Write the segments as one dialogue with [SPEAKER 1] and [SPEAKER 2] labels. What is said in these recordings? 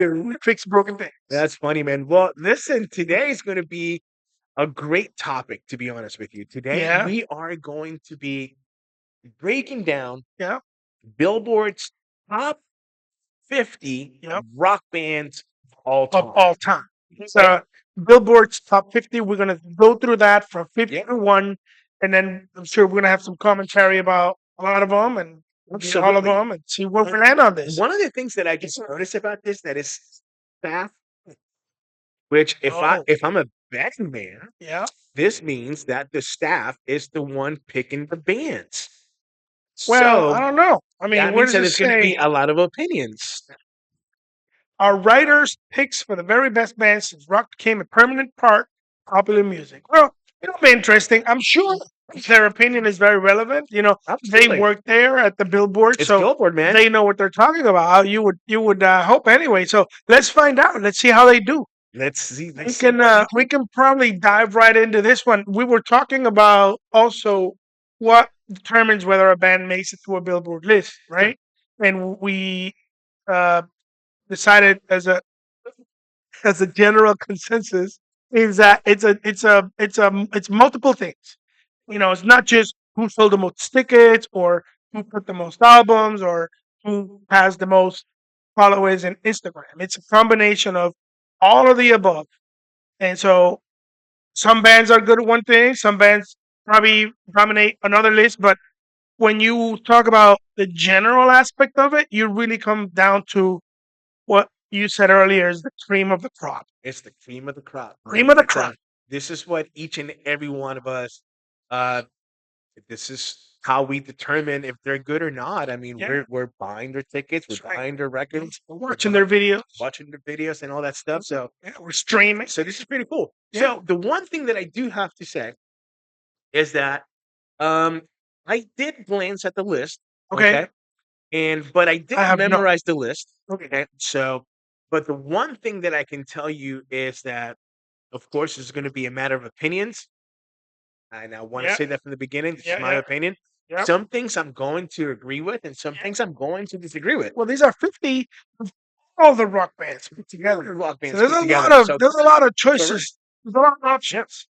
[SPEAKER 1] We fix broken things.
[SPEAKER 2] That's funny, man. Well, listen, today is going to be a great topic, to be honest with you. Today,
[SPEAKER 1] Yeah.
[SPEAKER 2] we are going to be breaking down
[SPEAKER 1] Yeah.
[SPEAKER 2] Billboard's top 50
[SPEAKER 1] Yep.
[SPEAKER 2] rock bands all
[SPEAKER 1] Of
[SPEAKER 2] time.
[SPEAKER 1] all time.
[SPEAKER 2] Okay?
[SPEAKER 1] So Billboard's top 50. We're gonna go through that from 50
[SPEAKER 2] Yeah.
[SPEAKER 1] to 1, and then I'm sure we're gonna have some commentary about a lot of them and maybe all of
[SPEAKER 2] Absolutely.
[SPEAKER 1] them and see where we land on this.
[SPEAKER 2] One of the things that I just noticed about this that is staff, which
[SPEAKER 1] Oh,
[SPEAKER 2] if I'm a betting man,
[SPEAKER 1] yeah.
[SPEAKER 2] this means that the staff is the one picking the bands.
[SPEAKER 1] Well, I
[SPEAKER 2] So
[SPEAKER 1] don't know. I mean,
[SPEAKER 2] that
[SPEAKER 1] where
[SPEAKER 2] means
[SPEAKER 1] does
[SPEAKER 2] that
[SPEAKER 1] it
[SPEAKER 2] there's going to be
[SPEAKER 1] say
[SPEAKER 2] a lot of opinions.
[SPEAKER 1] our writers' picks for the very best bands since rock became a permanent part of popular music? Well, it'll be interesting. I'm sure their opinion is very relevant. You know, they
[SPEAKER 2] Absolutely.
[SPEAKER 1] work there at the Billboard,
[SPEAKER 2] It's
[SPEAKER 1] so
[SPEAKER 2] Billboard, man.
[SPEAKER 1] they know what they're talking about. You would hope anyway. So let's find out. Let's see how they do.
[SPEAKER 2] Let's see.
[SPEAKER 1] We can probably dive right into this one. We were talking about also what determines whether a band makes it to a Billboard list, right? And we uh, decided as a general consensus is that it's multiple things. You know, it's not just who sold the most tickets or who put the most albums or who has the most followers in Instagram. It's a combination of all of the above. And so some bands are good at one thing, some bands probably dominate another list, but when you talk about the general aspect of it, you really come down to what you said earlier is the cream of the crop.
[SPEAKER 2] It's the cream of the crop.
[SPEAKER 1] Cream of the
[SPEAKER 2] It's
[SPEAKER 1] crop.
[SPEAKER 2] this is what each and every one of us. Uh, this is how we determine if they're good or not. I mean,
[SPEAKER 1] Yeah,
[SPEAKER 2] we're buying their tickets, we're
[SPEAKER 1] that's right.
[SPEAKER 2] buying their records,
[SPEAKER 1] We're watching their videos.
[SPEAKER 2] watching their videos, and all that stuff. So,
[SPEAKER 1] Yeah, we're streaming.
[SPEAKER 2] so this is pretty cool.
[SPEAKER 1] Yeah.
[SPEAKER 2] So, the one thing that I do have to say is that um, I did glance at the list.
[SPEAKER 1] Okay.
[SPEAKER 2] Okay. But I
[SPEAKER 1] I
[SPEAKER 2] didn't
[SPEAKER 1] have no.
[SPEAKER 2] memorize the list.
[SPEAKER 1] Okay.
[SPEAKER 2] Okay. So, but the one thing that I can tell you is that, of course, it's going to be a matter of opinions. And I want to
[SPEAKER 1] Yeah.
[SPEAKER 2] say that from the beginning. This is
[SPEAKER 1] Yeah.
[SPEAKER 2] my
[SPEAKER 1] Yeah.
[SPEAKER 2] opinion.
[SPEAKER 1] Yeah.
[SPEAKER 2] Some things I'm going to agree with, and some things I'm going to disagree with.
[SPEAKER 1] Well, these are 50 of all the rock bands put together.
[SPEAKER 2] Rock
[SPEAKER 1] So
[SPEAKER 2] bands
[SPEAKER 1] there's
[SPEAKER 2] put
[SPEAKER 1] a
[SPEAKER 2] together.
[SPEAKER 1] lot of
[SPEAKER 2] So,
[SPEAKER 1] there's a lot of
[SPEAKER 2] correct.
[SPEAKER 1] choices. There's a lot of options.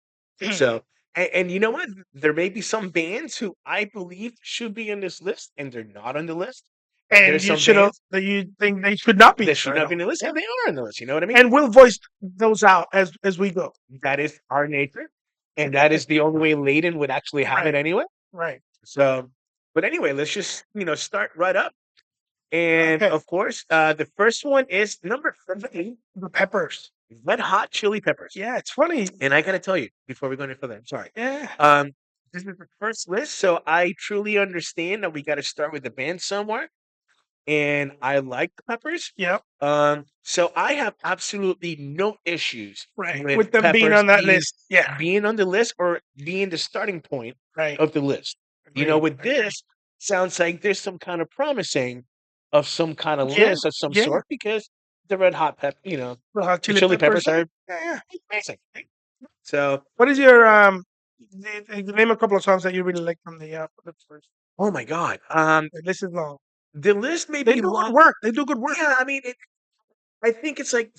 [SPEAKER 2] So, and you know what? There may be some bands who I believe should be on this list, and they're not on the list.
[SPEAKER 1] And
[SPEAKER 2] There's
[SPEAKER 1] you
[SPEAKER 2] some
[SPEAKER 1] should
[SPEAKER 2] bands
[SPEAKER 1] that you think they should not be
[SPEAKER 2] that should
[SPEAKER 1] there.
[SPEAKER 2] not be on the list,
[SPEAKER 1] Yeah.
[SPEAKER 2] and they are on the list. You know what I mean?
[SPEAKER 1] And we'll voice those out as we go.
[SPEAKER 2] That is our nature, and that is the only way Layden would actually have it
[SPEAKER 1] Right.
[SPEAKER 2] anyway.
[SPEAKER 1] Right.
[SPEAKER 2] So, but anyway, let's just start right up. And
[SPEAKER 1] Okay.
[SPEAKER 2] of course, the first one is number 15,
[SPEAKER 1] The Peppers.
[SPEAKER 2] Red Hot Chili Peppers.
[SPEAKER 1] Yeah, it's funny.
[SPEAKER 2] And I gotta tell you, before we go any further, I'm sorry.
[SPEAKER 1] Yeah.
[SPEAKER 2] This is the first list, so I truly understand that we got to start with the band somewhere. And I like the Peppers.
[SPEAKER 1] Yep.
[SPEAKER 2] So I have absolutely no issues
[SPEAKER 1] Right.
[SPEAKER 2] with
[SPEAKER 1] With them being
[SPEAKER 2] Peppers
[SPEAKER 1] on that list. Yeah.
[SPEAKER 2] being on the list or being the starting point
[SPEAKER 1] Right.
[SPEAKER 2] of the list. You know,
[SPEAKER 1] Agreed.
[SPEAKER 2] with this, sounds like there's some kind of promising of some kind of
[SPEAKER 1] Yeah.
[SPEAKER 2] list of some
[SPEAKER 1] Yeah.
[SPEAKER 2] sort because the Red Hot Pep,
[SPEAKER 1] Red Hot
[SPEAKER 2] the
[SPEAKER 1] Chili
[SPEAKER 2] Chili Peppers are
[SPEAKER 1] Yeah.
[SPEAKER 2] amazing. So,
[SPEAKER 1] What is your name a couple of songs that you really like from the first?
[SPEAKER 2] oh my God,
[SPEAKER 1] The list is long.
[SPEAKER 2] the list may
[SPEAKER 1] They
[SPEAKER 2] be
[SPEAKER 1] do
[SPEAKER 2] long.
[SPEAKER 1] good work. They do good work.
[SPEAKER 2] Yeah, I mean, I think it's like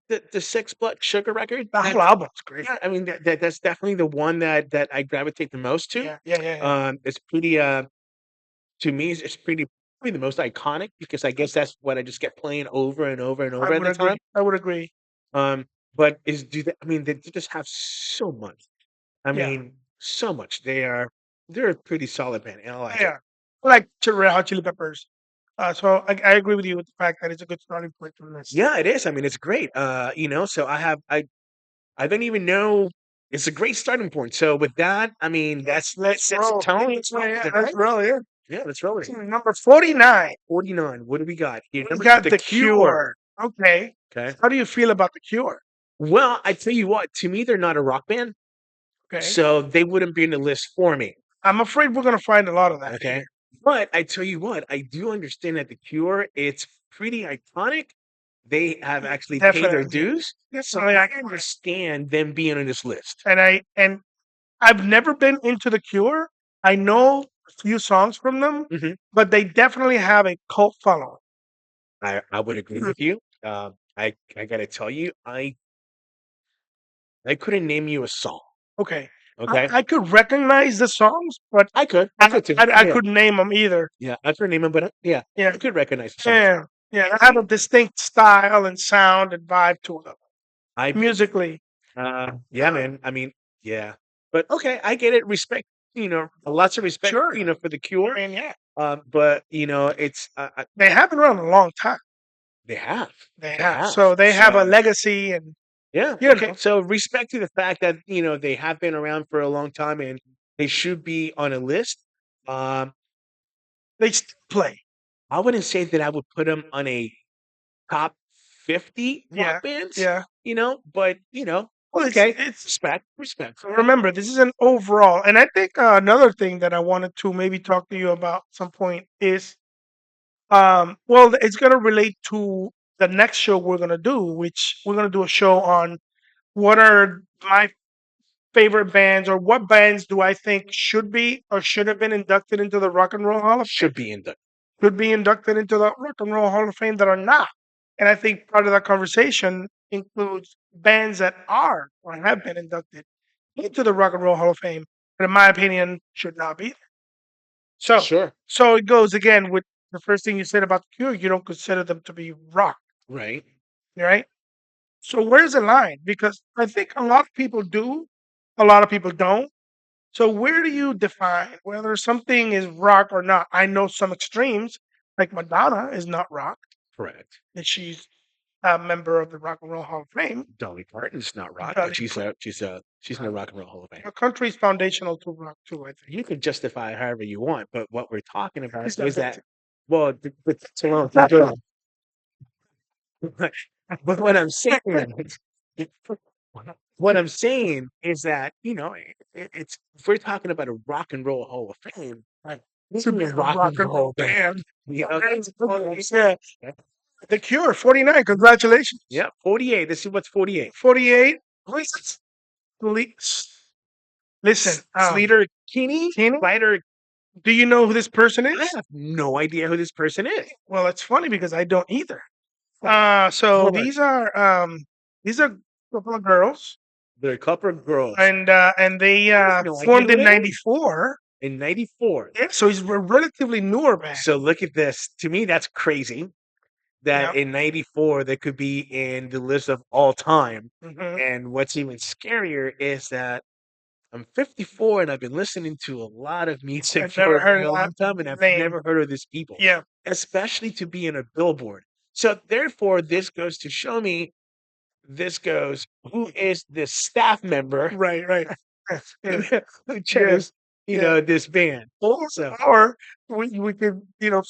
[SPEAKER 2] the Six Blood Sugar record.
[SPEAKER 1] The whole album's great.
[SPEAKER 2] Yeah, I mean that's definitely the one that I gravitate the most to.
[SPEAKER 1] Yeah.
[SPEAKER 2] It's pretty. To me, it's pretty probably the most iconic because I guess that's what I just get playing over and over and over at the time.
[SPEAKER 1] I would agree.
[SPEAKER 2] But I mean they just have so much. I
[SPEAKER 1] Yeah.
[SPEAKER 2] mean, so much. They're a pretty solid band, and I like it.
[SPEAKER 1] Yeah. I like Red Hot Chili Peppers. So I agree with you with the fact that it's a good starting point for this.
[SPEAKER 2] Yeah, it is. I mean, it's great. So I don't even know. It's a great starting point. So with that, I mean,
[SPEAKER 1] Let's
[SPEAKER 2] sets a
[SPEAKER 1] roll.
[SPEAKER 2] tone.
[SPEAKER 1] Yeah, let's roll. Yeah.
[SPEAKER 2] Yeah, let's roll it.
[SPEAKER 1] Number 49.
[SPEAKER 2] 49. What do we got here?
[SPEAKER 1] We
[SPEAKER 2] Number
[SPEAKER 1] got
[SPEAKER 2] two,
[SPEAKER 1] The Cure. Okay.
[SPEAKER 2] Okay.
[SPEAKER 1] How do you feel about The Cure?
[SPEAKER 2] Well, I tell you what. To me, they're not a rock band,
[SPEAKER 1] Okay.
[SPEAKER 2] so they wouldn't be in the list for me.
[SPEAKER 1] I'm afraid we're going to find a lot of that.
[SPEAKER 2] Okay.
[SPEAKER 1] here.
[SPEAKER 2] But I tell you what, I do understand that The Cure, it's pretty iconic. They have actually paid their
[SPEAKER 1] Definitely.
[SPEAKER 2] dues. So
[SPEAKER 1] Definitely
[SPEAKER 2] I
[SPEAKER 1] iconic.
[SPEAKER 2] understand them being on this list.
[SPEAKER 1] And I've never been into The Cure. I know a few songs from them,
[SPEAKER 2] Mhm.
[SPEAKER 1] but they definitely have a cult following.
[SPEAKER 2] I would agree with you. I gotta tell you, I couldn't name you a song.
[SPEAKER 1] Okay.
[SPEAKER 2] Okay,
[SPEAKER 1] I could recognize the songs, but
[SPEAKER 2] I could too.
[SPEAKER 1] I
[SPEAKER 2] Yeah,
[SPEAKER 1] couldn't name them either.
[SPEAKER 2] yeah, I couldn't name him, but yeah,
[SPEAKER 1] Yeah.
[SPEAKER 2] I could recognize the songs.
[SPEAKER 1] Yeah. Yeah. I have a distinct style and sound and vibe to them
[SPEAKER 2] I
[SPEAKER 1] musically.
[SPEAKER 2] Yeah, man. I mean, yeah, but okay, I get it. Respect, lots of respect,
[SPEAKER 1] Sure.
[SPEAKER 2] for the Cure.
[SPEAKER 1] I mean, yeah.
[SPEAKER 2] But it's
[SPEAKER 1] They have been around a long time.
[SPEAKER 2] they have,
[SPEAKER 1] They
[SPEAKER 2] they
[SPEAKER 1] have.
[SPEAKER 2] have.
[SPEAKER 1] So they have a
[SPEAKER 2] So
[SPEAKER 1] legacy and,
[SPEAKER 2] yeah,
[SPEAKER 1] you
[SPEAKER 2] okay.
[SPEAKER 1] know,
[SPEAKER 2] So respect to the fact that they have been around for a long time and they should be on a list. Um,
[SPEAKER 1] they still play.
[SPEAKER 2] I wouldn't say that I would put them on a top 50
[SPEAKER 1] Yeah.
[SPEAKER 2] rock bands,
[SPEAKER 1] Yeah.
[SPEAKER 2] but
[SPEAKER 1] Well,
[SPEAKER 2] okay,
[SPEAKER 1] it's
[SPEAKER 2] respect.
[SPEAKER 1] remember, this is an overall. And I think another thing that I wanted to maybe talk to you about at some point is, well, it's going to relate to the next show we're going to do, which we're going to do a show on what are my favorite bands or what bands do I think should be or should have been inducted into the Rock and Roll Hall of Fame,
[SPEAKER 2] Should be in the
[SPEAKER 1] could be inducted into the Rock and Roll Hall of Fame that are not. And I think part of that conversation includes bands that are or have been inducted into the Rock and Roll Hall of Fame, but in my opinion, should not be. So,
[SPEAKER 2] sure,
[SPEAKER 1] so it goes again with the first thing you said about the Cure. You don't consider them to be rock,
[SPEAKER 2] right?
[SPEAKER 1] right? So where's the line? Because I think a lot of people do, a lot of people don't. So where do you define whether something is rock or not? I know some extremes, like Madonna is not rock,
[SPEAKER 2] Correct.
[SPEAKER 1] and she's a member of the Rock and Roll Hall of Fame.
[SPEAKER 2] Dolly Parton's not rock, but
[SPEAKER 1] Dolly
[SPEAKER 2] she's in the Rock and Roll Hall of Fame.
[SPEAKER 1] Her country's foundational to rock too, I think.
[SPEAKER 2] You can justify it however you want, but what we're talking about
[SPEAKER 1] She's
[SPEAKER 2] is
[SPEAKER 1] not
[SPEAKER 2] that
[SPEAKER 1] that-
[SPEAKER 2] well, but that's alone.
[SPEAKER 1] Not rock.
[SPEAKER 2] But what I'm saying what I'm saying is that, it's if we're talking about a rock and roll Hall of Fame,
[SPEAKER 1] Right.
[SPEAKER 2] this
[SPEAKER 1] To
[SPEAKER 2] is
[SPEAKER 1] be
[SPEAKER 2] a
[SPEAKER 1] a
[SPEAKER 2] rock
[SPEAKER 1] rock
[SPEAKER 2] and
[SPEAKER 1] and
[SPEAKER 2] roll
[SPEAKER 1] roll
[SPEAKER 2] band.
[SPEAKER 1] band.
[SPEAKER 2] You know?
[SPEAKER 1] Yeah. The Cure, 49. Congratulations.
[SPEAKER 2] Yeah, 48. Let's see what's 48.
[SPEAKER 1] 48. Listen,
[SPEAKER 2] Sleater Kinney?
[SPEAKER 1] Kenny,
[SPEAKER 2] Slider,
[SPEAKER 1] do you know who this person
[SPEAKER 2] I
[SPEAKER 1] is?
[SPEAKER 2] have no idea who this person is.
[SPEAKER 1] Well, it's funny because I don't either. So
[SPEAKER 2] Hold on.
[SPEAKER 1] these are a couple of girls,
[SPEAKER 2] They're a couple of girls.
[SPEAKER 1] and they
[SPEAKER 2] have no idea
[SPEAKER 1] formed
[SPEAKER 2] who
[SPEAKER 1] in
[SPEAKER 2] they are.
[SPEAKER 1] '94.
[SPEAKER 2] In 94.
[SPEAKER 1] Yeah, so he's a relatively newer band.
[SPEAKER 2] So look at this. To me, that's crazy that
[SPEAKER 1] Yeah.
[SPEAKER 2] in 94 they could be in the list of all time.
[SPEAKER 1] Mhm.
[SPEAKER 2] And what's even scarier is that I'm 54 and I've been listening to a lot of music
[SPEAKER 1] I've never
[SPEAKER 2] for
[SPEAKER 1] heard
[SPEAKER 2] a
[SPEAKER 1] of
[SPEAKER 2] long
[SPEAKER 1] that
[SPEAKER 2] time and I've
[SPEAKER 1] name.
[SPEAKER 2] never heard of these people,
[SPEAKER 1] Yeah,
[SPEAKER 2] especially to be in a Billboard. So therefore, this goes to show me who is this staff member
[SPEAKER 1] right, right. Yeah,
[SPEAKER 2] who chose,
[SPEAKER 1] yeah.
[SPEAKER 2] this band.
[SPEAKER 1] Or,
[SPEAKER 2] So
[SPEAKER 1] or we could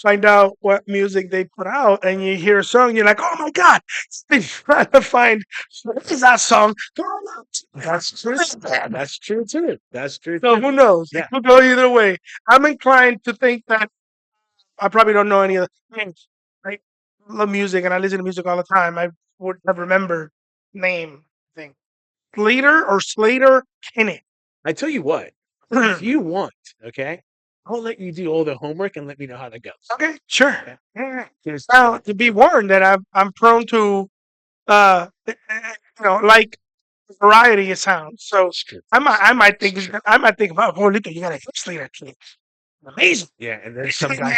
[SPEAKER 1] find out what music they put out, and you hear a song, you're like, oh my god, they trying to find what is that song?
[SPEAKER 2] that's true. That's true too. That's true
[SPEAKER 1] So
[SPEAKER 2] too.
[SPEAKER 1] who knows? It
[SPEAKER 2] Yeah.
[SPEAKER 1] could go either way. I'm inclined to think that I probably don't know any of the names. I love music and I listen to music all the time. I would have remembered name thing. Slater Kinney.
[SPEAKER 2] I tell you what, if you want, okay, I'll let you do all the homework and let me know how that goes.
[SPEAKER 1] Okay, sure.
[SPEAKER 2] Okay.
[SPEAKER 1] Yeah.
[SPEAKER 2] Here's
[SPEAKER 1] Now to be warned that I'm prone to like variety of sounds. So I might think about oh look, you got a hip Slater Kinney. Amazing.
[SPEAKER 2] yeah, and then some guy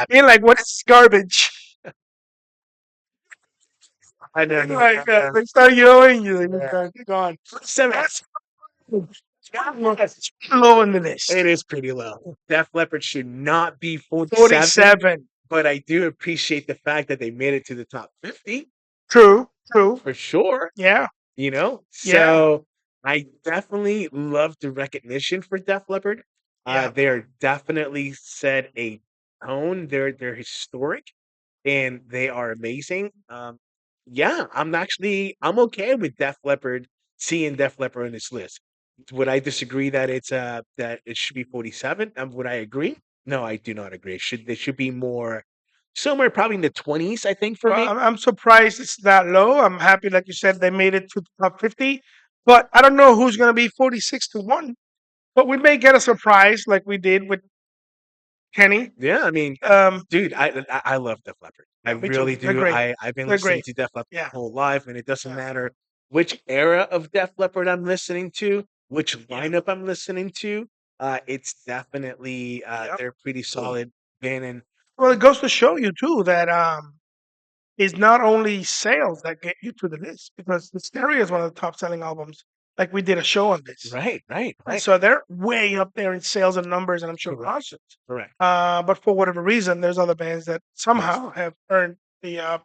[SPEAKER 1] You're like, what is garbage?
[SPEAKER 2] I don't know.
[SPEAKER 1] Like they start yelling, you're gone.
[SPEAKER 2] Seven.
[SPEAKER 1] That's low in the list.
[SPEAKER 2] It is pretty low. Def Leppard should not be 47,
[SPEAKER 1] 47.
[SPEAKER 2] but I do appreciate the fact that they made it to the top 50
[SPEAKER 1] True. True.
[SPEAKER 2] for sure.
[SPEAKER 1] Yeah. Yeah.
[SPEAKER 2] So I definitely love the recognition for Def Leppard.
[SPEAKER 1] Yeah.
[SPEAKER 2] They're definitely set a tone. They're historic and they are amazing. Yeah, I'm okay with seeing Def Leppard on this list. Would I disagree that that it should be 47? Would I agree? No, I do not agree. They should be more somewhere probably in the 20s, I think, for
[SPEAKER 1] Well,
[SPEAKER 2] me.
[SPEAKER 1] I'm surprised it's that low. I'm happy, like you said, they made it to the top 50. But I don't know who's going to be 46 to 1. But we may get a surprise like we did with Kenny.
[SPEAKER 2] Yeah, I mean,
[SPEAKER 1] Um,
[SPEAKER 2] dude, I love Def Leppard. I
[SPEAKER 1] yeah, me too.
[SPEAKER 2] really
[SPEAKER 1] They're
[SPEAKER 2] do.
[SPEAKER 1] great.
[SPEAKER 2] I've been
[SPEAKER 1] They're
[SPEAKER 2] listening
[SPEAKER 1] great.
[SPEAKER 2] to Def Leppard my
[SPEAKER 1] Yeah.
[SPEAKER 2] whole life, and it doesn't
[SPEAKER 1] Yeah.
[SPEAKER 2] matter which era of Def Leppard I'm listening to, which
[SPEAKER 1] Yeah.
[SPEAKER 2] lineup I'm listening to. It's definitely
[SPEAKER 1] Yep.
[SPEAKER 2] they're pretty solid band, and
[SPEAKER 1] Well, it goes to show you too that it's not only sales that get you to the list because Hysteria is one of the top selling albums. Like we did a show on this,
[SPEAKER 2] right, right,
[SPEAKER 1] and
[SPEAKER 2] right,
[SPEAKER 1] so they're way up there in sales and numbers, and I'm sure
[SPEAKER 2] correct,
[SPEAKER 1] concerts.
[SPEAKER 2] correct.
[SPEAKER 1] But for whatever reason, there's other bands that
[SPEAKER 2] Yes.
[SPEAKER 1] somehow have earned the a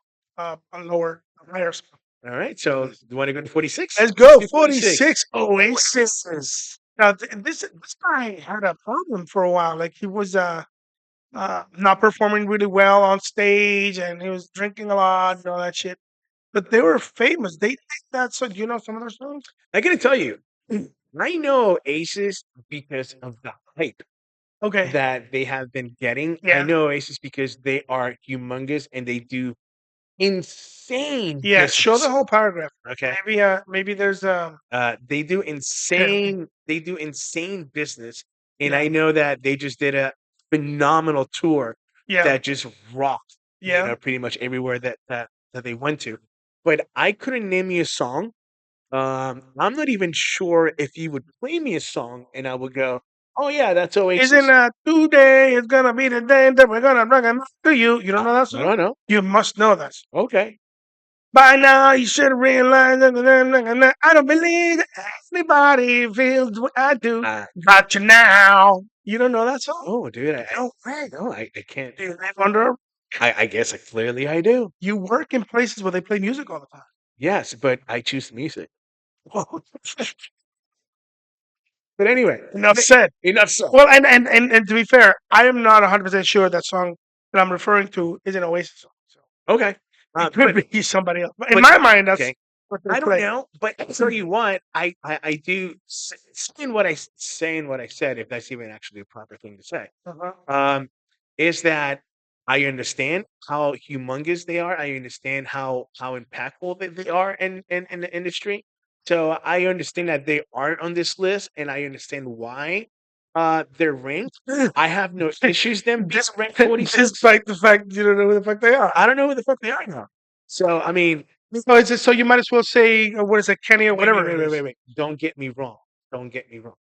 [SPEAKER 1] lower, a higher spot.
[SPEAKER 2] All right. So you want to go to 46?
[SPEAKER 1] Let's
[SPEAKER 2] Let's
[SPEAKER 1] go.
[SPEAKER 2] do 46.
[SPEAKER 1] 46 Oasis. Now this guy had a problem for a while. Like he was not performing really well on stage, and he was drinking a lot and all that shit. But they were famous. They think that. So do you know some of their songs?
[SPEAKER 2] I gotta tell you, I know Aces because of the hype
[SPEAKER 1] Okay.
[SPEAKER 2] that they have been getting. I
[SPEAKER 1] Yeah.
[SPEAKER 2] know Oasis because they are humongous and they do insane
[SPEAKER 1] Yeah. Show the
[SPEAKER 2] business.
[SPEAKER 1] whole paragraph.
[SPEAKER 2] Okay.
[SPEAKER 1] Maybe there's okay.
[SPEAKER 2] They do insane business. And
[SPEAKER 1] Yeah.
[SPEAKER 2] I know that they just did a phenomenal tour
[SPEAKER 1] Yeah.
[SPEAKER 2] that just rocked,
[SPEAKER 1] Yeah.
[SPEAKER 2] pretty much everywhere that they went to. But I couldn't name you a song. I'm not even sure if you would play me a song and I would go, "Oh yeah, that's
[SPEAKER 1] Isn't
[SPEAKER 2] Oasis."
[SPEAKER 1] that today is gonna be the day that we're gonna bring it to you? You don't know that
[SPEAKER 2] I
[SPEAKER 1] song?
[SPEAKER 2] don't know.
[SPEAKER 1] You must know that song.
[SPEAKER 2] Okay.
[SPEAKER 1] By now, you should realize that I don't believe that anybody feels what I do.
[SPEAKER 2] Uh,
[SPEAKER 1] Got you now. You don't know that song?
[SPEAKER 2] oh, dude,
[SPEAKER 1] No way.
[SPEAKER 2] no, I can't.
[SPEAKER 1] Do you live under?
[SPEAKER 2] I guess clearly I do.
[SPEAKER 1] You work in places where they play music all the time.
[SPEAKER 2] Yes, but I choose music. But anyway,
[SPEAKER 1] Enough said.
[SPEAKER 2] enough said.
[SPEAKER 1] Well, and to be fair, I am not 100% sure that song that I'm referring to is an Oasis song. So
[SPEAKER 2] Okay.
[SPEAKER 1] it could
[SPEAKER 2] But
[SPEAKER 1] be somebody else. But in
[SPEAKER 2] but
[SPEAKER 1] my mind, that's
[SPEAKER 2] okay.
[SPEAKER 1] what they
[SPEAKER 2] I don't
[SPEAKER 1] play.
[SPEAKER 2] know, but I tell you what, I do saying what I said, if that's even actually a proper thing to say.
[SPEAKER 1] Uh-huh.
[SPEAKER 2] Is that I understand how humongous they are. I understand how impactful they are in the industry. So I understand that they aren't on this list, and I understand why they're ranked. I have no issues them being ranked 46.
[SPEAKER 1] Despite the fact you don't know who the fuck they are.
[SPEAKER 2] I don't know who the fuck they are now. So I mean,
[SPEAKER 1] So it's just, so you might as well say what is it, Kenny or whatever it is.
[SPEAKER 2] wait. Don't get me wrong. Don't get me wrong.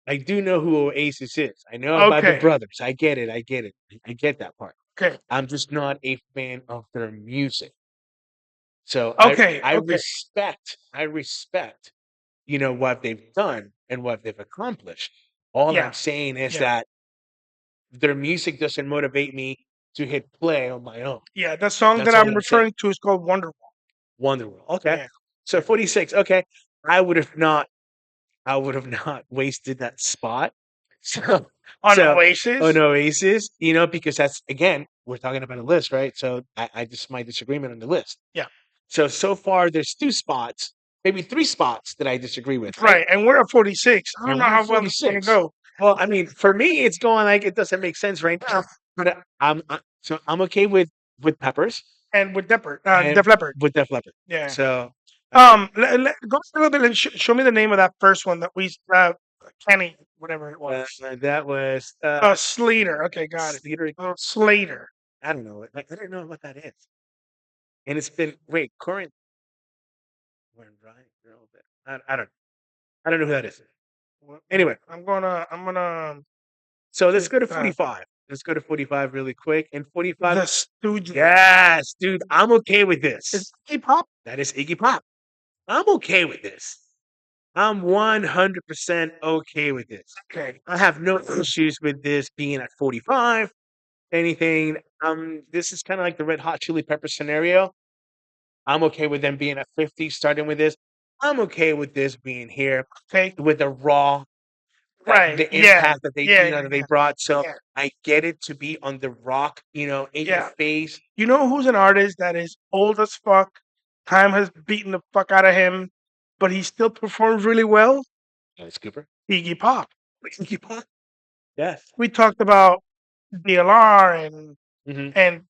[SPEAKER 2] I do know who Oasis is. I know about the
[SPEAKER 1] Okay.
[SPEAKER 2] brothers. I get it. I get it. I get that part.
[SPEAKER 1] Okay.
[SPEAKER 2] I'm just not a fan of their music. So
[SPEAKER 1] Okay.
[SPEAKER 2] I
[SPEAKER 1] Okay.
[SPEAKER 2] respect, what they've done and what they've accomplished. All
[SPEAKER 1] Yeah.
[SPEAKER 2] I'm saying is
[SPEAKER 1] Yeah.
[SPEAKER 2] that their music doesn't motivate me to hit play on my own.
[SPEAKER 1] Yeah. The song that
[SPEAKER 2] That's all
[SPEAKER 1] I'm
[SPEAKER 2] I'm saying.
[SPEAKER 1] referring to is called Wonderwall.
[SPEAKER 2] Wonderwall. Okay.
[SPEAKER 1] Yeah.
[SPEAKER 2] So 46. Okay. I would have not I would have not wasted that spot. So
[SPEAKER 1] On
[SPEAKER 2] so
[SPEAKER 1] Oasis?
[SPEAKER 2] on Oasis, because that's again, we're talking about a list, right? So I just my disagreement on the list.
[SPEAKER 1] Yeah.
[SPEAKER 2] So far there's 2 spots, maybe 3 spots that I disagree with, right?
[SPEAKER 1] Right. And we're at 46. I don't
[SPEAKER 2] And
[SPEAKER 1] know
[SPEAKER 2] we're
[SPEAKER 1] how well it's going to
[SPEAKER 2] 46.
[SPEAKER 1] go.
[SPEAKER 2] Well, I mean, for me, it's going like it doesn't make sense right now, but I'm okay with Peppers
[SPEAKER 1] And with
[SPEAKER 2] and
[SPEAKER 1] Def Leppard.
[SPEAKER 2] with Def Leppard.
[SPEAKER 1] Yeah.
[SPEAKER 2] So
[SPEAKER 1] Go back a little bit and show me the name of that first one that we, Kenny, whatever it was.
[SPEAKER 2] that was
[SPEAKER 1] Slater. Okay, got it.
[SPEAKER 2] Slater.
[SPEAKER 1] Slater.
[SPEAKER 2] I don't know. I don't know what that is. And it's been wait current. Right, girl. I don't know who that is. Anyway,
[SPEAKER 1] I'm gonna
[SPEAKER 2] so let's
[SPEAKER 1] check
[SPEAKER 2] go to
[SPEAKER 1] that.
[SPEAKER 2] 45. Let's go to 45 really quick. And 45.
[SPEAKER 1] The Stooges.
[SPEAKER 2] Yes, dude, I'm okay with this.
[SPEAKER 1] Is hip hop?
[SPEAKER 2] That is Iggy Pop. I'm okay with this. I'm 100% okay with this.
[SPEAKER 1] Okay.
[SPEAKER 2] I have no issues with this being at 45. Anything. This is kind of like the Red Hot Chili Pepper scenario. I'm okay with them being at 50, starting with this. I'm okay with this being here
[SPEAKER 1] Okay.
[SPEAKER 2] with the raw,
[SPEAKER 1] Right.
[SPEAKER 2] the
[SPEAKER 1] Yeah.
[SPEAKER 2] impact that they,
[SPEAKER 1] Yeah.
[SPEAKER 2] that they brought. So
[SPEAKER 1] Yeah.
[SPEAKER 2] I get it to be on the rock, in your
[SPEAKER 1] Yeah.
[SPEAKER 2] face.
[SPEAKER 1] You know who's an artist that is old as fuck? Time has beaten the fuck out of him, but he still performs really well?
[SPEAKER 2] Alice Cooper.
[SPEAKER 1] Iggy Pop.
[SPEAKER 2] Iggy Pop. Yes.
[SPEAKER 1] We talked about DLR and
[SPEAKER 2] Mhm.
[SPEAKER 1] and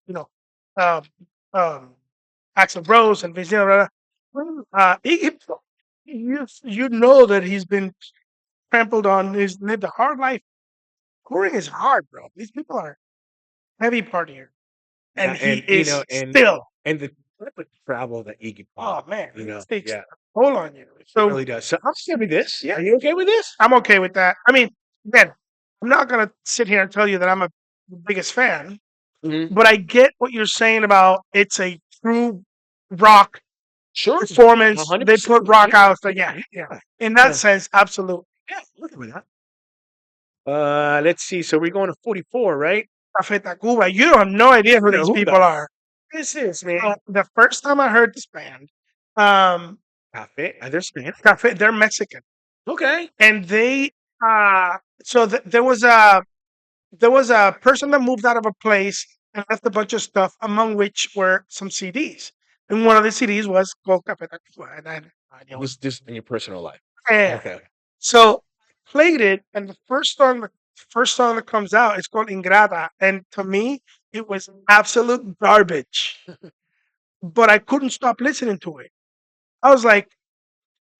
[SPEAKER 1] um, um, Axl Rose and Vince Neil. Iggy Pop, you know that he's been trampled on. He's lived a hard life. touring is hard, bro. These people are heavy partier, and
[SPEAKER 2] Yeah,
[SPEAKER 1] he
[SPEAKER 2] and you
[SPEAKER 1] is
[SPEAKER 2] know,
[SPEAKER 1] still.
[SPEAKER 2] and the type of travel that Iggy
[SPEAKER 1] Oh
[SPEAKER 2] Pop,
[SPEAKER 1] man,
[SPEAKER 2] you
[SPEAKER 1] it
[SPEAKER 2] know,
[SPEAKER 1] takes
[SPEAKER 2] yeah,
[SPEAKER 1] a toll on you.
[SPEAKER 2] it
[SPEAKER 1] So
[SPEAKER 2] really does. So I'm okay with this.
[SPEAKER 1] yeah,
[SPEAKER 2] Are you okay with this?
[SPEAKER 1] I'm okay with that. I mean, again, I'm not gonna sit here and tell you that I'm a the biggest fan,
[SPEAKER 2] Hmm.
[SPEAKER 1] but I get what you're saying about it's a true rock
[SPEAKER 2] Sure,
[SPEAKER 1] performance. They
[SPEAKER 2] 100%.
[SPEAKER 1] put rock
[SPEAKER 2] Yeah,
[SPEAKER 1] out. So yeah, yeah.
[SPEAKER 2] yeah,
[SPEAKER 1] In that
[SPEAKER 2] yeah,
[SPEAKER 1] sense, absolutely.
[SPEAKER 2] yeah. Look at that. Let's see. So we're going to 44, right?
[SPEAKER 1] Café Tacuba. You don't have no idea who
[SPEAKER 2] No,
[SPEAKER 1] these
[SPEAKER 2] who
[SPEAKER 1] people
[SPEAKER 2] the
[SPEAKER 1] are.
[SPEAKER 2] this is, man?
[SPEAKER 1] The first time I heard this band, um,
[SPEAKER 2] Cafe. They're Spanish.
[SPEAKER 1] Café, they're Mexican,
[SPEAKER 2] Okay.
[SPEAKER 1] and they so there was a person that moved out of a place and left a bunch of stuff, among which were some CDs. And one of the CDs was called Café Tacuba, and I had no idea what.
[SPEAKER 2] This in your personal life.
[SPEAKER 1] Yeah.
[SPEAKER 2] Okay.
[SPEAKER 1] So I played it, and the first song that comes out is called Ingrata, and to me, it was absolute garbage. But I couldn't stop listening to it. I was like,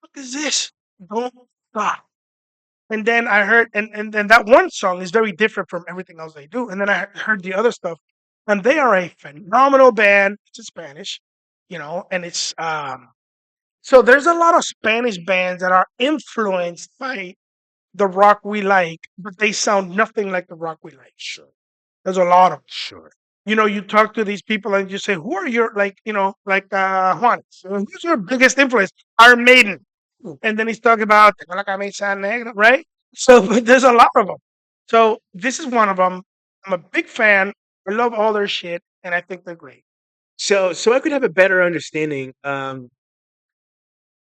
[SPEAKER 1] "What is this? Don't stop!" And then I heard, and then that one song is very different from everything else they do. And then I heard the other stuff, and they are a phenomenal band. It's in Spanish, and it's so there's a lot of Spanish bands that are influenced by the rock we like, but they sound nothing like the rock we like.
[SPEAKER 2] Sure.
[SPEAKER 1] There's a lot of 'em.
[SPEAKER 2] Sure.
[SPEAKER 1] You talk to these people and you say, "Who are your like Juan? Who's your biggest influence?" Iron Maiden, and then he's talking about "Tengo la camisa negra," right? So but there's a lot of them. So this is one of them. I'm a big fan. I love all their shit, and I think they're great.
[SPEAKER 2] So I could have a better understanding.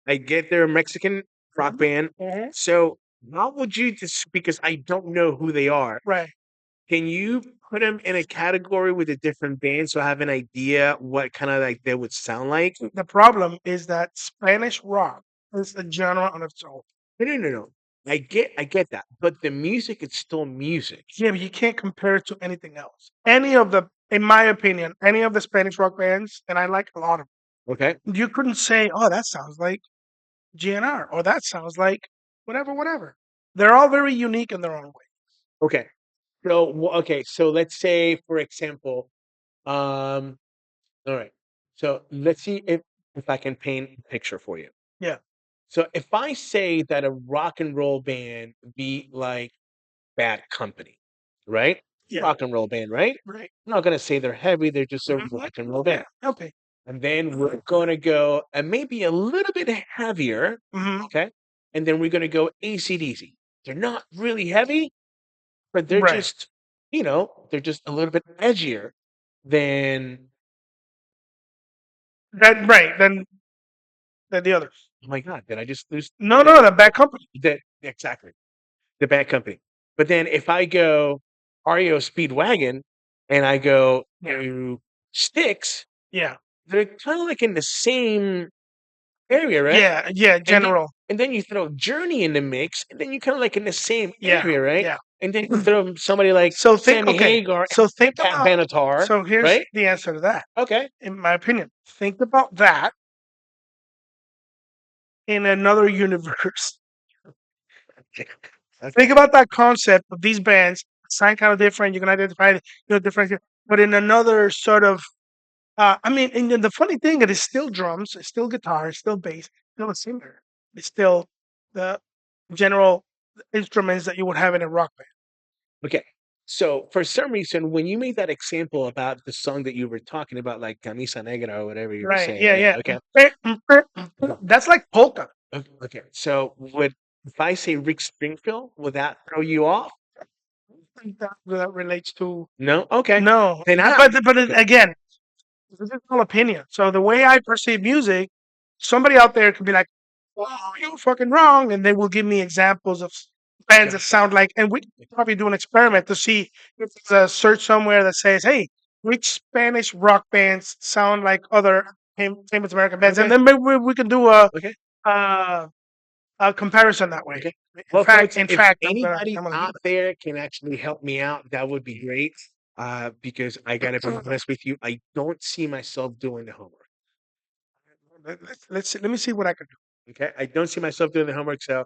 [SPEAKER 2] I get they're a Mexican rock band.
[SPEAKER 1] Mhm.
[SPEAKER 2] So how would you just because I don't know who they are?
[SPEAKER 1] Right.
[SPEAKER 2] Can you put them in a category with a different band so I have an idea what kind of like they would sound like?
[SPEAKER 1] The problem is that Spanish rock is a genre on its own.
[SPEAKER 2] No, no, no, no. I get that, but the music is still music.
[SPEAKER 1] Yeah, but you can't compare it to anything else. In my opinion, any of the Spanish rock bands, and I like a lot of
[SPEAKER 2] Okay.
[SPEAKER 1] them, you couldn't say, "Oh, that sounds like GNR," or "That sounds like whatever, whatever." They're all very unique in their own way.
[SPEAKER 2] Okay. So okay. So let's say, for example, um, all right. So let's see if I can paint a picture for you.
[SPEAKER 1] Yeah,
[SPEAKER 2] So if I say that a rock and roll band be like Bad Company, right?
[SPEAKER 1] yeah,
[SPEAKER 2] Rock and roll band, right?
[SPEAKER 1] right.
[SPEAKER 2] I'm not gonna say they're heavy, they're just a
[SPEAKER 1] Mhm.
[SPEAKER 2] rock and roll
[SPEAKER 1] Yeah,
[SPEAKER 2] band.
[SPEAKER 1] okay.
[SPEAKER 2] And then we're gonna go and maybe a little bit heavier,
[SPEAKER 1] Hmm.
[SPEAKER 2] okay? And then we're gonna go AC/DC. They're not really heavy, but they're
[SPEAKER 1] Right.
[SPEAKER 2] just, they're just a little bit edgier than
[SPEAKER 1] Then the others.
[SPEAKER 2] oh my god, did I just lose
[SPEAKER 1] No, no, the Bad Company.
[SPEAKER 2] that exactly. The Bad Company. But then if I go REO Speedwagon and I go
[SPEAKER 1] Yeah,
[SPEAKER 2] to Styx,
[SPEAKER 1] yeah,
[SPEAKER 2] they're kind of like in the same area, right?
[SPEAKER 1] yeah, yeah.
[SPEAKER 2] And then
[SPEAKER 1] General.
[SPEAKER 2] and then you throw Journey in the mix, and then you kind of like in the same
[SPEAKER 1] Yeah,
[SPEAKER 2] area, right?
[SPEAKER 1] yeah.
[SPEAKER 2] And then you throw somebody like
[SPEAKER 1] So think.
[SPEAKER 2] Sammy
[SPEAKER 1] Okay.
[SPEAKER 2] Hagar
[SPEAKER 1] So
[SPEAKER 2] and
[SPEAKER 1] think
[SPEAKER 2] Pat
[SPEAKER 1] about.
[SPEAKER 2] Benatar,
[SPEAKER 1] So here's
[SPEAKER 2] right?
[SPEAKER 1] the answer to that.
[SPEAKER 2] Okay.
[SPEAKER 1] In my opinion, think about that in another universe. Think
[SPEAKER 2] Okay.
[SPEAKER 1] about that concept of these bands sound kind of different. You can identify different, but in another sort of. I mean, and then the funny thing, it is still drums, it's still guitar, it's still bass, still a singer. It's still the general instruments that you would have in a rock band.
[SPEAKER 2] Okay. So for some reason, when you made that example about the song that you were talking about, like Camisa Negra or whatever you were
[SPEAKER 1] Right?
[SPEAKER 2] saying,
[SPEAKER 1] Yeah,
[SPEAKER 2] right?
[SPEAKER 1] yeah.
[SPEAKER 2] Okay.
[SPEAKER 1] That's like polka.
[SPEAKER 2] Okay. So would if I say Rick Springfield, would that throw you off?
[SPEAKER 1] I think that relates to
[SPEAKER 2] No? Okay.
[SPEAKER 1] no,
[SPEAKER 2] Then I'm okay.
[SPEAKER 1] again, this is all opinion. So the way I perceive music, somebody out there could be like, "Oh, you're fucking wrong," and they will give me examples of bands
[SPEAKER 2] Okay.
[SPEAKER 1] that sound like. And we could probably do an experiment to see if there's a search somewhere that says, "Hey, which Spanish rock bands sound like other famous American bands?" And
[SPEAKER 2] Okay.
[SPEAKER 1] then maybe we can do a,
[SPEAKER 2] Okay.
[SPEAKER 1] a a comparison that way.
[SPEAKER 2] Okay.
[SPEAKER 1] In
[SPEAKER 2] Well,
[SPEAKER 1] fact,
[SPEAKER 2] folks,
[SPEAKER 1] in
[SPEAKER 2] if
[SPEAKER 1] fact,
[SPEAKER 2] anybody
[SPEAKER 1] I'm gonna do
[SPEAKER 2] out there can actually help me out, that would be great. Because I gotta be
[SPEAKER 1] that.
[SPEAKER 2] honest with you, I don't see myself doing the homework.
[SPEAKER 1] Let me see what I can do.
[SPEAKER 2] Okay, I don't see myself doing the homework. So,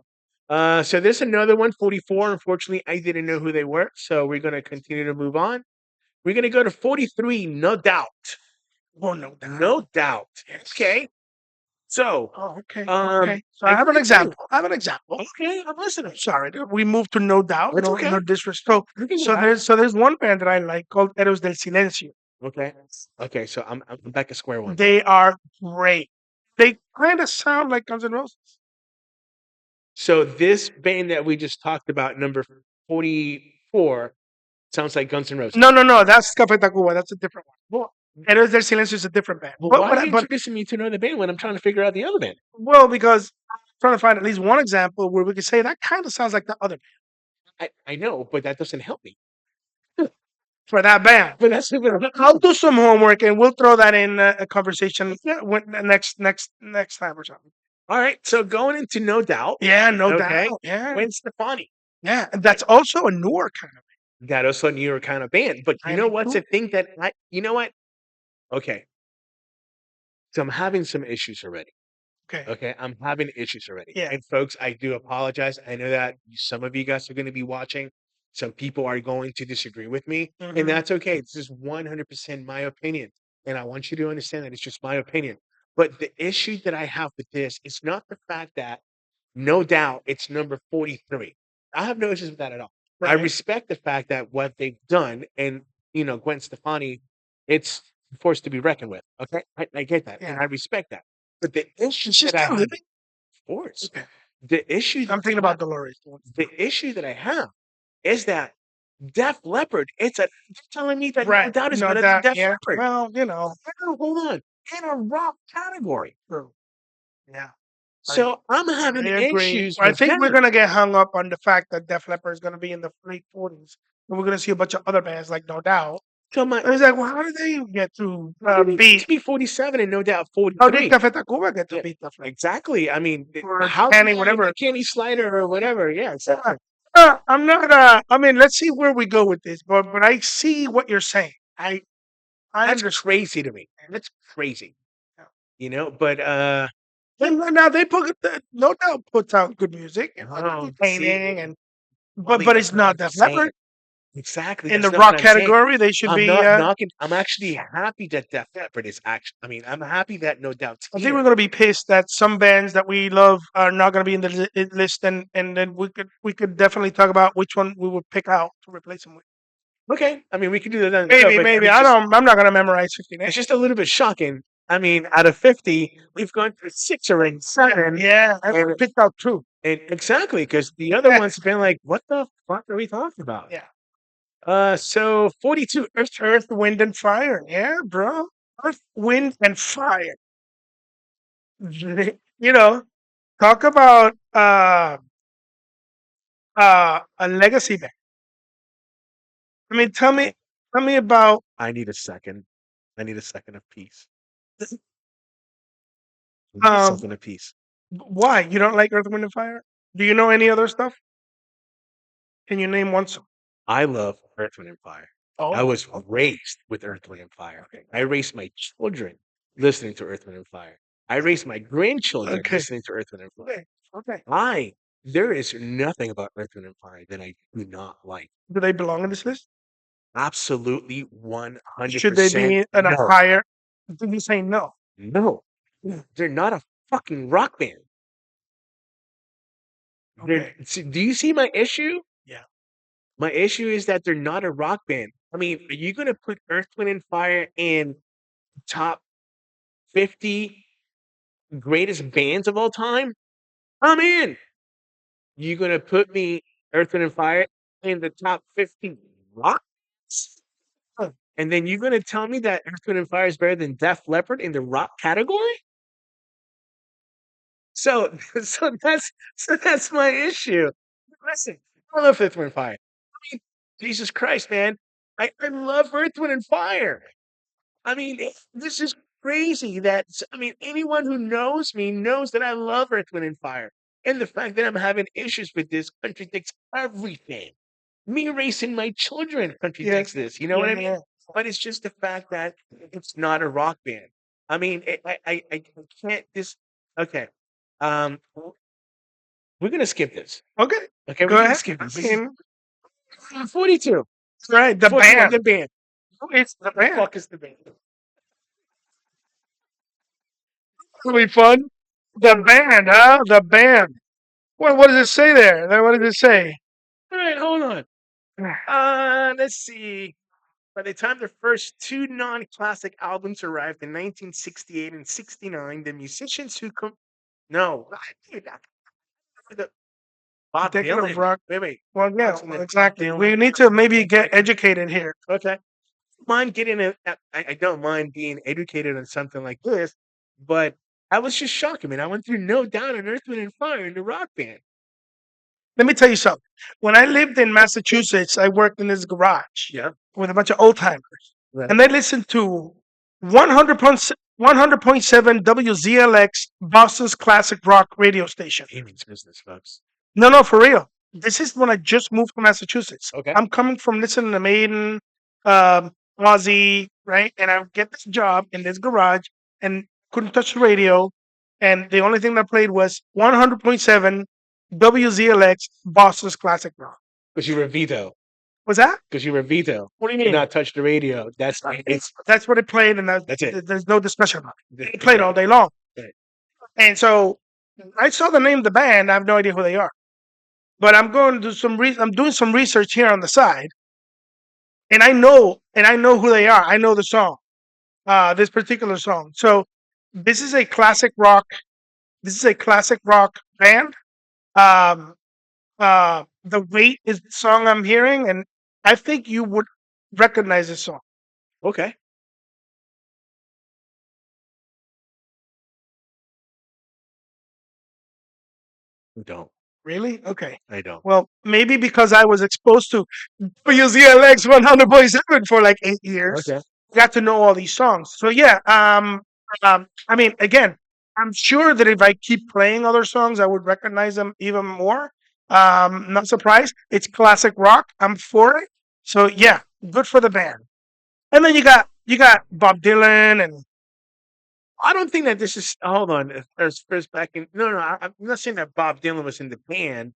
[SPEAKER 2] So there's another one, 44. Unfortunately, I didn't know who they were, so we're gonna continue to move on. We're gonna go to 43, no doubt.
[SPEAKER 1] Oh, no doubt.
[SPEAKER 2] No doubt. Okay. So,
[SPEAKER 1] Oh, okay.
[SPEAKER 2] um,
[SPEAKER 1] Okay. So I have an
[SPEAKER 2] gotta tell you-
[SPEAKER 1] example. I have an example.
[SPEAKER 2] Okay, I'm listening.
[SPEAKER 1] Sorry, dude. We moved to no doubt.
[SPEAKER 2] It's
[SPEAKER 1] No,
[SPEAKER 2] okay.
[SPEAKER 1] no disrespect.
[SPEAKER 2] We can go
[SPEAKER 1] So
[SPEAKER 2] back.
[SPEAKER 1] there's one band that I like called Eros del Silencio.
[SPEAKER 2] Okay. Okay, so I'm back at square one.
[SPEAKER 1] They are great. They kind of sound like Guns N' Roses.
[SPEAKER 2] So this band that we just talked about, number 44, sounds like Guns N' Roses.
[SPEAKER 1] No. That's Café Tacuba. That's a different one.
[SPEAKER 2] Well,
[SPEAKER 1] Eros del Silencio is a different band.
[SPEAKER 2] well, why are you introducing me to another band when I'm trying to figure out the other band?
[SPEAKER 1] well, because I'm trying to find at least one example where we could say that kind of sounds like the other
[SPEAKER 2] I know, but that doesn't help me.
[SPEAKER 1] for that band.
[SPEAKER 2] But that's
[SPEAKER 1] I'll do some homework and we'll throw that in a conversation next time or something.
[SPEAKER 2] all right. So going into No Doubt.
[SPEAKER 1] Yeah, no
[SPEAKER 2] Okay.
[SPEAKER 1] doubt. Yeah,
[SPEAKER 2] Gwen Stefani.
[SPEAKER 1] yeah. And that's also a newer kind of.
[SPEAKER 2] That also New York kind of band. But you know what's the thing that you know what? Okay. So I'm having some issues already.
[SPEAKER 1] Okay.
[SPEAKER 2] Okay. I'm having issues already.
[SPEAKER 1] Yeah.
[SPEAKER 2] And folks, I do apologize. I know that some of you guys are going to be watching. Some people are going to disagree with me.
[SPEAKER 1] Mhm.
[SPEAKER 2] And that's okay. This is 100% my opinion. And I want you to understand that it's just my opinion. But the issue that I have with this is not the fact that no doubt it's number 43. I have no issues with that at all. I
[SPEAKER 1] Right.
[SPEAKER 2] respect the fact that what they've done and Gwen Stefani, it's a force to be reckoned with. Okay. I get that. And
[SPEAKER 1] Yeah.
[SPEAKER 2] I respect that. But the issue
[SPEAKER 1] She's
[SPEAKER 2] that I
[SPEAKER 1] still
[SPEAKER 2] have,
[SPEAKER 1] living.
[SPEAKER 2] of course,
[SPEAKER 1] Okay.
[SPEAKER 2] the issue that
[SPEAKER 1] I'm thinking
[SPEAKER 2] I
[SPEAKER 1] about
[SPEAKER 2] have,
[SPEAKER 1] Dolores.
[SPEAKER 2] the issue that I have is that Def Leppard, you're telling me that No
[SPEAKER 1] Right.
[SPEAKER 2] Doubt is
[SPEAKER 1] No
[SPEAKER 2] better than
[SPEAKER 1] doubt.
[SPEAKER 2] Def
[SPEAKER 1] Yeah.
[SPEAKER 2] Leppard.
[SPEAKER 1] Well,
[SPEAKER 2] Hold on. In a rock category.
[SPEAKER 1] true. Yeah.
[SPEAKER 2] So I'm having
[SPEAKER 1] I agree.
[SPEAKER 2] issues
[SPEAKER 1] I
[SPEAKER 2] with
[SPEAKER 1] think we're
[SPEAKER 2] that.
[SPEAKER 1] gonna get hung up on the fact that Def Leppard is gonna be in the late 40s, and we're gonna see a bunch of other bands like No Doubt.
[SPEAKER 2] So my
[SPEAKER 1] And it's like, well, how did they get to
[SPEAKER 2] How did it get
[SPEAKER 1] beat?
[SPEAKER 2] to be 47 and No Doubt
[SPEAKER 1] How did
[SPEAKER 2] 43?
[SPEAKER 1] Café Tacuba get to
[SPEAKER 2] Yeah,
[SPEAKER 1] beat Def Leppard?
[SPEAKER 2] exactly. I mean,
[SPEAKER 1] Or
[SPEAKER 2] how
[SPEAKER 1] Candy,
[SPEAKER 2] can
[SPEAKER 1] whatever.
[SPEAKER 2] Kenny Slider or whatever? Yeah,
[SPEAKER 1] Yeah.
[SPEAKER 2] exactly.
[SPEAKER 1] I'm not. I mean, let's see where we go with this. But I see what you're saying. I
[SPEAKER 2] That's
[SPEAKER 1] understand.
[SPEAKER 2] crazy to me. That's crazy. But
[SPEAKER 1] And now they put No Doubt puts out good music and
[SPEAKER 2] oh,
[SPEAKER 1] entertaining, and
[SPEAKER 2] Ollie,
[SPEAKER 1] but
[SPEAKER 2] that's
[SPEAKER 1] it's
[SPEAKER 2] not what
[SPEAKER 1] not
[SPEAKER 2] I'm
[SPEAKER 1] Def
[SPEAKER 2] saying.
[SPEAKER 1] Leppard
[SPEAKER 2] Exactly.
[SPEAKER 1] in
[SPEAKER 2] That's
[SPEAKER 1] the
[SPEAKER 2] not what
[SPEAKER 1] rock
[SPEAKER 2] I'm saying.
[SPEAKER 1] category. They should
[SPEAKER 2] I'm
[SPEAKER 1] be.
[SPEAKER 2] not knocking. I'm actually happy that Def Leppard is actually. I mean, I'm happy that No Doubt's
[SPEAKER 1] I think
[SPEAKER 2] here.
[SPEAKER 1] we're gonna be pissed that some bands that we love are not gonna be in the list, and then we could definitely talk about which one we would pick out to replace them with.
[SPEAKER 2] Okay. I mean, we can do that.
[SPEAKER 1] Maybe I don't. I'm not gonna memorize 50
[SPEAKER 2] It's
[SPEAKER 1] names.
[SPEAKER 2] just a little bit shocking. I mean, out of 50, we've gone through 6 or 7.
[SPEAKER 1] Yeah, I
[SPEAKER 2] And
[SPEAKER 1] picked out 2.
[SPEAKER 2] exactly, because the other ones have been like, "What the fuck are we talking about?"
[SPEAKER 1] Yeah,
[SPEAKER 2] So 42
[SPEAKER 1] Earth, Wind, and Fire. Yeah, bro. Earth, Wind, and Fire. You know, talk about a legacy band. I mean, tell me about
[SPEAKER 2] I need a second. I need a second of peace. I need
[SPEAKER 1] um
[SPEAKER 2] something of peace.
[SPEAKER 1] why you don't like Earth, Wind, and Fire. Do you know any other stuff? Can you name one song?
[SPEAKER 2] I love Earth, Wind, and Fire. I
[SPEAKER 1] Oh,
[SPEAKER 2] was raised with Earth, Wind, and Fire. I raised my children listening to Earth, Wind, and Fire. I raised my grandchildren
[SPEAKER 1] okay,
[SPEAKER 2] listening to Earth, Wind, and Fire.
[SPEAKER 1] okay.
[SPEAKER 2] There is nothing about Earth, Wind, and Fire that I do not like.
[SPEAKER 1] Do they belong in this list?
[SPEAKER 2] Absolutely
[SPEAKER 1] Should they
[SPEAKER 2] 100%
[SPEAKER 1] be in a
[SPEAKER 2] no.
[SPEAKER 1] higher? Did you say no?
[SPEAKER 2] No. They're not a fucking rock band.
[SPEAKER 1] Okay.
[SPEAKER 2] Do you see my issue?
[SPEAKER 1] Yeah.
[SPEAKER 2] My issue is that they're not a rock band. I mean, are you gonna put Earth, Wind, and Fire in top 50 greatest bands of all time? I'm in. You gonna put me Earth, Wind, and Fire in the top 50 rock? And then you're gonna tell me that Earth, Wind, and Fire is better than Def Leppard in the rock category? So, so that's my issue. Listen, I love Earth, Wind, and Fire. I mean, Jesus Christ, man, I love Earth, Wind, and Fire. I mean, this is crazy. I mean, anyone who knows me knows that I love Earth, Wind, and Fire, and the fact that I'm having issues with this contradicts everything. Me raising my children contradicts this. You know what I mean? But it's just the fact that it's not a rock band. I mean, I can't. Okay. Um, We're gonna skip this.
[SPEAKER 1] Okay,
[SPEAKER 2] Okay, we're
[SPEAKER 1] go
[SPEAKER 2] gonna
[SPEAKER 1] ahead.
[SPEAKER 2] skip
[SPEAKER 1] I
[SPEAKER 2] this.
[SPEAKER 1] mean,
[SPEAKER 2] 42.
[SPEAKER 1] right, the
[SPEAKER 2] 41,
[SPEAKER 1] band.
[SPEAKER 2] the band.
[SPEAKER 1] It's the
[SPEAKER 2] The
[SPEAKER 1] band.
[SPEAKER 2] fuck is the band?
[SPEAKER 1] Really fun. The band, huh? The band. What does it say there? What does it say?
[SPEAKER 2] All right, hold on. Let's see. By the time their first two non-classic albums arrived in 1968 and 69, the musicians who no, dude, the Bob
[SPEAKER 1] Decade of
[SPEAKER 2] Dylan.
[SPEAKER 1] rock.
[SPEAKER 2] Wait.
[SPEAKER 1] Well, yeah,
[SPEAKER 2] What's in
[SPEAKER 1] well,
[SPEAKER 2] the Bob
[SPEAKER 1] exactly. We
[SPEAKER 2] Dylan?
[SPEAKER 1] need to maybe get educated here.
[SPEAKER 2] Okay. Mind getting I don't mind being educated on something like this, but I was just shocked. I mean, I went through No Doubt and Earth, Wind and Fire in the rock band.
[SPEAKER 1] Let me tell you something. When I lived in Massachusetts, I worked in this garage
[SPEAKER 2] Yeah.
[SPEAKER 1] with a bunch of old timers,
[SPEAKER 2] Right.
[SPEAKER 1] and they listened to 100.7 WZLX, Boston's classic rock radio station.
[SPEAKER 2] Gaming's business, folks.
[SPEAKER 1] No, for real. This is when I just moved to Massachusetts.
[SPEAKER 2] Okay.
[SPEAKER 1] I'm coming from listening to Maiden, Ozzy, right? And I get this job in this garage and couldn't touch the radio. And the only thing that played was 100.7 WZLX, Boston's classic rock.
[SPEAKER 2] Because you were Vito.
[SPEAKER 1] Was that?
[SPEAKER 2] Because you were Vito.
[SPEAKER 1] What do you
[SPEAKER 2] Did
[SPEAKER 1] mean?
[SPEAKER 2] not touch the radio. That's
[SPEAKER 1] That's what it played, and
[SPEAKER 2] That's it.
[SPEAKER 1] there's no discussion about it. It played all day long.
[SPEAKER 2] Right.
[SPEAKER 1] And so I saw the name of the band. I have no idea who they are. But I'm going to do some I'm doing some research here on the side, and I know who they are. I know the song, this particular song. So this is a classic rock. This is a classic rock band. Um, the Weight is the song I'm hearing, and I think you would recognize this song.
[SPEAKER 2] Okay. Don't.
[SPEAKER 1] Really? Okay.
[SPEAKER 2] I don't.
[SPEAKER 1] Well, maybe because I was exposed to WZLX 100.7 for like 8 years,
[SPEAKER 2] Okay.
[SPEAKER 1] got to know all these songs. So yeah, I mean, again, I'm sure that if I keep playing other songs, I would recognize them even more. Not surprised. It's classic rock. I'm for it. So yeah, good for the band. And then you got Bob Dylan and
[SPEAKER 2] I don't think that this is. Hold on. First back in. No. I'm not saying that Bob Dylan was in the band.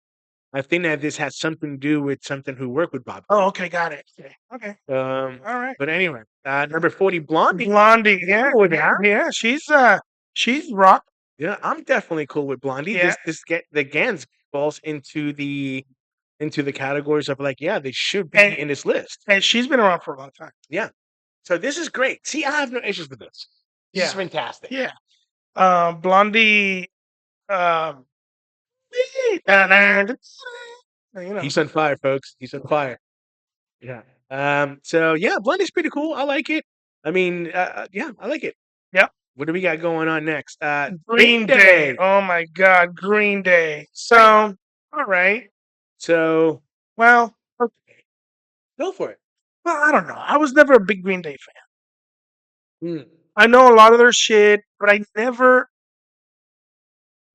[SPEAKER 2] I think that this has something to do with something who worked with Bob.
[SPEAKER 1] oh, okay, got it. Okay,
[SPEAKER 2] All
[SPEAKER 1] right.
[SPEAKER 2] But anyway, number 40, Blondie.
[SPEAKER 1] Blondie, yeah,
[SPEAKER 2] Cool with that.
[SPEAKER 1] yeah, she's rock.
[SPEAKER 2] Yeah, I'm definitely cool with Blondie.
[SPEAKER 1] Yeah.
[SPEAKER 2] The Gans falls into the categories of like, yeah, they should be
[SPEAKER 1] And-
[SPEAKER 2] in this list.
[SPEAKER 1] And she's been around for a long time.
[SPEAKER 2] Yeah. So this is great. See, I have no issues with this. This is
[SPEAKER 1] Yeah.
[SPEAKER 2] fantastic.
[SPEAKER 1] Yeah. Blondie, you know.
[SPEAKER 2] He's on fire, folks. He's on fire. Yeah. So yeah, Blondie's pretty cool. I like it. I mean, yeah, I like it.
[SPEAKER 1] Yep.
[SPEAKER 2] What do we got going on next?
[SPEAKER 1] Green Day. Oh my God, Green Day. So, all right.
[SPEAKER 2] So
[SPEAKER 1] Well, okay.
[SPEAKER 2] go for it.
[SPEAKER 1] Well, I don't know. I was never a big Green Day fan.
[SPEAKER 2] Mm.
[SPEAKER 1] I know a lot of their shit, but I never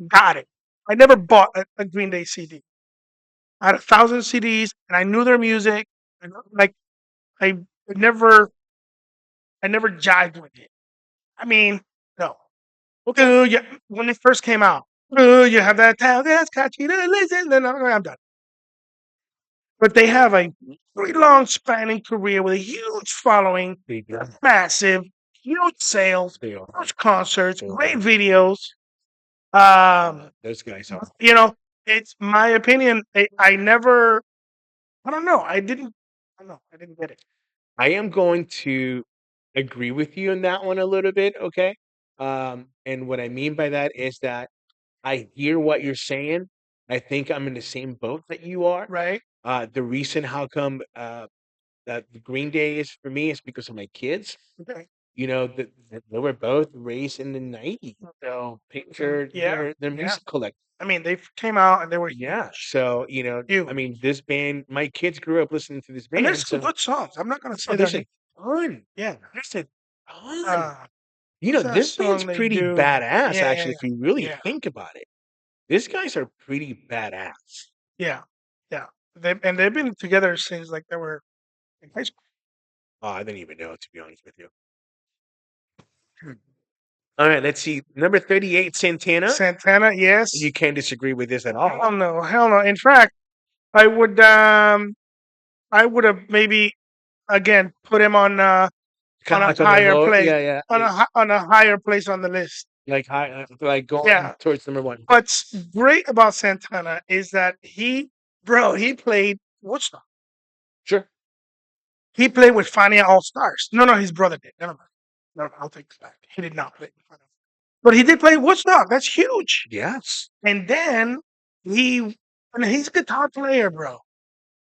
[SPEAKER 1] got it. I never bought a Green Day CD. I had 1,000 CDs, and I knew their music. And like, I never, I never jived with it. I mean, no. Okay, yeah, when it first came out, you have that town that's catchy to listen. Then I'm done. But they have a very long spanning career with a huge following, massive, huge sales, huge concerts, great videos.
[SPEAKER 2] Those guys are.
[SPEAKER 1] You know, it's my opinion. I never, I don't know. I didn't get it.
[SPEAKER 2] I am going to agree with you on that one a little bit, okay? And what I mean by that is that I hear what you're saying. I think I'm in the same boat that you are.
[SPEAKER 1] Right.
[SPEAKER 2] The reason how come that the Green Day is for me is because of my kids.
[SPEAKER 1] Okay.
[SPEAKER 2] You know, they were both raised in the 90s. So picture
[SPEAKER 1] Yeah.
[SPEAKER 2] their music collection.
[SPEAKER 1] I mean, they came out and they were
[SPEAKER 2] Yeah. So, you know,
[SPEAKER 1] huge.
[SPEAKER 2] I mean, this band, my kids grew up listening to this
[SPEAKER 1] And
[SPEAKER 2] band.
[SPEAKER 1] there's some good songs. I'm not going to say
[SPEAKER 2] there's
[SPEAKER 1] that.
[SPEAKER 2] a ton.
[SPEAKER 1] Yeah.
[SPEAKER 2] There's a ton.
[SPEAKER 1] There's that
[SPEAKER 2] This band's
[SPEAKER 1] song they
[SPEAKER 2] pretty
[SPEAKER 1] do.
[SPEAKER 2] badass,
[SPEAKER 1] Yeah,
[SPEAKER 2] actually, if you really
[SPEAKER 1] yeah.
[SPEAKER 2] think about it. These guys are pretty badass.
[SPEAKER 1] Yeah. Yeah. They've been together since like they were in high school.
[SPEAKER 2] Oh, I didn't even know, to be honest with you. All right, let's see. Number 38, Santana.
[SPEAKER 1] Santana,
[SPEAKER 2] You
[SPEAKER 1] yes.
[SPEAKER 2] can't disagree with this at
[SPEAKER 1] Hell
[SPEAKER 2] all.
[SPEAKER 1] no, hell no. In fact, I would I would have maybe again put him
[SPEAKER 2] Kind
[SPEAKER 1] on
[SPEAKER 2] of
[SPEAKER 1] a
[SPEAKER 2] like on the
[SPEAKER 1] higher
[SPEAKER 2] lower,
[SPEAKER 1] place
[SPEAKER 2] yeah, yeah,
[SPEAKER 1] on a higher place on the list.
[SPEAKER 2] like high, like going
[SPEAKER 1] Yeah.
[SPEAKER 2] towards number one.
[SPEAKER 1] What's great about Santana is that he played Woodstock.
[SPEAKER 2] Sure.
[SPEAKER 1] He played with Fania All Stars. No, no, his brother did. Never mind. No, I'll take this back. He did not play with Fania. But he did play Woodstock. That's huge.
[SPEAKER 2] Yes.
[SPEAKER 1] And then he, and he's a guitar player, bro.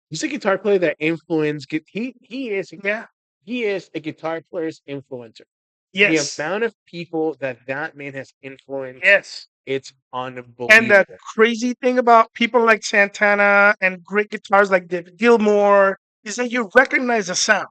[SPEAKER 2] He's a guitar player that influenced.
[SPEAKER 1] Yeah.
[SPEAKER 2] He is a guitar player's influencer. The
[SPEAKER 1] Yes.
[SPEAKER 2] amount of people that man has influenced,
[SPEAKER 1] Yes.
[SPEAKER 2] it's
[SPEAKER 1] And the
[SPEAKER 2] unbelievable.
[SPEAKER 1] crazy thing about people like Santana and great guitars like David Gilmour is that you recognize the sound.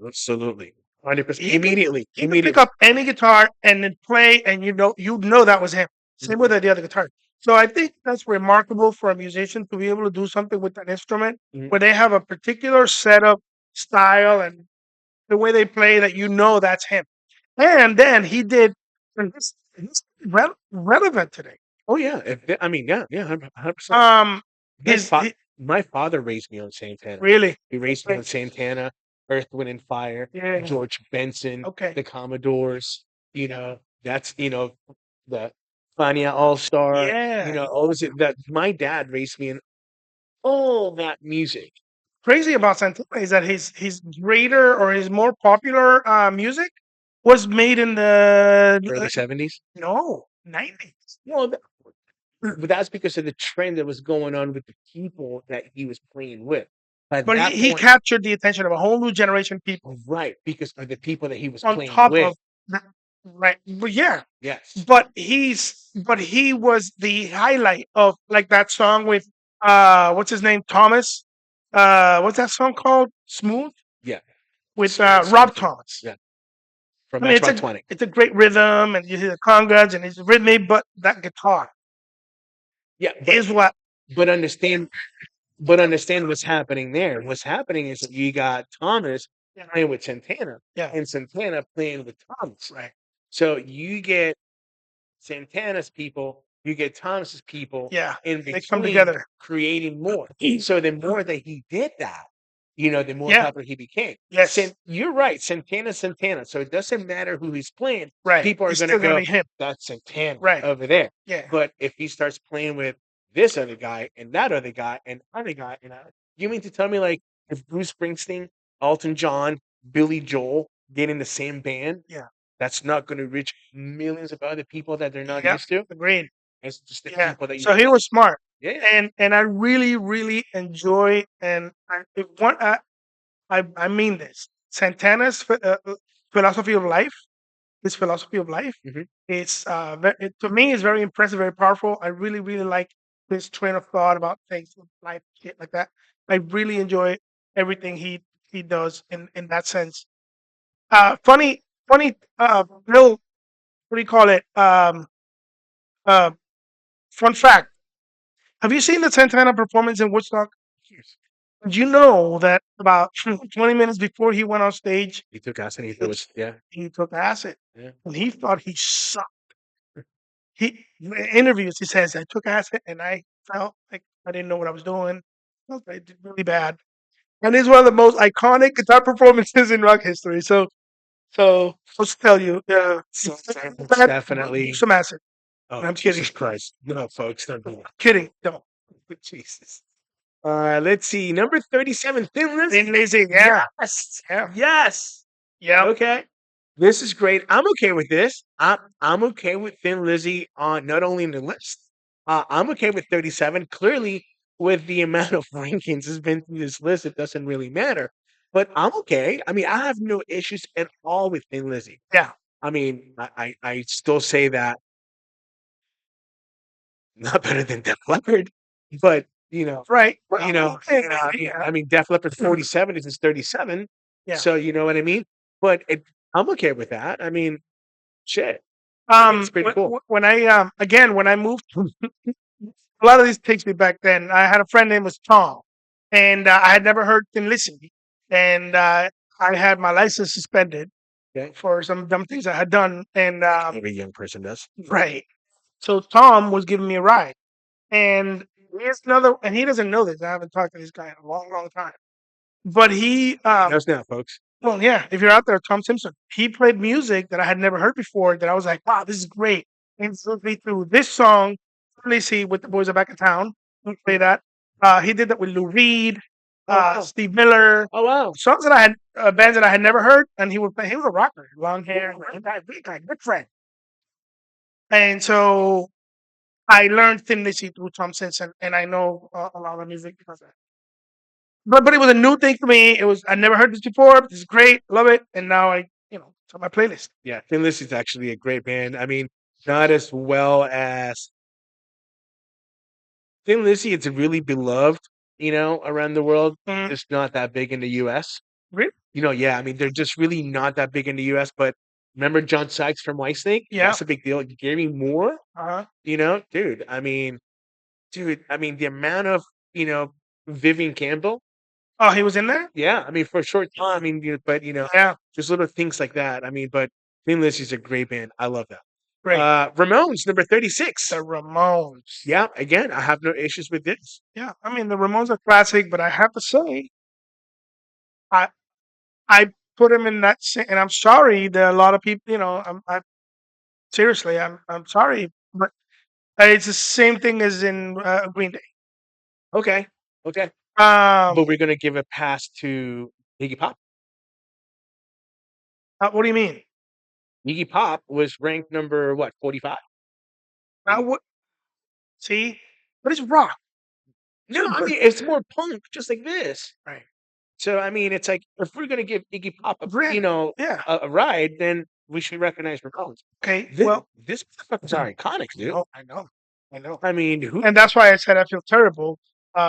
[SPEAKER 2] Absolutely. 100%.
[SPEAKER 1] He could
[SPEAKER 2] Immediately.
[SPEAKER 1] he could pick
[SPEAKER 2] Immediately.
[SPEAKER 1] up any guitar and then play, and you know that was him. Same with the other guitar. So I think that's remarkable for a musician to be able to do something with that instrument
[SPEAKER 2] Mhm.
[SPEAKER 1] where they have a particular setup, style, and the way they play that that's him. And then he did, and this relevant today.
[SPEAKER 2] Oh yeah. I mean, yeah, yeah, 100%.
[SPEAKER 1] Um,
[SPEAKER 2] My
[SPEAKER 1] his,
[SPEAKER 2] fa
[SPEAKER 1] his
[SPEAKER 2] my father raised me on Santana.
[SPEAKER 1] really
[SPEAKER 2] He raised me
[SPEAKER 1] okay,
[SPEAKER 2] on Santana, Earth, Wind and Fire,
[SPEAKER 1] yeah,
[SPEAKER 2] George Benson,
[SPEAKER 1] okay,
[SPEAKER 2] the Commodores, that's the Fania All-Star,
[SPEAKER 1] yeah.
[SPEAKER 2] all of it that my dad raised me in all that music.
[SPEAKER 1] Crazy about Santana is that his greater or his more popular music was made in the
[SPEAKER 2] Early 70s.
[SPEAKER 1] no 90s.
[SPEAKER 2] Well, but that's because of the trend that was going on with the people that he was playing with. By
[SPEAKER 1] But
[SPEAKER 2] that
[SPEAKER 1] he
[SPEAKER 2] point,
[SPEAKER 1] captured the attention of a whole new generation of people
[SPEAKER 2] right, because of the people that he was
[SPEAKER 1] on
[SPEAKER 2] playing
[SPEAKER 1] top
[SPEAKER 2] with.
[SPEAKER 1] of that, right? But yeah,
[SPEAKER 2] Yes.
[SPEAKER 1] but he was the highlight of like that song with what's his name, Thomas. What's that song called? Smooth
[SPEAKER 2] Yeah.
[SPEAKER 1] with Rob
[SPEAKER 2] Smoothie.
[SPEAKER 1] Thomas.
[SPEAKER 2] Yeah. From
[SPEAKER 1] I mean,
[SPEAKER 2] Matchbox 20.
[SPEAKER 1] it's a great rhythm, and you hear the congas, and it's rhythmic, but that guitar
[SPEAKER 2] Yeah,
[SPEAKER 1] is what.
[SPEAKER 2] but understand but understand what's happening there. What's happening is that you got Thomas
[SPEAKER 1] Yeah,
[SPEAKER 2] playing with Santana
[SPEAKER 1] yeah,
[SPEAKER 2] and Santana playing with Thomas.
[SPEAKER 1] right.
[SPEAKER 2] So you get Santana's people, you get Thomas's people
[SPEAKER 1] Yeah,
[SPEAKER 2] in
[SPEAKER 1] they come
[SPEAKER 2] between
[SPEAKER 1] together.
[SPEAKER 2] creating more. So the more that he did that, the more
[SPEAKER 1] Yeah,
[SPEAKER 2] popular he became.
[SPEAKER 1] yes,
[SPEAKER 2] You're right, Santana. So it doesn't matter who he's playing.
[SPEAKER 1] right.
[SPEAKER 2] People are
[SPEAKER 1] It's
[SPEAKER 2] gonna
[SPEAKER 1] still gonna
[SPEAKER 2] go,
[SPEAKER 1] be him.
[SPEAKER 2] that's Santana
[SPEAKER 1] Right.
[SPEAKER 2] over there.
[SPEAKER 1] Yeah.
[SPEAKER 2] But if he starts playing with this other guy and that other guy and other guy you mean to tell me like if Bruce Springsteen, Elton John, Billy Joel get in the same band,
[SPEAKER 1] Yeah.
[SPEAKER 2] that's not gonna reach millions of other people that they're not
[SPEAKER 1] Yep.
[SPEAKER 2] used to?
[SPEAKER 1] Agreed.
[SPEAKER 2] It's just the
[SPEAKER 1] Yeah.
[SPEAKER 2] people that
[SPEAKER 1] So he was smart,
[SPEAKER 2] yeah.
[SPEAKER 1] and I really, really enjoy, and if one, I mean this. Santana's philosophy of life, his philosophy of life,
[SPEAKER 2] Mhm.
[SPEAKER 1] it's to me is very impressive, very powerful. I really, really like his train of thought about things, life, shit like that. I really enjoy everything he does in that sense. Funny, little, what do you call it? Uh, Fun fact. Have you seen the Santana performance in Woodstock?
[SPEAKER 2] Cheers.
[SPEAKER 1] Did you know that about 20 minutes before he went on stage,
[SPEAKER 2] He took acid, he was yeah,
[SPEAKER 1] he took acid
[SPEAKER 2] yeah.
[SPEAKER 1] and he thought he sucked. In interviews, he says, I took acid and I felt like I didn't know what I was doing. Felt I did really bad. And it's one of the most iconic guitar performances in rock history. So I'll just tell you,
[SPEAKER 2] It's definitely
[SPEAKER 1] some acid.
[SPEAKER 2] oh,
[SPEAKER 1] I'm kidding.
[SPEAKER 2] Jesus Christ. No, folks, don't do that.
[SPEAKER 1] Kidding. Don't.
[SPEAKER 2] Jesus. Let's see. Number 37, Thin Lizzy.
[SPEAKER 1] Thin Lizzy, yeah.
[SPEAKER 2] Yes.
[SPEAKER 1] Yeah.
[SPEAKER 2] Yes.
[SPEAKER 1] Yep.
[SPEAKER 2] Okay. This is great. I'm okay with this. I'm okay with Thin Lizzy on not only in the list. I'm okay with 37. Clearly, with the amount of rankings has been through this list, it doesn't really matter. But I'm okay. I mean, I have no issues at all with Thin Lizzy.
[SPEAKER 1] Yeah.
[SPEAKER 2] I mean, I still say that not better than Def Leppard, but
[SPEAKER 1] Right.
[SPEAKER 2] I mean, Def Leppard 47 is his 37.
[SPEAKER 1] Yeah.
[SPEAKER 2] So you know what I mean? But I'm okay with that. I mean, shit. It's pretty cool.
[SPEAKER 1] When I again when I moved, a lot of these takes me back then. I had a friend named was Tom, and I had never heard Thin Lizzy, and I had my license suspended,
[SPEAKER 2] Okay.
[SPEAKER 1] for some dumb things I had done, and
[SPEAKER 2] Every young person does.
[SPEAKER 1] right. So Tom was giving me a ride, and here's another, and he doesn't know this. I haven't talked to this guy in a long, long time, but he
[SPEAKER 2] He knows now, folks.
[SPEAKER 1] well, yeah, if you're out there, Tom Simpson, he played music that I had never heard before that I was like, wow, this is great. And so me through this song, Lacey with the boys are back in town. He played that. He did that with Lou Reed,
[SPEAKER 2] Oh wow.
[SPEAKER 1] Steve Miller,
[SPEAKER 2] Oh wow.
[SPEAKER 1] songs that I had, bands that I had never heard. And he would play, he was a rocker, long hair, good friend. And so I learned Thin Lizzy through Tom Simpson, and I know a lot of music because of that. But it was a new thing for me. It was I never heard this before. This is great, love it, and now it's on my playlist.
[SPEAKER 2] Yeah, Thin Lizzy is actually a great band. I mean, not as well as Thin Lizzy. It's really beloved, around the world.
[SPEAKER 1] Mm,
[SPEAKER 2] Just not that big in the U.S.
[SPEAKER 1] really?
[SPEAKER 2] Yeah. I mean, they're just really not that big in the U.S. But remember John Sykes from Whitesnake?
[SPEAKER 1] Yeah.
[SPEAKER 2] That's a big deal. Gary Moore,
[SPEAKER 1] Uh-huh.
[SPEAKER 2] dude. I mean, the amount of Vivian Campbell.
[SPEAKER 1] Oh, he was in there.
[SPEAKER 2] Yeah, I mean, for a short time. I mean, but
[SPEAKER 1] Yeah,
[SPEAKER 2] just little things like that. I mean, but Thin Lizzy's a great band. I love that.
[SPEAKER 1] great.
[SPEAKER 2] Ramones, number
[SPEAKER 1] The
[SPEAKER 2] 36.
[SPEAKER 1] Ramones.
[SPEAKER 2] Yeah, again, I have no issues with this.
[SPEAKER 1] Yeah, I mean the Ramones are classic, but I have to say, I I put him in that, and I'm sorry that a lot of people, seriously, I'm sorry, but it's the same thing as in Green Day.
[SPEAKER 2] Okay, okay.
[SPEAKER 1] Um,
[SPEAKER 2] But we're gonna give a pass to Iggy Pop.
[SPEAKER 1] what do you mean?
[SPEAKER 2] Iggy Pop was ranked number what, 45?
[SPEAKER 1] I would see, but it's rock.
[SPEAKER 2] No, I
[SPEAKER 1] But
[SPEAKER 2] mean it's more punk, just like this.
[SPEAKER 1] right,
[SPEAKER 2] So I mean, it's like if we're gonna give Iggy Pop
[SPEAKER 1] Brand, yeah,
[SPEAKER 2] a ride, then we should recognize Ramones.
[SPEAKER 1] okay.
[SPEAKER 2] This
[SPEAKER 1] Well,
[SPEAKER 2] this motherfuckers are iconic, dude.
[SPEAKER 1] I know.
[SPEAKER 2] I mean, who
[SPEAKER 1] And that's why I said I feel terrible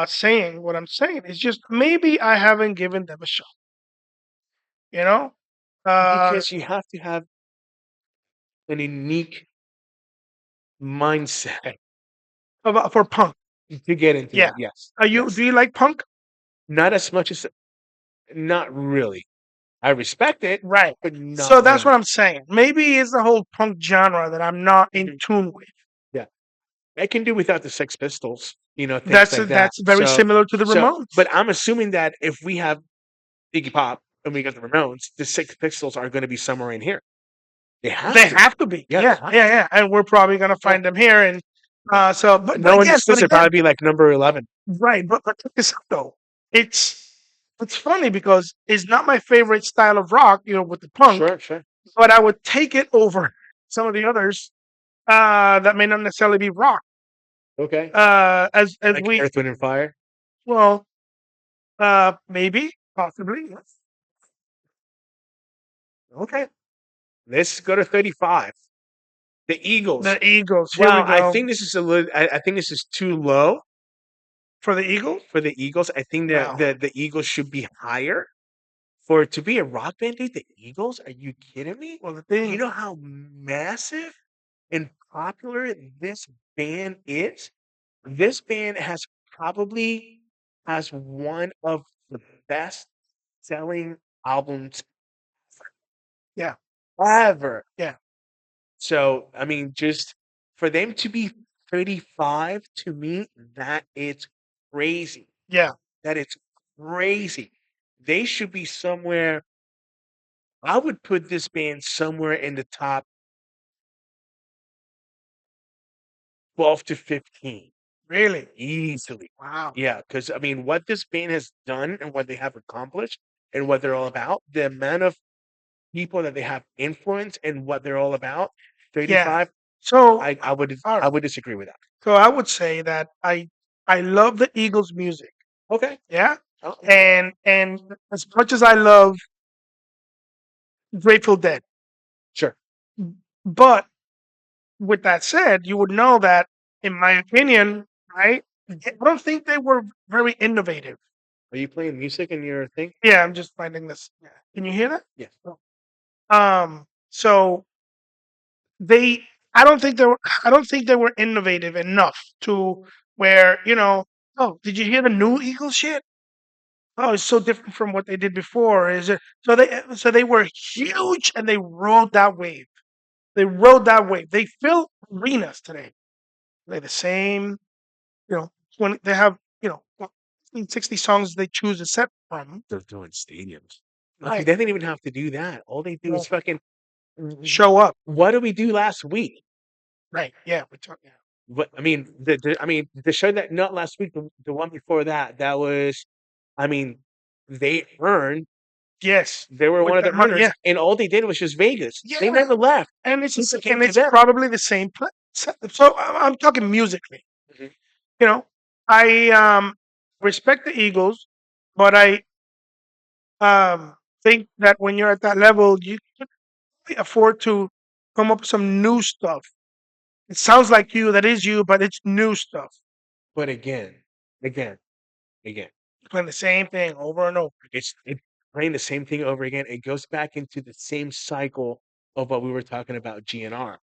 [SPEAKER 1] saying what I'm saying. It's just maybe I haven't given them a shot. You know, uh,
[SPEAKER 2] because you have to have an unique mindset
[SPEAKER 1] for punk.
[SPEAKER 2] to get into
[SPEAKER 1] Yeah.
[SPEAKER 2] that. Yes,
[SPEAKER 1] Are you?
[SPEAKER 2] yes.
[SPEAKER 1] Do you like punk?
[SPEAKER 2] Not as much as not really. I respect it,
[SPEAKER 1] Right.
[SPEAKER 2] but not
[SPEAKER 1] So that's what
[SPEAKER 2] really.
[SPEAKER 1] I'm saying. Maybe it's the whole punk genre that I'm not in
[SPEAKER 2] Mhm.
[SPEAKER 1] tune with.
[SPEAKER 2] Yeah, I can do without the Sex Pistols, things
[SPEAKER 1] That's
[SPEAKER 2] like that.
[SPEAKER 1] that's very
[SPEAKER 2] So,
[SPEAKER 1] similar to the
[SPEAKER 2] so,
[SPEAKER 1] Ramones.
[SPEAKER 2] but I'm assuming that if we have Iggy Pop and we got the Ramones, the Sex Pistols are going to be somewhere in here. They have
[SPEAKER 1] They
[SPEAKER 2] to.
[SPEAKER 1] have to be.
[SPEAKER 2] Yeah, they
[SPEAKER 1] Yeah,
[SPEAKER 2] have
[SPEAKER 1] yeah,
[SPEAKER 2] to.
[SPEAKER 1] yeah. And we're probably gonna
[SPEAKER 2] Yeah.
[SPEAKER 1] find them here. And so, but
[SPEAKER 2] No one
[SPEAKER 1] again,
[SPEAKER 2] this would probably be like number 11.
[SPEAKER 1] right. But check this out though. It's it's funny because it's not my favorite style of rock, with the punk,
[SPEAKER 2] Sure, sure.
[SPEAKER 1] but I would take it over some of the others that may not necessarily be rock.
[SPEAKER 2] Okay.
[SPEAKER 1] As
[SPEAKER 2] Like
[SPEAKER 1] we
[SPEAKER 2] Earth, Wind, and Fire.
[SPEAKER 1] well, maybe, possibly, yes.
[SPEAKER 2] Okay. Let's go to 35. The Eagles.
[SPEAKER 1] The Eagles. Here we
[SPEAKER 2] Wow, I
[SPEAKER 1] go
[SPEAKER 2] think this is a little. I think this is too low
[SPEAKER 1] for the Eagles.
[SPEAKER 2] for the Eagles. I think that
[SPEAKER 1] Wow.
[SPEAKER 2] the Eagles should be higher for it to be a rock band, dude. The Eagles? Are you kidding me?
[SPEAKER 1] Well, the
[SPEAKER 2] You
[SPEAKER 1] thing,
[SPEAKER 2] know how massive and popular this band is? This band probably has one of the best selling albums
[SPEAKER 1] yeah,
[SPEAKER 2] ever.
[SPEAKER 1] yeah,
[SPEAKER 2] So, I mean, just for them to be 35, to me, that is crazy.
[SPEAKER 1] yeah,
[SPEAKER 2] That it's crazy. They should be somewhere. I would put this band somewhere in the top 12 to 15
[SPEAKER 1] really.
[SPEAKER 2] easily.
[SPEAKER 1] Wow.
[SPEAKER 2] Yeah, because I mean, what this band has done and what they have accomplished and what they're all about, the amount of people that they have influence and what they're all about,
[SPEAKER 1] Yeah.
[SPEAKER 2] 35,
[SPEAKER 1] So, all
[SPEAKER 2] I
[SPEAKER 1] right.
[SPEAKER 2] would disagree with that.
[SPEAKER 1] So I would say that I love the Eagles' music.
[SPEAKER 2] Okay.
[SPEAKER 1] Yeah,
[SPEAKER 2] Oh,
[SPEAKER 1] and as much as I love Grateful Dead,
[SPEAKER 2] sure.
[SPEAKER 1] but with that said, you would know that, in my opinion, right? I don't think they were very innovative.
[SPEAKER 2] Are you playing music in your thing?
[SPEAKER 1] Yeah, I'm just finding this. Yeah. Can you hear that?
[SPEAKER 2] Yes.
[SPEAKER 1] Oh. So they, I don't think they were innovative enough to where. Oh, did you hear the new Eagles shit? oh, it's so different from what they did before. Is it? So they were huge and they rode that wave. They rode that wave. They fill arenas today. They're the same, when they have, 60 songs they choose a set from.
[SPEAKER 2] They're doing stadiums. Okay,
[SPEAKER 1] Right.
[SPEAKER 2] they didn't even have to do that. All they do is
[SPEAKER 1] Well,
[SPEAKER 2] fucking.
[SPEAKER 1] show up.
[SPEAKER 2] What did we do last week?
[SPEAKER 1] Right. Yeah. We talk. Yeah.
[SPEAKER 2] But I mean, the show that not last week, the one before that, that was, I mean, they earned.
[SPEAKER 1] Yes.
[SPEAKER 2] They were
[SPEAKER 1] With
[SPEAKER 2] one of
[SPEAKER 1] the
[SPEAKER 2] the
[SPEAKER 1] money.
[SPEAKER 2] earners,
[SPEAKER 1] Yeah.
[SPEAKER 2] and all they did was just Vegas. They
[SPEAKER 1] Yeah.
[SPEAKER 2] never left.
[SPEAKER 1] And it's
[SPEAKER 2] People came
[SPEAKER 1] and
[SPEAKER 2] to
[SPEAKER 1] it's
[SPEAKER 2] them.
[SPEAKER 1] probably the same place. So I'm talking musically.
[SPEAKER 2] Mhm.
[SPEAKER 1] You know, I respect the Eagles, but I think that when you're at that level, you can afford to come up with some new stuff. It sounds like you, that is you, but it's new stuff.
[SPEAKER 2] But again, again,
[SPEAKER 1] Playing the same thing over and over.
[SPEAKER 2] it's playing the same thing over again. It goes back into the same cycle of what we were talking about GNR.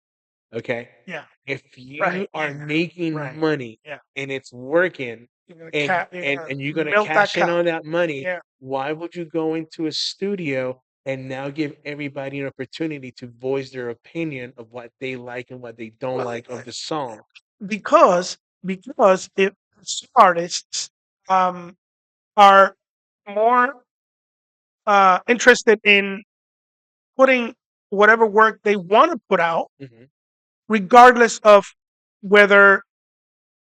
[SPEAKER 2] Okay,
[SPEAKER 1] Yeah.
[SPEAKER 2] if you
[SPEAKER 1] Right.
[SPEAKER 2] are making
[SPEAKER 1] Right.
[SPEAKER 2] money
[SPEAKER 1] Yeah.
[SPEAKER 2] and it's working,
[SPEAKER 1] You're gonna
[SPEAKER 2] and
[SPEAKER 1] cap. You're gonna
[SPEAKER 2] and you're gonna
[SPEAKER 1] milk that
[SPEAKER 2] cash in
[SPEAKER 1] cow.
[SPEAKER 2] on that money,
[SPEAKER 1] Yeah.
[SPEAKER 2] why would you go into a studio and now give everybody an opportunity to voice their opinion of what they like and what they don't
[SPEAKER 1] Well,
[SPEAKER 2] like of the song?
[SPEAKER 1] because if some artists um are more interested in putting whatever work they want to put out,
[SPEAKER 2] Mhm.
[SPEAKER 1] regardless of whether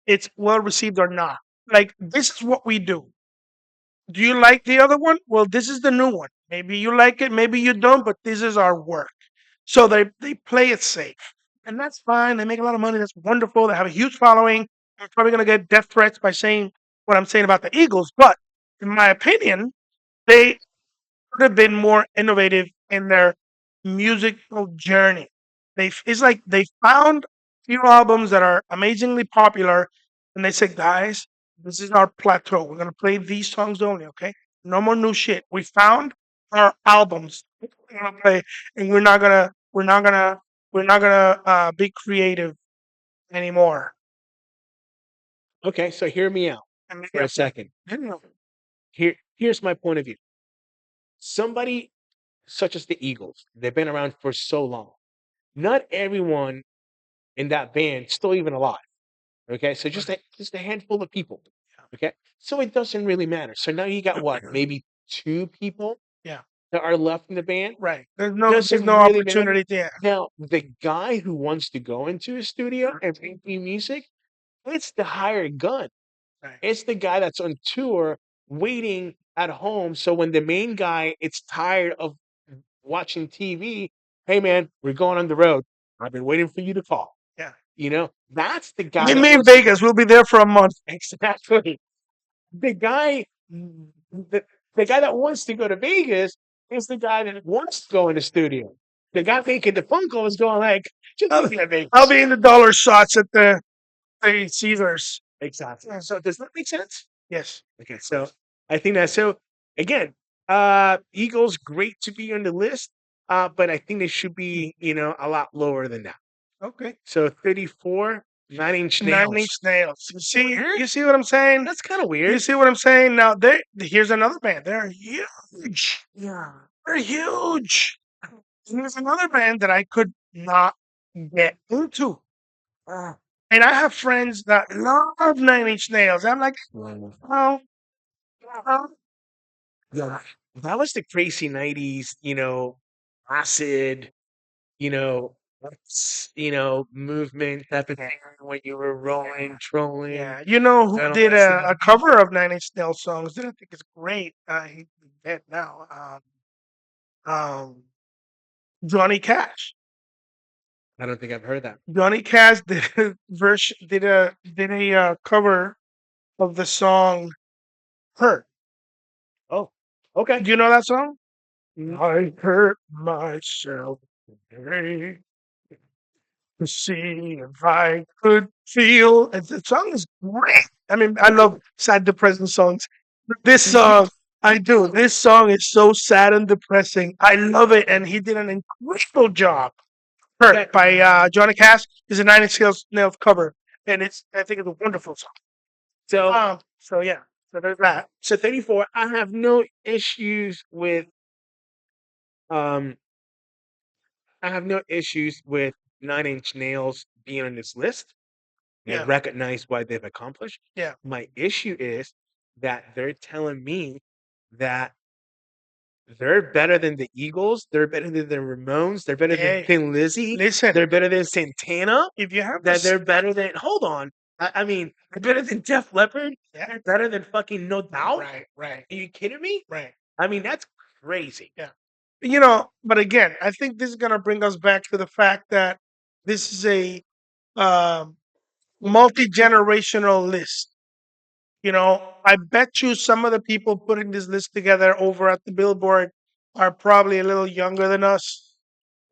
[SPEAKER 1] it's well received or not. Like, this is what we do. Do you like the other one? Well, this is the new one. Maybe you like it, maybe you don't, but this is our work. So they play it safe. And that's fine. They make a lot of money. That's wonderful. They have a huge following. I'm probably gonna get death threats by saying what I'm saying about the Eagles, but in my opinion, they could have been more innovative in their musical journey. It's like they found a few albums that are amazingly popular, and they said, "Guys, this is our plateau. We're gonna play these songs only, okay? No more new shit. We found our albums. We're gonna play, and we're not gonna be creative anymore."
[SPEAKER 2] Okay, so hear me out
[SPEAKER 1] And maybe
[SPEAKER 2] for a
[SPEAKER 1] I'm saying,
[SPEAKER 2] second. Here's my point of view. Somebody such as the Eagles, they've been around for so long. Not everyone in that band still even alive. Okay, so just a handful of people. Okay, so it doesn't really matter. So now you got what, maybe two people
[SPEAKER 1] yeah,
[SPEAKER 2] that are left in the band.
[SPEAKER 1] right. There's no
[SPEAKER 2] Doesn't really matter.
[SPEAKER 1] opportunity there.
[SPEAKER 2] Now the guy who wants to go into a studio and make new music, it's the hired gun.
[SPEAKER 1] Right.
[SPEAKER 2] It's the guy that's on tour waiting at home. So when the main guy is tired of watching TV, hey man, we're going on the road. I've been waiting for you to call.
[SPEAKER 1] Yeah.
[SPEAKER 2] That's the guy
[SPEAKER 1] Meet
[SPEAKER 2] that
[SPEAKER 1] me in
[SPEAKER 2] wants to
[SPEAKER 1] Vegas. We'll be there for a month.
[SPEAKER 2] exactly. The guy, the guy that wants to go to Vegas is the guy that wants to go in the studio. The guy making the phone call is going like, just
[SPEAKER 1] I'll,
[SPEAKER 2] meet me at
[SPEAKER 1] I'll
[SPEAKER 2] Vegas.
[SPEAKER 1] be in the dollar shots at the Caesars.
[SPEAKER 2] Exactly. So does that make sense?
[SPEAKER 1] Yes.
[SPEAKER 2] Okay, so I think that again, Eagles great to be on the list, but I think they should be, a lot lower than that.
[SPEAKER 1] Okay.
[SPEAKER 2] So 34, 9 Inch
[SPEAKER 1] Nine
[SPEAKER 2] Nails.
[SPEAKER 1] Inch Nails. You see,
[SPEAKER 2] Weird.
[SPEAKER 1] you see what I'm saying?
[SPEAKER 2] That's kind of
[SPEAKER 1] You
[SPEAKER 2] weird.
[SPEAKER 1] see what I'm saying? Now, here's another band. They're huge.
[SPEAKER 2] Yeah.
[SPEAKER 1] They're huge. And there's another band that I could not get into. And I have friends that love Nine Inch Nails. I'm like, oh, oh.
[SPEAKER 2] Yeah. That was the crazy 90s, acid, you know, movement type of thing when you were rolling, trolling,
[SPEAKER 1] Yeah. You know who
[SPEAKER 2] and all
[SPEAKER 1] did
[SPEAKER 2] that stuff.
[SPEAKER 1] a cover of Nine Inch Nails songs that I think is great? He's dead now. Um, Johnny Cash.
[SPEAKER 2] I don't think I've heard that.
[SPEAKER 1] Johnny Cash did a cover of the song "Hurt."
[SPEAKER 2] Oh, okay.
[SPEAKER 1] Do you know that song?
[SPEAKER 2] Mhm.
[SPEAKER 1] I hurt myself today to see if I could feel. And the song is great. I mean, I love sad, depressing songs. But this song, I do. This song is so sad and depressing. I love it, and he did an incredible job. "Hurt" by Johnny Cash is a Nine Inch Nails cover, and I think it's a wonderful song.
[SPEAKER 2] So
[SPEAKER 1] So yeah. So there's that.
[SPEAKER 2] So 34, I have no issues with um I have no issues with Nine Inch Nails being on this list. I
[SPEAKER 1] Yeah.
[SPEAKER 2] recognize what they've accomplished.
[SPEAKER 1] Yeah.
[SPEAKER 2] My issue is that they're telling me that they're better than the Eagles, they're better than the Ramones, they're better than
[SPEAKER 1] Hey,
[SPEAKER 2] Thin Lizzy,
[SPEAKER 1] listen.
[SPEAKER 2] they're better than Santana,
[SPEAKER 1] If you have
[SPEAKER 2] that
[SPEAKER 1] this,
[SPEAKER 2] they're better than hold on. I mean, they're better than Def Leppard,
[SPEAKER 1] yeah.
[SPEAKER 2] they're better than fucking No Doubt.
[SPEAKER 1] Right. Right.
[SPEAKER 2] Are you kidding me?
[SPEAKER 1] Right.
[SPEAKER 2] I mean, that's crazy.
[SPEAKER 1] Yeah. But again, I think this is going to bring us back to the fact that this is a um, multi generational list. I bet you some of the people putting this list together over at the Billboard are probably a little younger than us.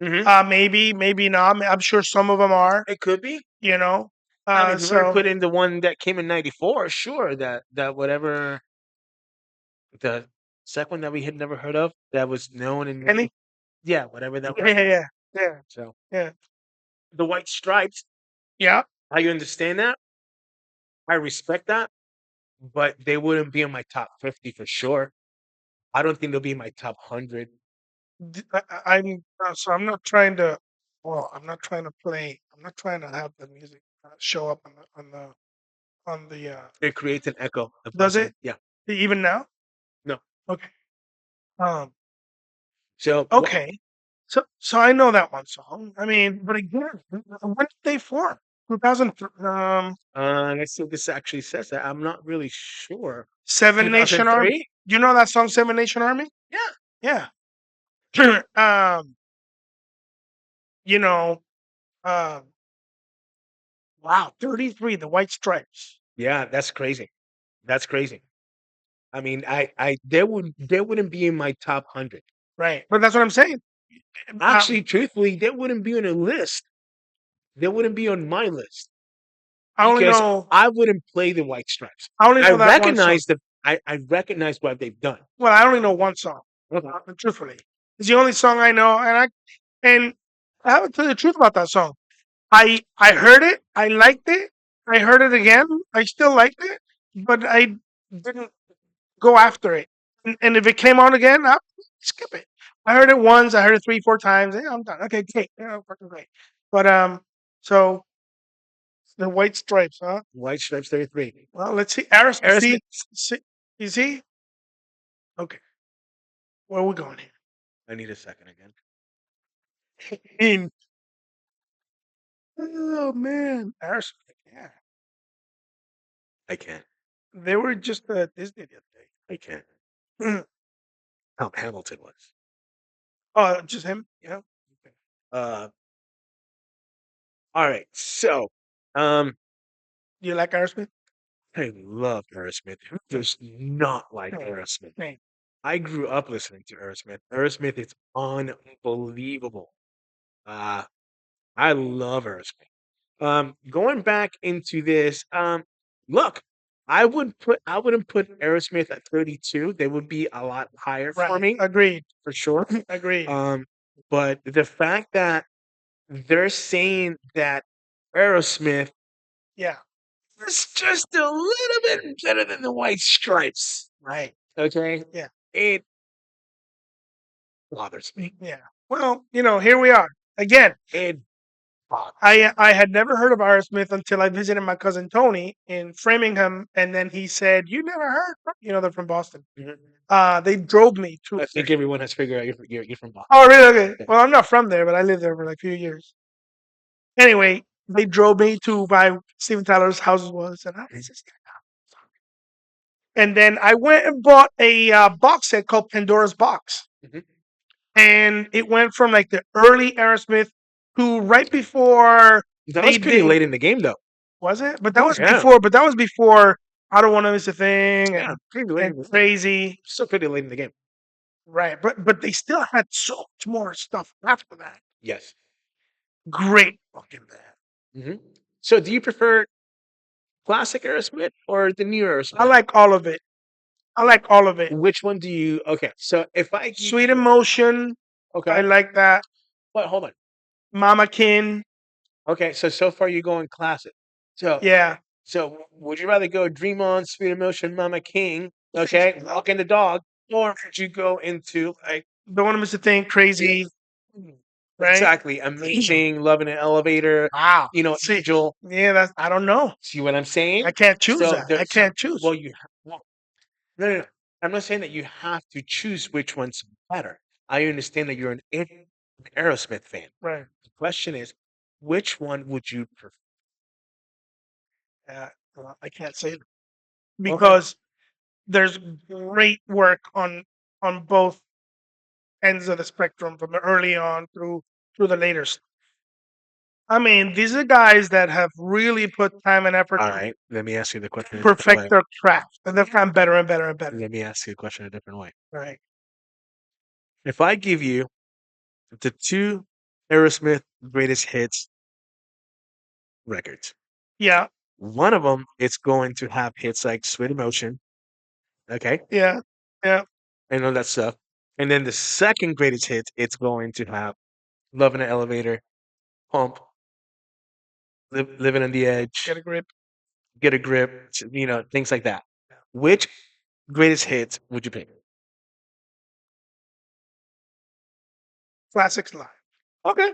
[SPEAKER 2] Mhm.
[SPEAKER 1] Maybe, maybe not. I'm sure some of them are.
[SPEAKER 2] It could be.
[SPEAKER 1] You know,
[SPEAKER 2] I mean, if you were to
[SPEAKER 1] so
[SPEAKER 2] put in the one that came in '94, sure, that whatever the second one that we had never heard of that was known in
[SPEAKER 1] any,
[SPEAKER 2] yeah, whatever that
[SPEAKER 1] yeah,
[SPEAKER 2] was.
[SPEAKER 1] yeah, yeah,
[SPEAKER 2] So
[SPEAKER 1] yeah,
[SPEAKER 2] the White Stripes,
[SPEAKER 1] yeah.
[SPEAKER 2] I understand that. I respect that, but they wouldn't be in my top 50 for sure. I don't think they'll be in my top 100.
[SPEAKER 1] I'm so I'm not trying to. Well, I'm not trying to play. I'm not trying to have the music show up on the.
[SPEAKER 2] It creates an echo of
[SPEAKER 1] Does
[SPEAKER 2] myself.
[SPEAKER 1] it
[SPEAKER 2] Yeah.
[SPEAKER 1] even now?
[SPEAKER 2] No.
[SPEAKER 1] Okay. Um.
[SPEAKER 2] So
[SPEAKER 1] Okay. So I know that one song. I mean, but again, when did they form? 2000.
[SPEAKER 2] let's see if this actually says that. I'm not really sure.
[SPEAKER 1] Seven Nation Army.
[SPEAKER 2] 2003?
[SPEAKER 1] You know that song, Seven Nation Army?
[SPEAKER 2] Yeah.
[SPEAKER 1] Yeah. You know. Um. Wow. 33. The White Stripes.
[SPEAKER 2] Yeah, that's crazy. That's crazy. I mean, I they wouldn't be in my top 100.
[SPEAKER 1] Right. But that's what I'm saying.
[SPEAKER 2] Actually, truthfully, they wouldn't be on a list. They wouldn't be on my list
[SPEAKER 1] I only
[SPEAKER 2] because
[SPEAKER 1] know.
[SPEAKER 2] I wouldn't play the White Stripes.
[SPEAKER 1] I only
[SPEAKER 2] I
[SPEAKER 1] know that one song.
[SPEAKER 2] recognize I recognize what they've done.
[SPEAKER 1] Well, I only know one song. Truthfully, it's the only song I know, and I have to tell you the truth about that song. I heard it, I liked it, I heard it again, I still liked it, but I didn't go after it. And if it came on again, I skip it. I heard it once, I heard it 3, 4 times. Yeah, I'm done. Okay, great. Yeah, fucking great. But so the White Stripes, huh?
[SPEAKER 2] White Stripes 33.
[SPEAKER 1] Well, let's see. Aerosmith.
[SPEAKER 2] Aerosmith.
[SPEAKER 1] See, you see? Okay, where are we going here?
[SPEAKER 2] I need a second again.
[SPEAKER 1] In oh man, Aerosmith. Yeah,
[SPEAKER 2] I can't.
[SPEAKER 1] they were just at Disney the
[SPEAKER 2] I can't.
[SPEAKER 1] other day.
[SPEAKER 2] Tom Hamilton was.
[SPEAKER 1] Oh, just him. Yeah.
[SPEAKER 2] Uh, all right. So, um,
[SPEAKER 1] Do you like Aerosmith?
[SPEAKER 2] I love Aerosmith. Who does not like
[SPEAKER 1] Right.
[SPEAKER 2] Aerosmith?
[SPEAKER 1] Right.
[SPEAKER 2] I grew up listening to Aerosmith. Aerosmith is unbelievable. Uh, I love Aerosmith. Going back into this, look, I wouldn't put Aerosmith at 32. They would be a lot higher for
[SPEAKER 1] Right.
[SPEAKER 2] me,
[SPEAKER 1] Agreed.
[SPEAKER 2] for sure.
[SPEAKER 1] Agreed.
[SPEAKER 2] But the fact that they're saying that Aerosmith
[SPEAKER 1] Yeah.
[SPEAKER 2] is just a little bit better than the White Stripes.
[SPEAKER 1] Right.
[SPEAKER 2] Okay.
[SPEAKER 1] Yeah.
[SPEAKER 2] It bothers me.
[SPEAKER 1] Yeah. Well, here we are again.
[SPEAKER 2] It bothers.
[SPEAKER 1] I had never heard of Aerosmith until I visited my cousin Tony in Framingham, and then he said, "You never heard?" They're from Boston.
[SPEAKER 2] Mhm.
[SPEAKER 1] They drove me to.
[SPEAKER 2] I think everyone has figured out you're from Boston.
[SPEAKER 1] Oh, really? Okay. Well, I'm not from there, but I lived there for like a few years. Anyway, they drove me to where Steven Tyler's house was, and then I went and bought a box set called Pandora's Box,
[SPEAKER 2] Mhm.
[SPEAKER 1] and it went from like the early Aerosmith to right before
[SPEAKER 2] That
[SPEAKER 1] they
[SPEAKER 2] was pretty
[SPEAKER 1] did.
[SPEAKER 2] late in the game, though.
[SPEAKER 1] Was it? But that was
[SPEAKER 2] Yeah.
[SPEAKER 1] before. But that was before. I don't want to miss a thing
[SPEAKER 2] Yeah, pretty late.
[SPEAKER 1] and crazy.
[SPEAKER 2] Still pretty late in the game.
[SPEAKER 1] Right, but they still had so much more stuff after that.
[SPEAKER 2] Yes.
[SPEAKER 1] Great fucking band.
[SPEAKER 2] Hmm. So, do you prefer classic Aerosmith or the new
[SPEAKER 1] I
[SPEAKER 2] Aerosmith?
[SPEAKER 1] like all of it. I like all of it.
[SPEAKER 2] Which one do you? Okay, so if I give
[SPEAKER 1] Sweet
[SPEAKER 2] you,
[SPEAKER 1] Emotion. I
[SPEAKER 2] okay,
[SPEAKER 1] like that.
[SPEAKER 2] wait, hold on.
[SPEAKER 1] Mama Kin.
[SPEAKER 2] Okay, so far you're going classic. So,
[SPEAKER 1] Yeah.
[SPEAKER 2] So, would you rather go Dream On, Sweet Emotion, Mama King, okay, Walking the Dog, or would you go into like
[SPEAKER 1] Don't want to miss a thing. Crazy, right?
[SPEAKER 2] exactly Amazing, Love in an Elevator,
[SPEAKER 1] Wow. See,
[SPEAKER 2] Angel?
[SPEAKER 1] yeah, that's I don't know.
[SPEAKER 2] See what I'm saying?
[SPEAKER 1] I can't choose
[SPEAKER 2] So,
[SPEAKER 1] that. I
[SPEAKER 2] there's
[SPEAKER 1] can't choose.
[SPEAKER 2] well, well, no. I'm not saying that you have to choose which one's better. I understand that you're an Aerosmith fan.
[SPEAKER 1] Right.
[SPEAKER 2] The question is, which one would you prefer?
[SPEAKER 1] Well, I can't say it
[SPEAKER 2] Okay.
[SPEAKER 1] because there's great work on both ends of the spectrum, from the early on through the later. I mean, these are guys that have really put time and effort
[SPEAKER 2] All
[SPEAKER 1] to
[SPEAKER 2] right. Let me ask you the question a different
[SPEAKER 1] perfect
[SPEAKER 2] way.
[SPEAKER 1] their craft, and they've gotten better and better and better.
[SPEAKER 2] Let me ask you a question a different way.
[SPEAKER 1] Right.
[SPEAKER 2] If I give you the two Aerosmith greatest hits records,
[SPEAKER 1] Yeah.
[SPEAKER 2] one of them it's going to have hits like Sweet Emotion, okay,
[SPEAKER 1] Yeah. Yeah.
[SPEAKER 2] and all that stuff. And then the second greatest hit, it's going to have Love in an Elevator, Pump, Living on the Edge,
[SPEAKER 1] Get a grip.
[SPEAKER 2] Get a Grip, things like that. Which greatest hits would you pick?
[SPEAKER 1] Classics live.
[SPEAKER 2] Okay.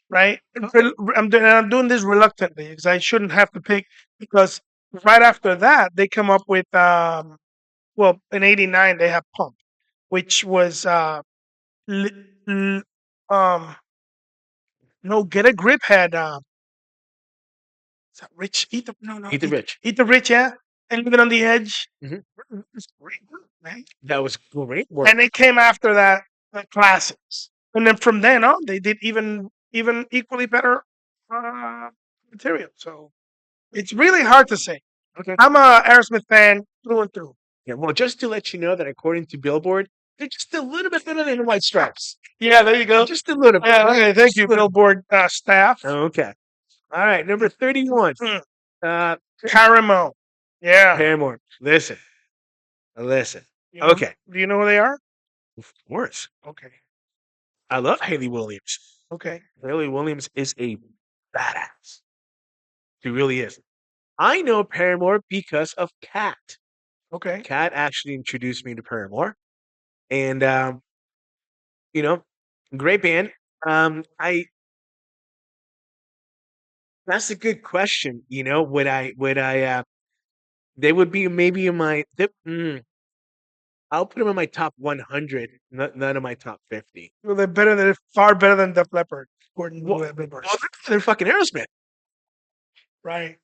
[SPEAKER 1] Right.
[SPEAKER 2] Okay.
[SPEAKER 1] I'm doing this reluctantly because I shouldn't have to pick, because right after that they come up with well, in '89 they have Pump, which was li- l- um no, Get a Grip had is that Rich Eat the no no
[SPEAKER 2] Eat the Rich.
[SPEAKER 1] Eat the Rich, yeah, and Living on the Edge.
[SPEAKER 2] Mhm.
[SPEAKER 1] It's great work, man.
[SPEAKER 2] That was great work.
[SPEAKER 1] And it came after that, the classics, and then from then on they did even equally better material. So it's really hard to say.
[SPEAKER 2] Okay.
[SPEAKER 1] I'm a Aerosmith fan through and through.
[SPEAKER 2] Yeah, well, just to let you know that according to Billboard, they're just a little bit better than the White Stripes.
[SPEAKER 1] Yeah, there you go.
[SPEAKER 2] Just a little bit.
[SPEAKER 1] Yeah, okay, thank
[SPEAKER 2] Just
[SPEAKER 1] you,
[SPEAKER 2] a little.
[SPEAKER 1] Billboard staff.
[SPEAKER 2] Okay. All right, number 31.
[SPEAKER 1] Mm,
[SPEAKER 2] Uh,
[SPEAKER 1] Paramount. Yeah.
[SPEAKER 2] Paramore. Listen, listen.
[SPEAKER 1] You know,
[SPEAKER 2] Okay,
[SPEAKER 1] do you know who they are?
[SPEAKER 2] of course.
[SPEAKER 1] Okay.
[SPEAKER 2] I love Haley Williams.
[SPEAKER 1] Okay.
[SPEAKER 2] Haley Williams is a badass. She really is. I know Paramore because of Kat.
[SPEAKER 1] Okay.
[SPEAKER 2] Kat actually introduced me to Paramore, and you know, great band. I That's a good question. Would I they would be maybe in my I'll put them in my top 100, none of my top 50.
[SPEAKER 1] Well, they're better than far better than Def Leppard, according
[SPEAKER 2] Well,
[SPEAKER 1] to Billboard.
[SPEAKER 2] they're fucking Aerosmith.
[SPEAKER 1] Right.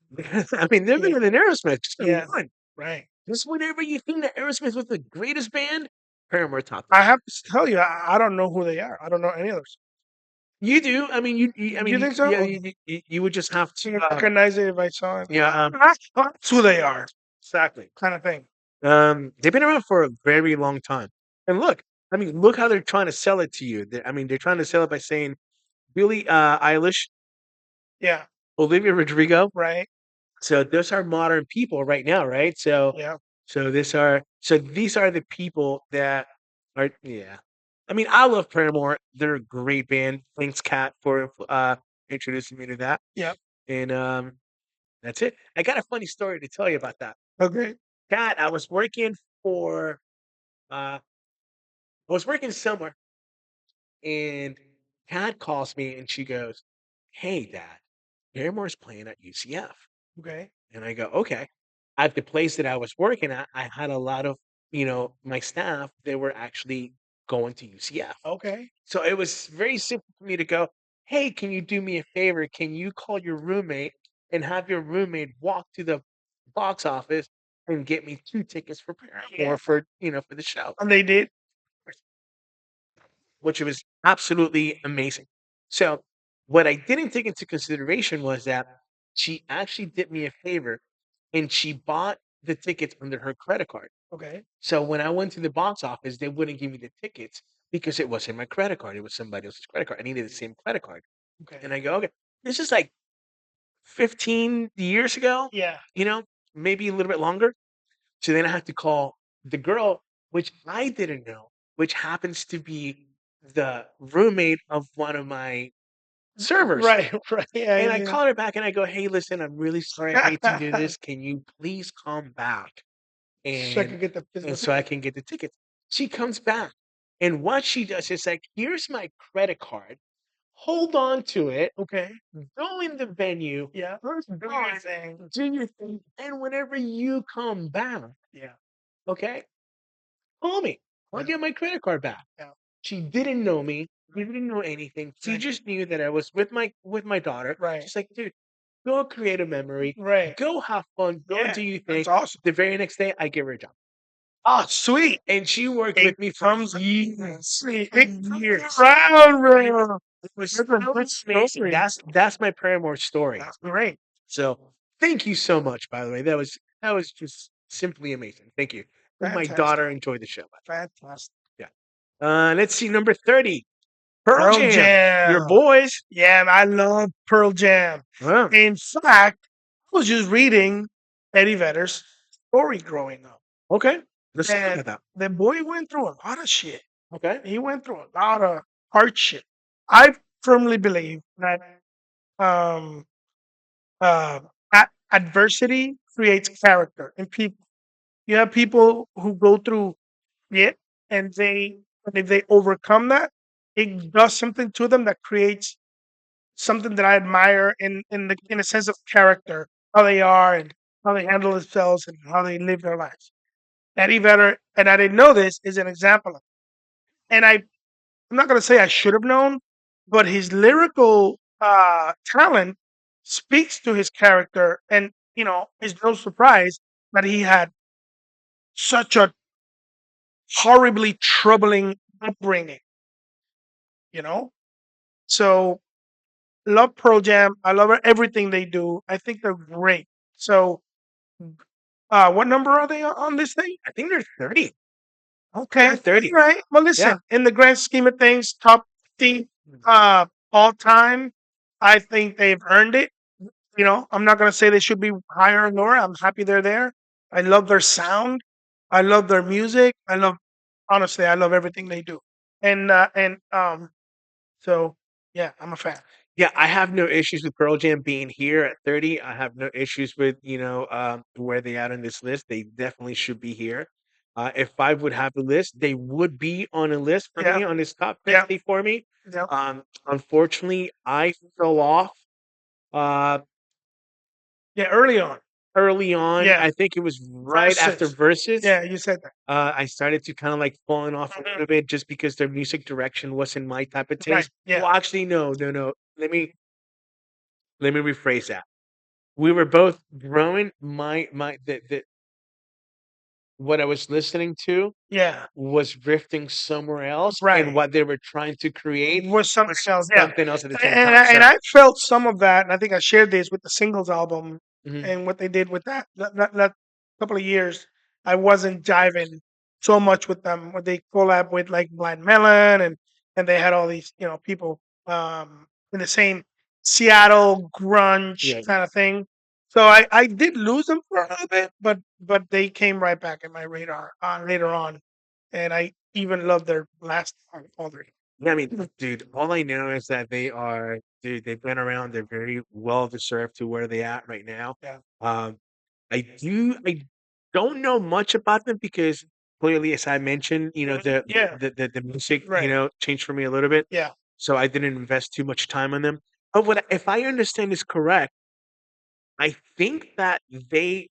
[SPEAKER 2] I mean, they're
[SPEAKER 1] Yeah.
[SPEAKER 2] better than Aerosmith. Just
[SPEAKER 1] Yeah.
[SPEAKER 2] one.
[SPEAKER 1] Right.
[SPEAKER 2] Just whenever you think that Aerosmith was the greatest band, Paramore top.
[SPEAKER 1] I have to tell you, I don't know who they are. I don't know any others.
[SPEAKER 2] You do. I mean, I mean,
[SPEAKER 1] You think so?
[SPEAKER 2] yeah,
[SPEAKER 1] Okay.
[SPEAKER 2] you would just have
[SPEAKER 1] You
[SPEAKER 2] to.
[SPEAKER 1] recognize it if I saw it.
[SPEAKER 2] Yeah,
[SPEAKER 1] That's who they are,
[SPEAKER 2] exactly.
[SPEAKER 1] kind of thing.
[SPEAKER 2] They've been around for a very long time. And look, I mean, look how they're trying to sell it to you. I mean, they're trying to sell it by saying Billie Eilish,
[SPEAKER 1] Yeah.
[SPEAKER 2] Olivia Rodrigo.
[SPEAKER 1] Right.
[SPEAKER 2] So those are modern people right now, right?
[SPEAKER 1] Yeah.
[SPEAKER 2] So these are the people that are, yeah. I mean, I love Paramore. They're a great band. Thanks, Kat, for introducing me to that.
[SPEAKER 1] Yeah.
[SPEAKER 2] And that's it. I got a funny story to tell you about that.
[SPEAKER 1] Okay.
[SPEAKER 2] Kat, for uh I was working somewhere, and Kat calls me and she goes, "Hey, Dad, Paramore's playing at UCF."
[SPEAKER 1] Okay.
[SPEAKER 2] And I go, "Okay." At the place that I was working at, I had a lot of, my staff, they were actually going to UCF.
[SPEAKER 1] Okay.
[SPEAKER 2] So it was very simple for me to go, "Hey, can you do me a favor? Can you call your roommate and have your roommate walk to the box office and get me 2 tickets for Paramore for the show?"
[SPEAKER 1] And they did.
[SPEAKER 2] Which was absolutely amazing. So, what I didn't take into consideration was that she actually did me a favor and she bought the tickets under her credit card.
[SPEAKER 1] Okay.
[SPEAKER 2] So, when I went to the box office, they wouldn't give me the tickets because it wasn't my credit card. It was somebody else's credit card. I needed the same credit card.
[SPEAKER 1] Okay.
[SPEAKER 2] And I go, okay, this is like 15 years ago,
[SPEAKER 1] Yeah.
[SPEAKER 2] maybe a little bit longer. So then I had to call the girl, which I didn't know, which happens to be the roommate of one of my servers.
[SPEAKER 1] Right, right. Yeah,
[SPEAKER 2] And I
[SPEAKER 1] yeah,
[SPEAKER 2] call her back and I go, "Hey, listen, I'm really sorry. I hate to do
[SPEAKER 1] yeah.
[SPEAKER 2] this. Can you please come back
[SPEAKER 1] So I
[SPEAKER 2] and
[SPEAKER 1] could get the physical
[SPEAKER 2] so I
[SPEAKER 1] ticket.
[SPEAKER 2] can get the tickets?" She comes back, and what she does is like, "Here's my credit card. Hold on to it.
[SPEAKER 1] Okay.
[SPEAKER 2] Go in the venue.
[SPEAKER 1] Yeah.
[SPEAKER 2] First
[SPEAKER 1] Do your
[SPEAKER 2] on,
[SPEAKER 1] thing.
[SPEAKER 2] do your thing, and whenever you come back,
[SPEAKER 1] Yeah.
[SPEAKER 2] okay, call me. I'll
[SPEAKER 1] Yeah.
[SPEAKER 2] get my credit card back."
[SPEAKER 1] Yeah.
[SPEAKER 2] She didn't know me. She didn't know anything. She
[SPEAKER 1] Right.
[SPEAKER 2] just knew that I was with my daughter.
[SPEAKER 1] Right.
[SPEAKER 2] She's like, "Dude, go create a memory.
[SPEAKER 1] Right.
[SPEAKER 2] Go have fun. Go
[SPEAKER 1] Yeah.
[SPEAKER 2] do your thing."
[SPEAKER 1] That's awesome.
[SPEAKER 2] The very next day, I give her a job,
[SPEAKER 1] Oh, sweet.
[SPEAKER 2] and she worked
[SPEAKER 1] It
[SPEAKER 2] with me for
[SPEAKER 1] comes
[SPEAKER 2] years.
[SPEAKER 1] sweet.
[SPEAKER 2] For
[SPEAKER 1] It
[SPEAKER 2] years.
[SPEAKER 1] comes around, bro.
[SPEAKER 2] It was
[SPEAKER 1] That's a
[SPEAKER 2] so
[SPEAKER 1] good
[SPEAKER 2] amazing.
[SPEAKER 1] story.
[SPEAKER 2] That's my Paramore story.
[SPEAKER 1] That's great.
[SPEAKER 2] So thank you so much. By the way, that was just simply amazing. Thank you. And my
[SPEAKER 1] Fantastic.
[SPEAKER 2] daughter enjoyed the show.
[SPEAKER 1] Fantastic.
[SPEAKER 2] Yeah. Let's see number 30. Pearl
[SPEAKER 1] Pearl
[SPEAKER 2] Jam. Your
[SPEAKER 1] Jam.
[SPEAKER 2] boys.
[SPEAKER 1] Yeah, I love Pearl Jam.
[SPEAKER 2] Wow.
[SPEAKER 1] In fact, I was just reading Eddie Vedder's story growing up.
[SPEAKER 2] Okay. Let's talk
[SPEAKER 1] And
[SPEAKER 2] about that.
[SPEAKER 1] the boy went through a lot of shit.
[SPEAKER 2] Okay.
[SPEAKER 1] He went through a lot of hardship. I firmly believe that um, uh, adversity creates character in people. You have people who go through it, and if they overcome that, it does something to them that creates something that I admire in a sense of character, how they are and how they handle themselves and how they live their lives. Eddie Vedder, and I didn't know this, is an example of it. And I'm not gonna say I should have known, but his lyrical talent speaks to his character, and it's no surprise that he had such a horribly troubling upbringing. You know, so love Pearl Jam. I love everything they do. I think they're great. So, what number are they on this thing?
[SPEAKER 2] I think they're 30.
[SPEAKER 1] Okay,
[SPEAKER 2] They're 30.
[SPEAKER 1] right. Well,
[SPEAKER 2] Yeah.
[SPEAKER 1] listen. In the grand scheme of things, top 50 all time. I think they've earned it. I'm not gonna say they should be higher or lower. I'm happy they're there. I love their sound. I love their music. Honestly, I love everything they do. And so yeah, I'm a fan.
[SPEAKER 2] Yeah, I have no issues with Pearl Jam being here at 30. I have no issues with, where they at on this list. They definitely should be here. If I would have the list, they would be on a list for
[SPEAKER 1] Yeah,
[SPEAKER 2] me, on this top
[SPEAKER 1] yeah,
[SPEAKER 2] 50 for me.
[SPEAKER 1] yeah,
[SPEAKER 2] Unfortunately, I fell off uh,
[SPEAKER 1] yeah. Early on.
[SPEAKER 2] early on.
[SPEAKER 1] Yeah,
[SPEAKER 2] I think it was right after
[SPEAKER 1] versus.
[SPEAKER 2] Versus.
[SPEAKER 1] Yeah, you said that.
[SPEAKER 2] I started to kind of like falling off a
[SPEAKER 1] Mhm.
[SPEAKER 2] little bit just because their music direction wasn't my type of
[SPEAKER 1] Right.
[SPEAKER 2] taste.
[SPEAKER 1] Yeah.
[SPEAKER 2] Well, actually, no, no, no. Let me rephrase that. We were both growing. My the what I was listening to
[SPEAKER 1] Yeah.
[SPEAKER 2] was drifting somewhere else, and
[SPEAKER 1] Right.
[SPEAKER 2] what they were trying to create
[SPEAKER 1] Was something
[SPEAKER 2] was
[SPEAKER 1] else. Yeah.
[SPEAKER 2] something else at the same
[SPEAKER 1] And
[SPEAKER 2] time.
[SPEAKER 1] I,
[SPEAKER 2] So,
[SPEAKER 1] and I felt some of that, and I think I shared this with the singles album
[SPEAKER 2] mhm,
[SPEAKER 1] and what they did with that couple of years. I wasn't jiving so much with them. What they collab with like Blind Melon, and they had all these people in the same Seattle grunge
[SPEAKER 2] yeah,
[SPEAKER 1] kind of thing. So I did lose them for a little bit, but they came right back in my radar later on, and I even loved their last album, all three.
[SPEAKER 2] yeah. I mean, dude, all I know is that dude. They've been around. They're very well deserved to where they at right now.
[SPEAKER 1] Yeah.
[SPEAKER 2] Um, I don't know much about them because clearly, as I mentioned,
[SPEAKER 1] Yeah.
[SPEAKER 2] the music,
[SPEAKER 1] Right.
[SPEAKER 2] changed for me a little bit.
[SPEAKER 1] Yeah.
[SPEAKER 2] So I didn't invest too much time on them. But if I understand this correct, I think that they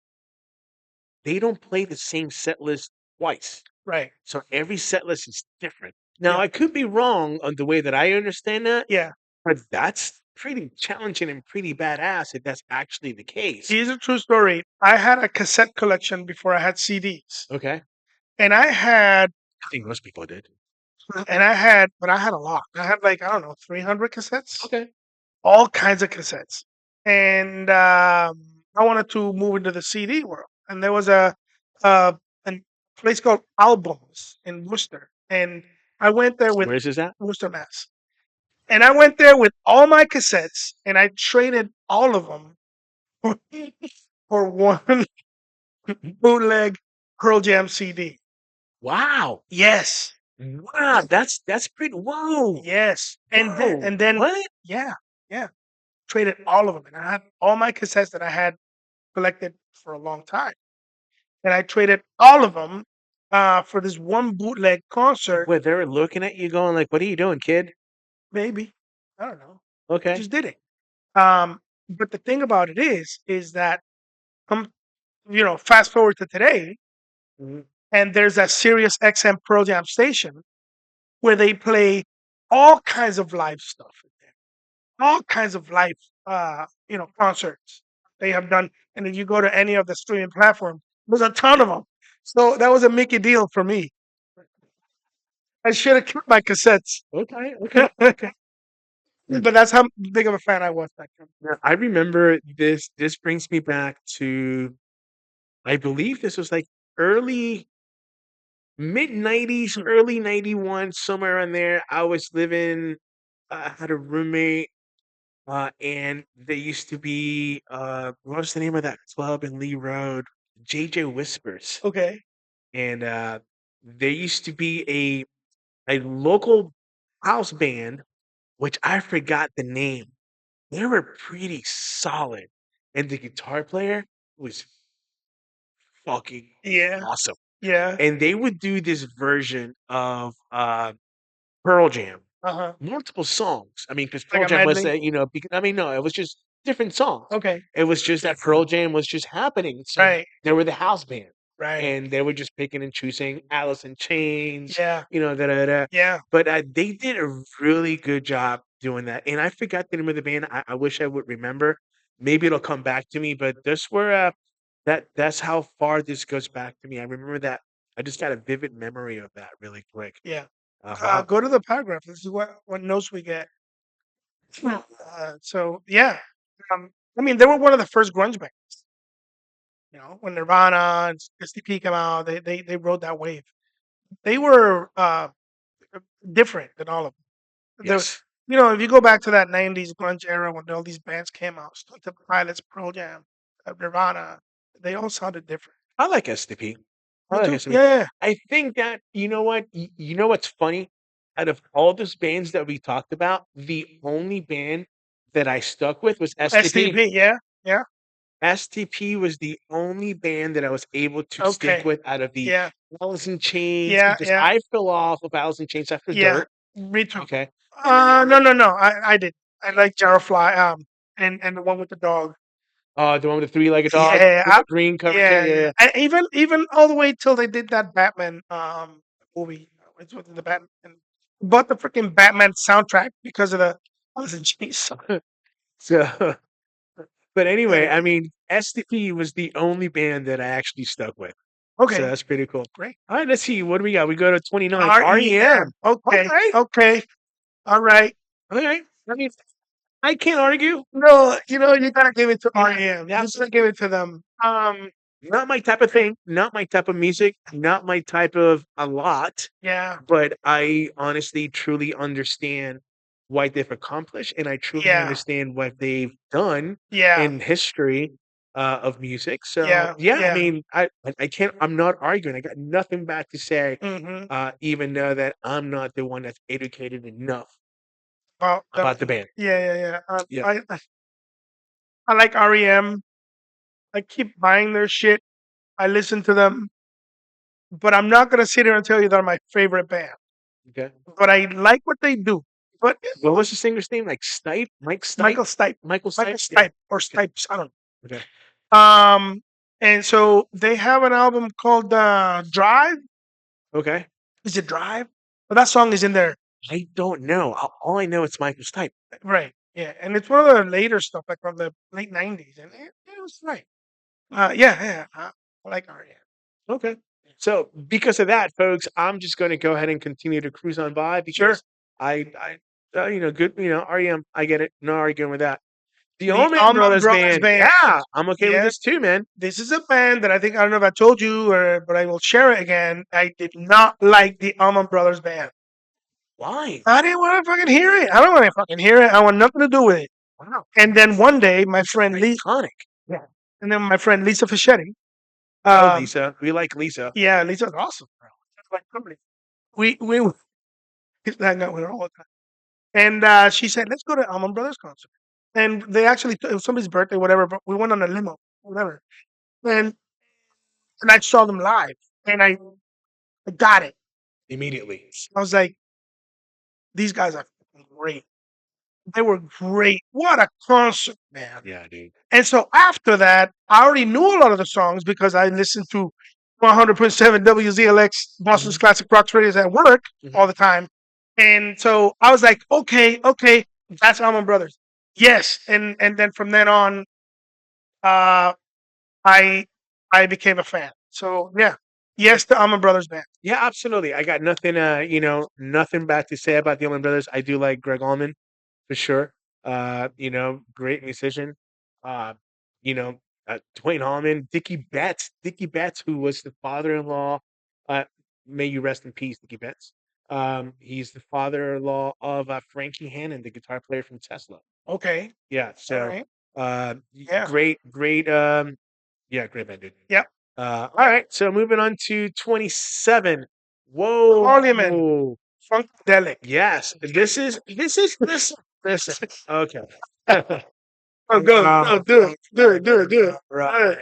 [SPEAKER 2] don't play the same set list twice.
[SPEAKER 1] Right.
[SPEAKER 2] So every set list is different. Now
[SPEAKER 1] Yeah.
[SPEAKER 2] I could be wrong on the way that I understand that,
[SPEAKER 1] Yeah.
[SPEAKER 2] but that's pretty challenging and pretty badass if that's actually the case.
[SPEAKER 1] Here's a true story. I had a cassette collection before I had CDs,
[SPEAKER 2] Okay.
[SPEAKER 1] and
[SPEAKER 2] I think most people did.
[SPEAKER 1] but I had a lot. I had like I don't know, 300 cassettes,
[SPEAKER 2] Okay.
[SPEAKER 1] all kinds of cassettes, and I wanted to move into the CD world. And there was a place called Albums in Worcester, and I went there with
[SPEAKER 2] Where is this at?
[SPEAKER 1] Worcester, Mass. And I went there with all my cassettes, and I traded all of them for one bootleg Pearl Jam CD.
[SPEAKER 2] Wow.
[SPEAKER 1] Yes,
[SPEAKER 2] Wow. That's pretty. Whoa.
[SPEAKER 1] yes,
[SPEAKER 2] Whoa.
[SPEAKER 1] and then
[SPEAKER 2] What?
[SPEAKER 1] yeah, Yeah, traded all of them, and I had all my cassettes that I had collected for a long time, and I traded all of them for this one bootleg concert.
[SPEAKER 2] Where they were looking at you going like, "What are you doing, kid?"
[SPEAKER 1] Maybe, I don't know. I
[SPEAKER 2] Okay.
[SPEAKER 1] just did it. But the thing about it is that come fast forward to today,
[SPEAKER 2] Mhm.
[SPEAKER 1] and there's a Sirius XM Pro Jam station where they play all kinds of live stuff in there, all kinds of live, concerts they have done. And if you go to any of the streaming platforms, there's a ton of them. So that was a Mickey deal for me. I should have kept my cassettes,
[SPEAKER 2] Okay, okay,
[SPEAKER 1] but
[SPEAKER 2] okay. Mm.
[SPEAKER 1] that's how big of a fan I was back then.
[SPEAKER 2] Now, I remember this brings me back to, I believe this was, like, early mid-90s, early 91, somewhere around there. I was living I had a roommate, and there used to be, what was the name of that club in Lee Road? JJ Whispers.
[SPEAKER 1] Okay.
[SPEAKER 2] And, there used to be a local house band, which I forgot the name. They were pretty solid, and the guitar player was fucking
[SPEAKER 1] Yeah.
[SPEAKER 2] awesome.
[SPEAKER 1] Yeah.
[SPEAKER 2] And they would do this version of, Pearl Jam.
[SPEAKER 1] Uh huh.
[SPEAKER 2] Multiple songs. I mean, because
[SPEAKER 1] Like
[SPEAKER 2] Pearl
[SPEAKER 1] a
[SPEAKER 2] Jam was,
[SPEAKER 1] medley.
[SPEAKER 2] I mean, no, it was just different songs.
[SPEAKER 1] Okay.
[SPEAKER 2] It was just that Pearl Jam was just happening, so
[SPEAKER 1] Right.
[SPEAKER 2] they were the house band,
[SPEAKER 1] Right.
[SPEAKER 2] and they were just picking and choosing Alice in Chains,
[SPEAKER 1] Yeah.
[SPEAKER 2] da, da, da.
[SPEAKER 1] Yeah.
[SPEAKER 2] But, they did a really good job doing that, and I forgot the name of the band. I wish I would remember. Maybe it'll come back to me, but this were, that's how far this goes back to me. I remember that. I just got a vivid memory of that really quick.
[SPEAKER 1] Yeah.
[SPEAKER 2] Wow.
[SPEAKER 1] Go to the paragraph. This is what notes we get. So yeah, I mean, they were one of the first grunge bands. When Nirvana and SDP came out, they rode that wave. They were different than all of them.
[SPEAKER 2] Yes.
[SPEAKER 1] If you go back to that '90s grunge era when all these bands came out, Stone Temple Pilots, Pearl Jam, Nirvana, they all sounded different.
[SPEAKER 2] I like SDP. I
[SPEAKER 1] Me
[SPEAKER 2] like
[SPEAKER 1] too.
[SPEAKER 2] SDP.
[SPEAKER 1] Yeah, yeah.
[SPEAKER 2] I think that you know what? You know what's funny? Out of all those bands that we talked about, the only band that I stuck with was STP.
[SPEAKER 1] STP. Yeah, yeah.
[SPEAKER 2] STP was the only band that I was able to stick
[SPEAKER 1] Okay.
[SPEAKER 2] with out of the
[SPEAKER 1] Yeah,
[SPEAKER 2] Alice in Chains
[SPEAKER 1] yeah,
[SPEAKER 2] because
[SPEAKER 1] yeah,
[SPEAKER 2] I fell off of Alice in Chains after
[SPEAKER 1] yeah.
[SPEAKER 2] Dirt.
[SPEAKER 1] Me too.
[SPEAKER 2] Okay.
[SPEAKER 1] No, no, no. I did. I like Jarrowfly. And the one with the dog.
[SPEAKER 2] The one with the three-legged dog
[SPEAKER 1] Yeah,
[SPEAKER 2] with the green covers. Yeah,
[SPEAKER 1] yeah,
[SPEAKER 2] yeah,
[SPEAKER 1] yeah.
[SPEAKER 2] yeah.
[SPEAKER 1] And even all the way till they did that Batman movie. Which was the Batman. Bought the freaking Batman soundtrack because of the Alice in Chains song.
[SPEAKER 2] So, but anyway, I
[SPEAKER 1] Anyway,
[SPEAKER 2] mean, STP was the only band that I actually stuck with. So
[SPEAKER 1] okay,
[SPEAKER 2] that's pretty cool.
[SPEAKER 1] great.
[SPEAKER 2] All right, let's see. What do we got? We go to 29.
[SPEAKER 1] REM.
[SPEAKER 2] REM.
[SPEAKER 1] Okay,
[SPEAKER 2] Okay.
[SPEAKER 1] okay, all right.
[SPEAKER 2] Okay. I mean, I can't argue.
[SPEAKER 1] No, you gotta give it to
[SPEAKER 2] Yeah.
[SPEAKER 1] REM.
[SPEAKER 2] Yeah.
[SPEAKER 1] You gotta give it to them.
[SPEAKER 2] Not my type of thing. Not my type of music. Not my type of a lot.
[SPEAKER 1] Yeah,
[SPEAKER 2] But I honestly, truly understand what they've accomplished, and I truly
[SPEAKER 1] yeah,
[SPEAKER 2] understand what they've done
[SPEAKER 1] yeah,
[SPEAKER 2] in history of music. So
[SPEAKER 1] yeah,
[SPEAKER 2] yeah, I
[SPEAKER 1] yeah.
[SPEAKER 2] mean, I can't. I'm not arguing. I got nothing bad to say,
[SPEAKER 1] Mm-hmm.
[SPEAKER 2] even though that I'm not the one that's educated enough
[SPEAKER 1] About them.
[SPEAKER 2] about the band.
[SPEAKER 1] Yeah, yeah, yeah.
[SPEAKER 2] Yeah.
[SPEAKER 1] I like REM. I keep buying their shit. I listen to them, but I'm not gonna sit here and tell you they're my favorite band.
[SPEAKER 2] Okay.
[SPEAKER 1] But I like what they do. But
[SPEAKER 2] What was the singer's name? Like Stipe? Mike Stipe?
[SPEAKER 1] Michael Stipe,
[SPEAKER 2] Michael
[SPEAKER 1] Michael
[SPEAKER 2] Stipe? Yeah.
[SPEAKER 1] Stipe or
[SPEAKER 2] Okay.
[SPEAKER 1] Stipes, I don't
[SPEAKER 2] Okay.
[SPEAKER 1] know. And so they have an album called Drive.
[SPEAKER 2] Okay.
[SPEAKER 1] Is it Drive? Well, that song is in there,
[SPEAKER 2] I don't know. All I know it's Michael Stipe.
[SPEAKER 1] right? Yeah, and it's one of the later stuff, like from the late '90s, and it was right. Yeah, yeah. I like REM.
[SPEAKER 2] Okay. So because of that, folks, I'm just going to go ahead and continue to cruise on by
[SPEAKER 1] Sure.
[SPEAKER 2] because good, REM, I get it. No arguing with that. The
[SPEAKER 1] The
[SPEAKER 2] Allman
[SPEAKER 1] Allman
[SPEAKER 2] Brothers
[SPEAKER 1] Brothers
[SPEAKER 2] Band,
[SPEAKER 1] Band.
[SPEAKER 2] yeah, I'm okay with
[SPEAKER 1] Yeah,
[SPEAKER 2] this too, man.
[SPEAKER 1] this is a band that I don't know if I told you, but I will share it again. I did not like the Allman Brothers Band.
[SPEAKER 2] Why?
[SPEAKER 1] I didn't want to fucking hear it. I don't want to fucking hear it. I want nothing to do with it.
[SPEAKER 2] Wow,
[SPEAKER 1] And then one day, my friend Lee,
[SPEAKER 2] iconic.
[SPEAKER 1] yeah, and then my friend Lisa Fischetti,
[SPEAKER 2] Oh,
[SPEAKER 1] um,
[SPEAKER 2] Lisa, we like Lisa.
[SPEAKER 1] yeah, Lisa's awesome, bro. She's like somebody. We used to hang out with her all the time, and she said, "Let's go to Allman Brothers concert." and they actually it was somebody's birthday, whatever. But we went on a limo, whatever, and I saw them live, and I got it.
[SPEAKER 2] Immediately.
[SPEAKER 1] I was like, these guys are great. They were great. What a concert, man!
[SPEAKER 2] Yeah, dude.
[SPEAKER 1] And so after that, I already knew a lot of the songs because I listened to 100.7 WZLX Boston's
[SPEAKER 2] Mhm.
[SPEAKER 1] Classic Rock radios at work
[SPEAKER 2] Mhm.
[SPEAKER 1] all the time. And so I was like, okay, that's Allman Brothers. Yes. And then from then on, uh, I I became a fan. So yeah, yes, the Allman Brothers band.
[SPEAKER 2] Yeah, absolutely. I got nothing, nothing bad to say about the Allman Brothers. I do like Greg Allman for sure. Great musician. Uh, you know, Dwayne Allman, Dickie Betts, who was the father-in-law. Uh, may you rest in peace, Dickie Betts. He's the father-in-law of Frankie Hannon, the guitar player from Tesla.
[SPEAKER 1] Okay,
[SPEAKER 2] Yeah,
[SPEAKER 1] all
[SPEAKER 2] so
[SPEAKER 1] right,
[SPEAKER 2] uh,
[SPEAKER 1] yeah,
[SPEAKER 2] great, yeah, great band, dude.
[SPEAKER 1] yep.
[SPEAKER 2] All right, so moving on to 27. Whoa,
[SPEAKER 1] Parliament,
[SPEAKER 2] whoa.
[SPEAKER 1] Funkadelic.
[SPEAKER 2] Yes, this. Okay.
[SPEAKER 1] Oh, go, do it.
[SPEAKER 2] Right.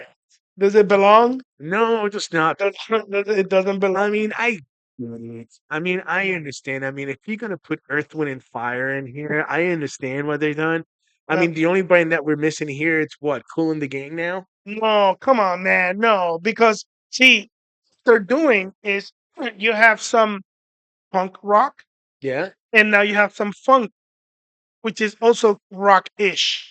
[SPEAKER 1] Does it belong?
[SPEAKER 2] No, just not.
[SPEAKER 1] It doesn't belong.
[SPEAKER 2] I mean, I mean, I understand. I mean, if you're gonna put Earth, Wind, and Fire in here, I understand what they've done. I
[SPEAKER 1] No,
[SPEAKER 2] mean, the only band that we're missing here, it's what, Cool in the Gang now?
[SPEAKER 1] no, come on, man, no, because see, what they're doing is you have some punk rock,
[SPEAKER 2] Yeah.
[SPEAKER 1] and now you have some funk, which is also rock-ish,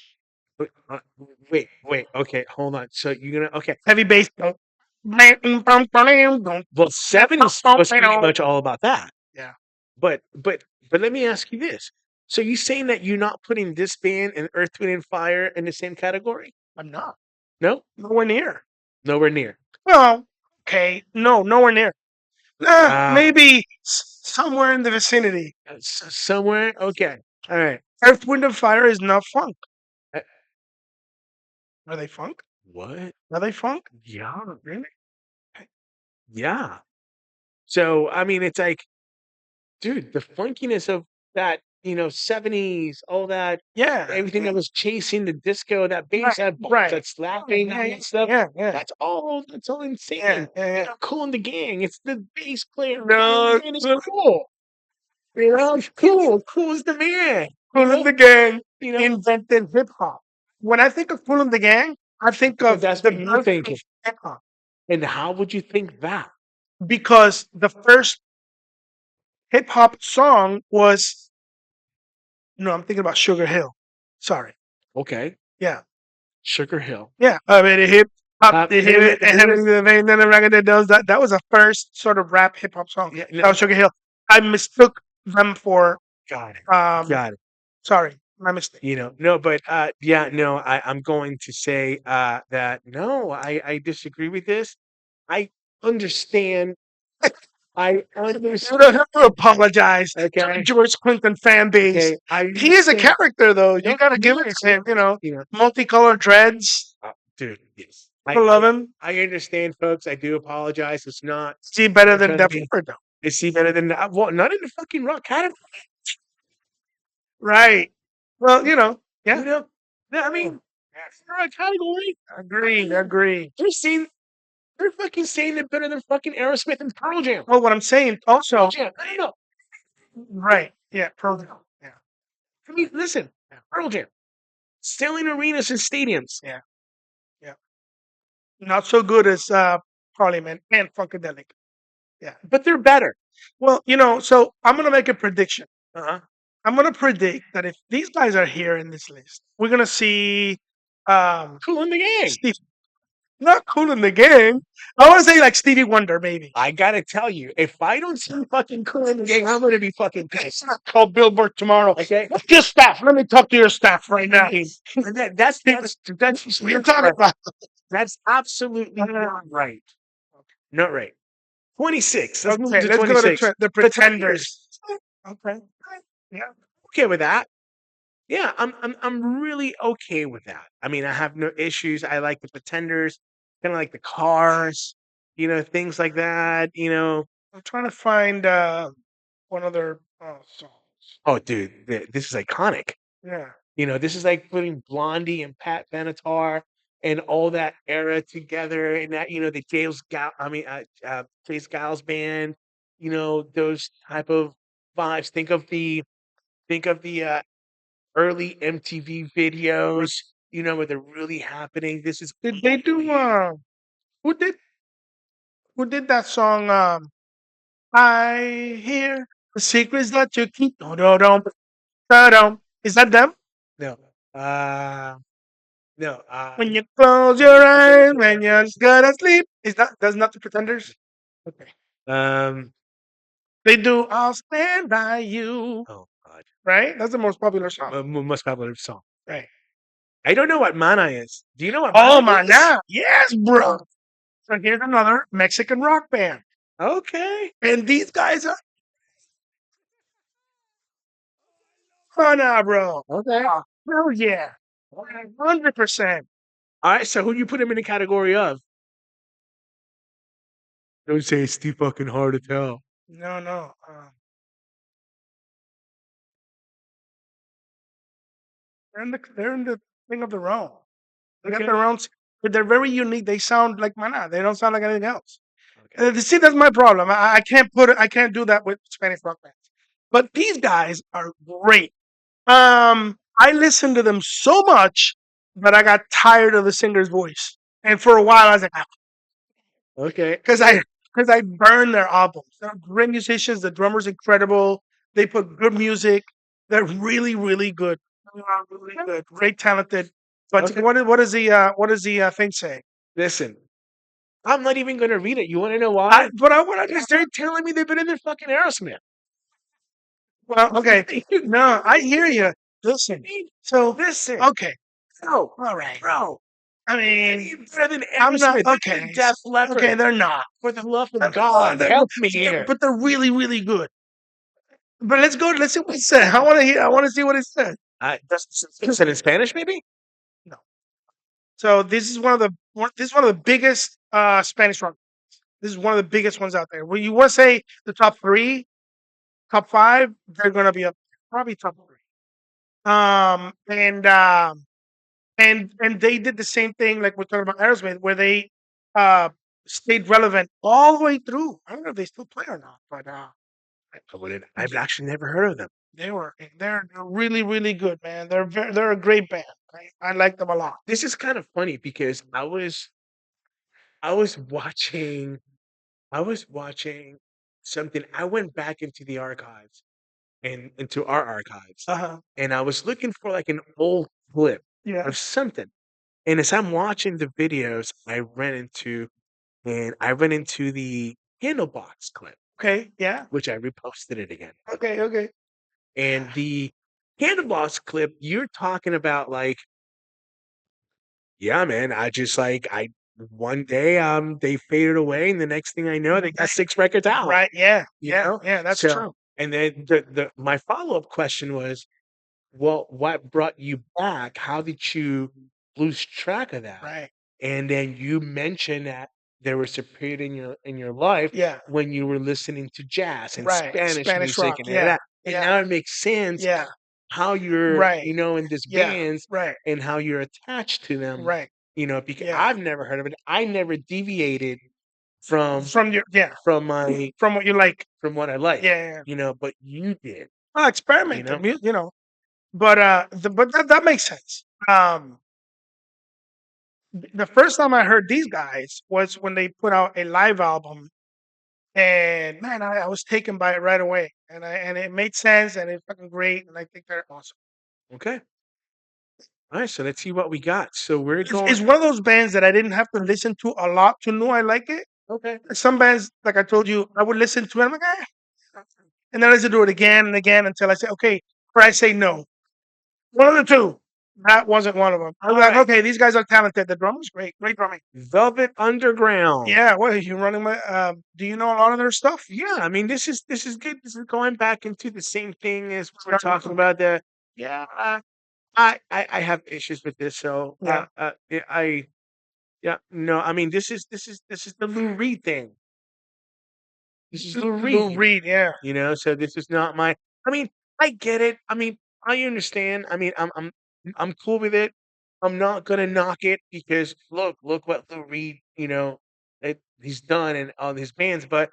[SPEAKER 2] Wait. Okay, hold on. So you're gonna okay.
[SPEAKER 1] heavy bass.
[SPEAKER 2] Well, 70s was pretty much all about that.
[SPEAKER 1] Yeah,
[SPEAKER 2] But let me ask you this. So you saying that you're not putting this band and Earth, Wind, and Fire in the same category?
[SPEAKER 1] I'm not
[SPEAKER 2] No?
[SPEAKER 1] nowhere near.
[SPEAKER 2] Nowhere near.
[SPEAKER 1] Well, okay, no, nowhere near.
[SPEAKER 2] Ah,
[SPEAKER 1] Maybe somewhere in the vicinity.
[SPEAKER 2] somewhere? Okay. All right.
[SPEAKER 1] Earth, Wind, and Fire is not funk.
[SPEAKER 2] Uh,
[SPEAKER 1] Are they funk?
[SPEAKER 2] what?
[SPEAKER 1] Are they funk?
[SPEAKER 2] Yeah.
[SPEAKER 1] Really?
[SPEAKER 2] Yeah. So, I mean, it's like, dude, the funkiness of that, 70s, all that,
[SPEAKER 1] Yeah.
[SPEAKER 2] everything that was chasing the disco, that bass, that boom,
[SPEAKER 1] Right.
[SPEAKER 2] that slapping,
[SPEAKER 1] Yeah,
[SPEAKER 2] that stuff.
[SPEAKER 1] yeah.
[SPEAKER 2] That's all
[SPEAKER 1] Yeah,
[SPEAKER 2] insane.
[SPEAKER 1] yeah, yeah.
[SPEAKER 2] Cool in the Gang. It's the bass player.
[SPEAKER 1] No,
[SPEAKER 2] Man, it's cool. It's cool. Cool is the man.
[SPEAKER 1] Cool in the Gang
[SPEAKER 2] You know,
[SPEAKER 1] invented hip hop. When I think of Cool in the Gang, I think
[SPEAKER 2] but
[SPEAKER 1] of
[SPEAKER 2] that's
[SPEAKER 1] the
[SPEAKER 2] what you
[SPEAKER 1] birth
[SPEAKER 2] think.
[SPEAKER 1] of hip hop
[SPEAKER 2] And how would you think that?
[SPEAKER 1] because the first hip hop song was no, I'm thinking about Sugar Hill. Sorry.
[SPEAKER 2] Okay.
[SPEAKER 1] Yeah,
[SPEAKER 2] Sugar Hill.
[SPEAKER 1] yeah. I mean, the hip hop, the hip,
[SPEAKER 2] Hit
[SPEAKER 1] and
[SPEAKER 2] it.
[SPEAKER 1] everything the vein, then the record that does that. That was the first sort of rap hip hop song.
[SPEAKER 2] Yeah,
[SPEAKER 1] That was Sugar Hill. I mistook them for
[SPEAKER 2] got it.
[SPEAKER 1] um.
[SPEAKER 2] Got it.
[SPEAKER 1] Sorry, my mistake.
[SPEAKER 2] No, but yeah, no, I'm going to say that no, I disagree with this. I understand. I
[SPEAKER 1] You don't
[SPEAKER 2] understand.
[SPEAKER 1] have to apologize to the
[SPEAKER 2] Okay.
[SPEAKER 1] George Clinton fan base.
[SPEAKER 2] Okay. I
[SPEAKER 1] He is a
[SPEAKER 2] understand.
[SPEAKER 1] character, though. You
[SPEAKER 2] No,
[SPEAKER 1] gotta
[SPEAKER 2] he
[SPEAKER 1] give it
[SPEAKER 2] is.
[SPEAKER 1] to him.
[SPEAKER 2] You know,
[SPEAKER 1] Multicolored dreads.
[SPEAKER 2] dude, yes.
[SPEAKER 1] I love him.
[SPEAKER 2] I understand, folks. I do apologize. It's not
[SPEAKER 1] See better
[SPEAKER 2] I'm
[SPEAKER 1] than
[SPEAKER 2] trying to
[SPEAKER 1] Def
[SPEAKER 2] be.
[SPEAKER 1] Leppard, though.
[SPEAKER 2] Is he better than well, not in the fucking rock category.
[SPEAKER 1] Right. Well,
[SPEAKER 2] You
[SPEAKER 1] yeah.
[SPEAKER 2] know, I mean, it's the rock category.
[SPEAKER 1] Agree.
[SPEAKER 2] They're saying they're fucking saying it better than fucking Aerosmith and Pearl Jam.
[SPEAKER 1] Well, what I'm saying
[SPEAKER 2] Pearl
[SPEAKER 1] also,
[SPEAKER 2] Jam. No.
[SPEAKER 1] right? Yeah, Pearl Jam. Yeah,
[SPEAKER 2] I mean, listen, Pearl Jam, selling arenas and stadiums,
[SPEAKER 1] yeah, yeah. Not so good as Parliament and Funkadelic. Yeah.
[SPEAKER 2] but they're better.
[SPEAKER 1] Well, so I'm gonna make a prediction.
[SPEAKER 2] Uh-huh.
[SPEAKER 1] I'm gonna predict that if these guys are here in this list, we're gonna see
[SPEAKER 2] Cool in the Gang.
[SPEAKER 1] Steve. Not Cool in the Gang. I want to say like Stevie Wonder, maybe.
[SPEAKER 2] I gotta tell you, if I don't see fucking Cool in the Gang, I'm gonna be fucking pissed.
[SPEAKER 1] Call Billboard tomorrow.
[SPEAKER 2] Okay,
[SPEAKER 1] What's your staff? Let me talk to your staff right now.
[SPEAKER 2] that's
[SPEAKER 1] What you're talking about.
[SPEAKER 2] that's absolutely not right. Not right. 26. Let's move
[SPEAKER 1] Okay,
[SPEAKER 2] to
[SPEAKER 1] let's go to
[SPEAKER 2] 26.
[SPEAKER 1] the Pretenders. Okay. Yeah.
[SPEAKER 2] Okay with that. Yeah, I'm really okay with that. I mean, I have no issues. I like the Pretenders, kind of like the Cars, things like that.
[SPEAKER 1] I'm trying to find one of their songs.
[SPEAKER 2] Oh, dude, this is iconic.
[SPEAKER 1] Yeah.
[SPEAKER 2] This is like putting Blondie and Pat Benatar and all that era together, and that the James Giles band, those type of vibes. Think of the early MTV videos, where they're really happening. This is
[SPEAKER 1] Did they do? Who did? Who did that song? I hear the secrets that you keep. No, no, no, no. Is that them?
[SPEAKER 2] no, uh, no,
[SPEAKER 1] When you close your eyes, when you're gonna sleep. Is that's not the Pretenders? Okay.
[SPEAKER 2] um,
[SPEAKER 1] They do. I'll stand by you.
[SPEAKER 2] oh God,
[SPEAKER 1] Right. That's the most popular song.
[SPEAKER 2] most popular song.
[SPEAKER 1] Right.
[SPEAKER 2] I don't know what mana is. Do you know what
[SPEAKER 1] Oh
[SPEAKER 2] mana
[SPEAKER 1] my
[SPEAKER 2] is?
[SPEAKER 1] God. Yes, bro. So here's another Mexican rock band,
[SPEAKER 2] Okay.
[SPEAKER 1] and these guys are mana, bro.
[SPEAKER 2] Okay.
[SPEAKER 1] Hell yeah, 100%.
[SPEAKER 2] All right. So who do you put him in the category of? Don't say it's too fucking hard to tell.
[SPEAKER 1] No, no. They're in the thing of their own. They got
[SPEAKER 2] Okay.
[SPEAKER 1] their own. But they're very unique. They sound like mana. They don't sound like anything else.
[SPEAKER 2] Okay.
[SPEAKER 1] See, that's my problem. I can't put it. I can't do that with Spanish rock bands. But these guys are great. I listened to them so much that I got tired of the singer's voice, and for a while I was like,
[SPEAKER 2] Okay.
[SPEAKER 1] because I burned their albums. They're great musicians. The drummer's incredible. They put good music. They're really, really good. They are really good. Great, talented. But
[SPEAKER 2] Okay.
[SPEAKER 1] what does the thing say?
[SPEAKER 2] Listen, I'm not even gonna read it. You want to know why?
[SPEAKER 1] But I want to
[SPEAKER 2] Because
[SPEAKER 1] just
[SPEAKER 2] they're telling me they've been in their fucking Aerosmith.
[SPEAKER 1] well, okay. No, I hear you. Listen. So
[SPEAKER 2] Listen,
[SPEAKER 1] okay.
[SPEAKER 2] bro,
[SPEAKER 1] All right.
[SPEAKER 2] bro.
[SPEAKER 1] I
[SPEAKER 2] Any
[SPEAKER 1] mean,
[SPEAKER 2] better than
[SPEAKER 1] I'm not
[SPEAKER 2] Aerosmith? Better than
[SPEAKER 1] okay.
[SPEAKER 2] Def
[SPEAKER 1] Okay,
[SPEAKER 2] Leppard?
[SPEAKER 1] they're not.
[SPEAKER 2] For the love of
[SPEAKER 1] Uh,
[SPEAKER 2] God,
[SPEAKER 1] they're-
[SPEAKER 2] help me here.
[SPEAKER 1] but they're really, really good. But let's go. Let's see what it said. I want to hear. I want to see what it said.
[SPEAKER 2] Is it in Spanish, maybe?
[SPEAKER 1] No. So this is one of the biggest Spanish rock. This is one of the biggest ones out there. When you want to say the top three, top five, they're going to be up there. Probably top three. And they did the same thing like we're talking about Aerosmith, where they uh stayed relevant all the way through. I don't know if they still play or not, but
[SPEAKER 2] I've actually never heard of them.
[SPEAKER 1] they're really, really good, man. They're a great band. I like them a lot.
[SPEAKER 2] This is kind of funny because I was watching something. I went back into the archives and into our archives,
[SPEAKER 1] Uh-huh.
[SPEAKER 2] and I was looking for like an old clip
[SPEAKER 1] Yeah.
[SPEAKER 2] of something. And as I'm watching the videos, I ran into the Candlebox clip,
[SPEAKER 1] Okay. Yeah.
[SPEAKER 2] which I reposted it again.
[SPEAKER 1] Okay. Okay.
[SPEAKER 2] And the Candlebox clip, you're talking about like, yeah, man, I just like I one day they faded away, and the next thing I know, they got 6 records out.
[SPEAKER 1] Right. Yeah.
[SPEAKER 2] You
[SPEAKER 1] Yeah.
[SPEAKER 2] know?
[SPEAKER 1] Yeah. That's
[SPEAKER 2] So
[SPEAKER 1] true.
[SPEAKER 2] and then my follow-up question was, well, what brought you back? How did you lose track of that?
[SPEAKER 1] Right.
[SPEAKER 2] And then you mentioned that there was a period in your life
[SPEAKER 1] Yeah.
[SPEAKER 2] when you were listening to jazz and
[SPEAKER 1] Right.
[SPEAKER 2] Spanish
[SPEAKER 1] Spanish
[SPEAKER 2] music
[SPEAKER 1] rock.
[SPEAKER 2] and
[SPEAKER 1] Yeah.
[SPEAKER 2] that. And
[SPEAKER 1] Yeah.
[SPEAKER 2] now it makes sense
[SPEAKER 1] Yeah.
[SPEAKER 2] how you're,
[SPEAKER 1] Right.
[SPEAKER 2] in this
[SPEAKER 1] Yeah.
[SPEAKER 2] bands
[SPEAKER 1] Right.
[SPEAKER 2] and how you're attached to them,
[SPEAKER 1] Right.
[SPEAKER 2] because
[SPEAKER 1] Yeah.
[SPEAKER 2] I've never heard of it. I never deviated from
[SPEAKER 1] From your yeah.
[SPEAKER 2] from my
[SPEAKER 1] From what you like.
[SPEAKER 2] from what I like,
[SPEAKER 1] Yeah. Yeah.
[SPEAKER 2] but you did,
[SPEAKER 1] Well,
[SPEAKER 2] you
[SPEAKER 1] experimented,
[SPEAKER 2] know?
[SPEAKER 1] but but that makes sense. The first time I heard these guys was when they put out a live album, and man, I was taken by it right away, and it made sense, and it's fucking great, and I think they're awesome.
[SPEAKER 2] Okay. All right, so let's see what we got. So we're
[SPEAKER 1] It's
[SPEAKER 2] going.
[SPEAKER 1] one of those bands that I didn't have to listen to a lot to know I like it.
[SPEAKER 2] Okay.
[SPEAKER 1] Some bands, like I told you, I would listen to it, I'm like, and then I listen to it again and again until I say, okay, or I say no. One of the two. That wasn't one of them. I was
[SPEAKER 2] All
[SPEAKER 1] like,
[SPEAKER 2] right.
[SPEAKER 1] okay, these guys are talented. The drummer's great, great drumming.
[SPEAKER 2] Velvet Underground.
[SPEAKER 1] Yeah, what are you running my? Do you know a lot of their stuff?
[SPEAKER 2] Yeah, I mean, this is good. This is going back into the same thing as we were talking about. Yeah, I have issues with this. So
[SPEAKER 1] Yeah,
[SPEAKER 2] yeah, no, I mean, this is the Lou Reed thing. This is Lou
[SPEAKER 1] Lou
[SPEAKER 2] Reed.
[SPEAKER 1] Reed. Yeah,
[SPEAKER 2] So this is not my. I mean, I get it. I mean, I understand. I mean, I'm cool with it. I'm not gonna knock it because look what Lou Reed, he's done and all his bands, but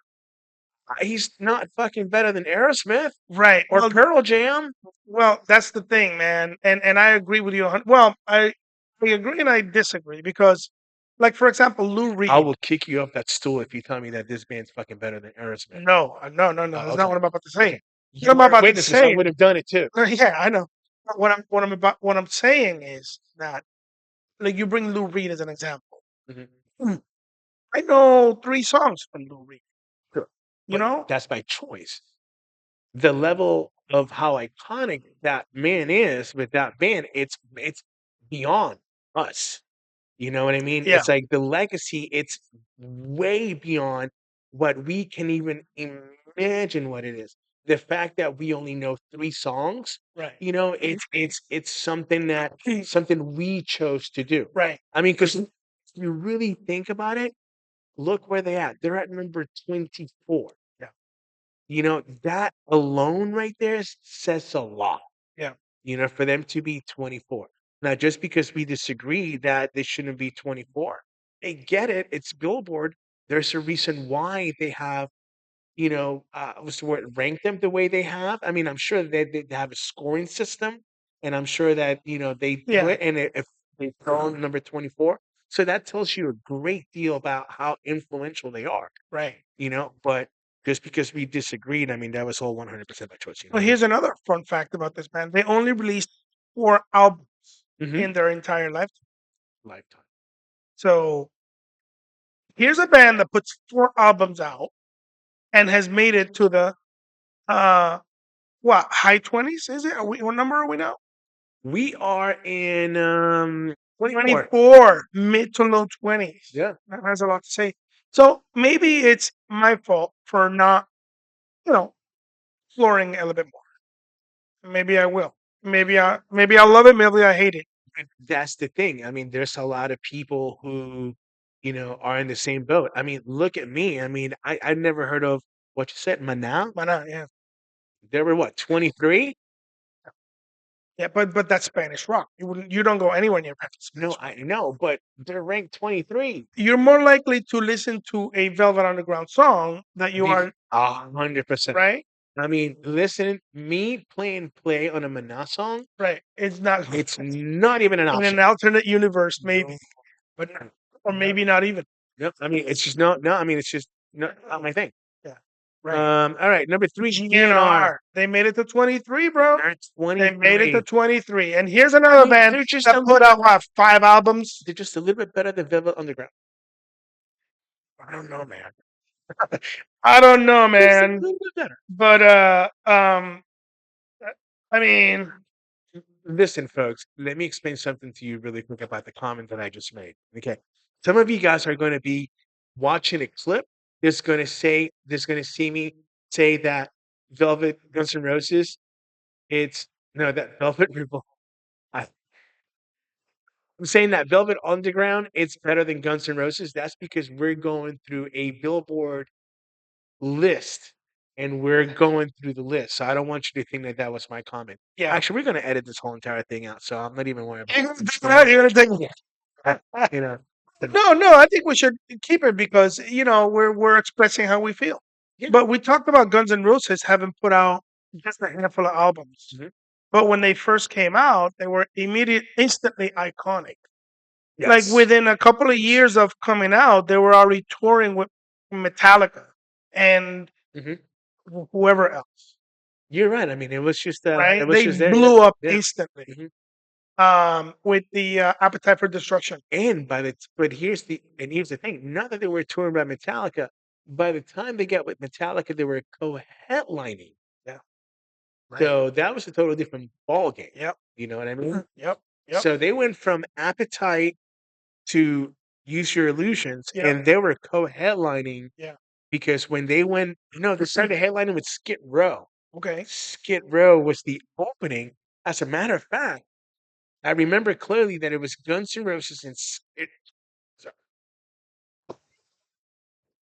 [SPEAKER 2] he's not fucking better than Aerosmith
[SPEAKER 1] Right.
[SPEAKER 2] or Pearl Jam.
[SPEAKER 1] Well, that's the thing, man, and I agree with you. Well, I agree and I disagree because, like for example, Lou
[SPEAKER 2] I
[SPEAKER 1] Reed.
[SPEAKER 2] will kick you off that stool if you tell me that this band's fucking better than Aerosmith.
[SPEAKER 1] No, no, no, no. That's not
[SPEAKER 2] Okay,
[SPEAKER 1] what I'm about to say.
[SPEAKER 2] okay.
[SPEAKER 1] What
[SPEAKER 2] You
[SPEAKER 1] I'm
[SPEAKER 2] weren't
[SPEAKER 1] about to
[SPEAKER 2] witnesses, so I
[SPEAKER 1] say.
[SPEAKER 2] would have done it too.
[SPEAKER 1] Yeah, I know. But what I'm saying is that, like, you bring Lou Reed as an example.
[SPEAKER 2] Mhm.
[SPEAKER 1] Hmm, I know 3 songs from Lou Reed.
[SPEAKER 2] Sure.
[SPEAKER 1] You
[SPEAKER 2] But
[SPEAKER 1] know?
[SPEAKER 2] that's by choice. The level of how iconic that man is with that band, it's beyond us. You know what I mean?
[SPEAKER 1] Yeah.
[SPEAKER 2] It's like the legacy, it's way beyond what we can even imagine what it is. The fact that we only know 3 songs,
[SPEAKER 1] Right.
[SPEAKER 2] it's something we chose to do.
[SPEAKER 1] Right.
[SPEAKER 2] I mean, because if you really think about it, look where they at. They're at number 24.
[SPEAKER 1] Yeah.
[SPEAKER 2] That alone right there says a lot,
[SPEAKER 1] Yeah.
[SPEAKER 2] for them to be 24. Now, just because we disagree that they shouldn't be 24, I get it. It's Billboard. There's a reason why they have, what's the word, rank them the way they have. I mean, I'm sure they have a scoring system, and I'm sure that, they do
[SPEAKER 1] Yeah.
[SPEAKER 2] it. And if they throw in number 24, so that tells you a great deal about how influential they are,
[SPEAKER 1] Right.
[SPEAKER 2] but just because we disagreed, I mean, that was all 100% by choice,
[SPEAKER 1] Well, here's another fun fact about this band. They only released 4 albums
[SPEAKER 2] Mhm.
[SPEAKER 1] in their entire life.
[SPEAKER 2] Lifetime.
[SPEAKER 1] So here's a band that puts 4 albums out and has made it to the uh what, high 20s? Is it? What number are we now?
[SPEAKER 2] We are in 24.
[SPEAKER 1] 24, mid to low 20s.
[SPEAKER 2] Yeah.
[SPEAKER 1] That has a lot to say. So maybe it's my fault for not, you know, exploring a little bit more. Maybe I will. Maybe I'll love it. Maybe I hate it.
[SPEAKER 2] And that's the thing. I mean, there's a lot of people who, are in the same boat. I mean, look at me. I mean, I've never heard of what you said, Manal.
[SPEAKER 1] Why not? Yeah,
[SPEAKER 2] They were what, 23?
[SPEAKER 1] yeah. But that's Spanish rock. You don't go anywhere near
[SPEAKER 2] No,
[SPEAKER 1] Spanish rock.
[SPEAKER 2] I know, but they're ranked 23.
[SPEAKER 1] You're more likely to listen to a Velvet Underground song that you are
[SPEAKER 2] 100%.
[SPEAKER 1] right.
[SPEAKER 2] I mean, listen, me playing play on a Manal song,
[SPEAKER 1] Right. It's not
[SPEAKER 2] it's not even an
[SPEAKER 1] in
[SPEAKER 2] option.
[SPEAKER 1] an alternate universe,
[SPEAKER 2] No,
[SPEAKER 1] maybe, but or
[SPEAKER 2] no,
[SPEAKER 1] maybe not even.
[SPEAKER 2] no. I mean, it's just not. No, I mean, it's just not my thing.
[SPEAKER 1] Yeah. Right.
[SPEAKER 2] All right, number 3, GNR.
[SPEAKER 1] GNR. They made it to 23, bro.
[SPEAKER 2] They're
[SPEAKER 1] They made it to
[SPEAKER 2] 23.
[SPEAKER 1] 23. And here's
[SPEAKER 2] I
[SPEAKER 1] another
[SPEAKER 2] mean,
[SPEAKER 1] band that put out what, 5 albums?
[SPEAKER 2] they're just a little bit better than Velvet Underground. I don't know, man.
[SPEAKER 1] I don't know,
[SPEAKER 2] Just a
[SPEAKER 1] man.
[SPEAKER 2] little bit better.
[SPEAKER 1] But I mean,
[SPEAKER 2] Listen, folks, let me explain something to you really quick about the comment that I just made. Okay. Some of you guys are going to be watching a clip that's going to see me say that Velvet Guns N' Roses, it's no, that Velvet Revolt. I'm saying that Velvet Underground, it's better than Guns N' Roses. That's because we're going through a Billboard list, and we're going through the list. So I don't want you to think that that was my comment.
[SPEAKER 1] yeah.
[SPEAKER 2] Actually, we're going to edit this whole entire thing out, so I'm not even worried about
[SPEAKER 1] You're
[SPEAKER 2] it.
[SPEAKER 1] gonna take
[SPEAKER 2] You know,
[SPEAKER 1] no, no. I think we should keep it because we're expressing how we feel.
[SPEAKER 2] yeah.
[SPEAKER 1] But we talked about Guns N' Roses having put out just a handful of albums.
[SPEAKER 2] Mhm.
[SPEAKER 1] But when they first came out, they were instantly iconic. Like
[SPEAKER 2] Yes.
[SPEAKER 1] within a couple of years of coming out, they were already touring with Metallica and
[SPEAKER 2] Mhm.
[SPEAKER 1] whoever else,
[SPEAKER 2] You're right. I mean, it
[SPEAKER 1] right?
[SPEAKER 2] was
[SPEAKER 1] They
[SPEAKER 2] just there. Yeah.
[SPEAKER 1] blew up
[SPEAKER 2] Yeah.
[SPEAKER 1] instantly
[SPEAKER 2] Mhm.
[SPEAKER 1] with the Appetite for Destruction.
[SPEAKER 2] And but here's the thing. Not that they were touring by Metallica. By the time they got with Metallica, they were co-headlining.
[SPEAKER 1] Yeah, right.
[SPEAKER 2] So that was a totally different ball game.
[SPEAKER 1] Yep,
[SPEAKER 2] You know what I mean?
[SPEAKER 1] yep, yep,
[SPEAKER 2] So they went from Appetite to Use Your Illusions,
[SPEAKER 1] yep,
[SPEAKER 2] and they were co-headlining
[SPEAKER 1] yeah.
[SPEAKER 2] because when they went, they started headlining with Skid Row.
[SPEAKER 1] Okay.
[SPEAKER 2] Skid Row was the opening. As a matter of fact, I remember clearly that it was Guns N' Roses and sorry,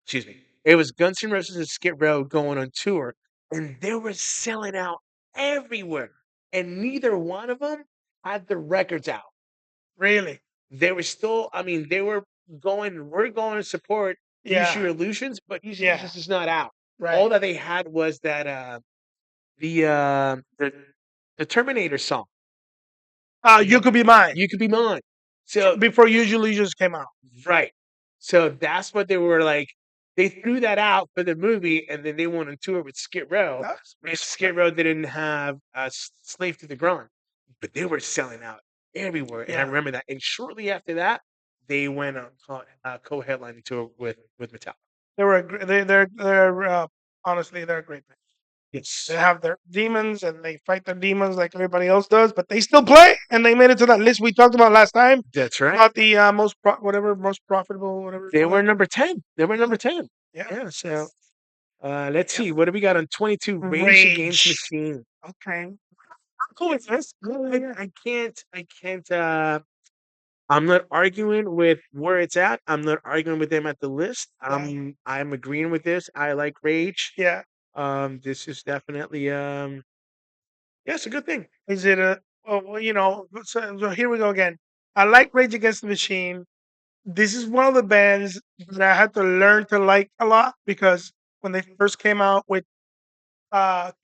[SPEAKER 2] excuse me. It was Guns N' Roses and Skid Row going on tour, and they were selling out everywhere. And neither one of them had the records out.
[SPEAKER 1] Really?
[SPEAKER 2] They were still, I mean, they were going, we're going to support Use
[SPEAKER 1] Yeah.
[SPEAKER 2] Your Illusions, but Use Your
[SPEAKER 1] Yeah.
[SPEAKER 2] Illusions is not out. All
[SPEAKER 1] Right.
[SPEAKER 2] that they had was that the uh the the Terminator song, you
[SPEAKER 1] You
[SPEAKER 2] know,
[SPEAKER 1] could be mine
[SPEAKER 2] You Could Be Mine. So
[SPEAKER 1] before Usually just came out.
[SPEAKER 2] right. So that's what they were like. They threw that out for the movie, and then they went on tour with Skid Row.
[SPEAKER 1] That's
[SPEAKER 2] And Skid Row didn't have Slave to the Grind, but they were selling out everywhere. And I
[SPEAKER 1] yeah.
[SPEAKER 2] remember that. And shortly after that, they went on co-headlining tour with Metallica.
[SPEAKER 1] They were they're honestly they're a great band. They
[SPEAKER 2] Yes,
[SPEAKER 1] have their demons and they fight their demons like everybody else does, but they still play and they made it to that list we talked about last time
[SPEAKER 2] that's right.
[SPEAKER 1] about the most profitable whatever.
[SPEAKER 2] They were number 10. They were number 10.
[SPEAKER 1] Yeah.
[SPEAKER 2] Yeah. So let's
[SPEAKER 1] Yeah.
[SPEAKER 2] see. What do we got on 22? Rage Against the
[SPEAKER 1] Rage.
[SPEAKER 2] Machine.
[SPEAKER 1] Okay. I'm cool with this. Yeah.
[SPEAKER 2] I can't. I'm not arguing with where it's at. I'm not arguing with them at the list.
[SPEAKER 1] Yeah.
[SPEAKER 2] I'm agreeing with this. I like Rage.
[SPEAKER 1] Yeah.
[SPEAKER 2] This is definitely yeah, it's a good thing.
[SPEAKER 1] Is it a well, so here we go again. I like Rage Against the Machine. This is one of the bands that I had to learn to like a lot because when they first came out with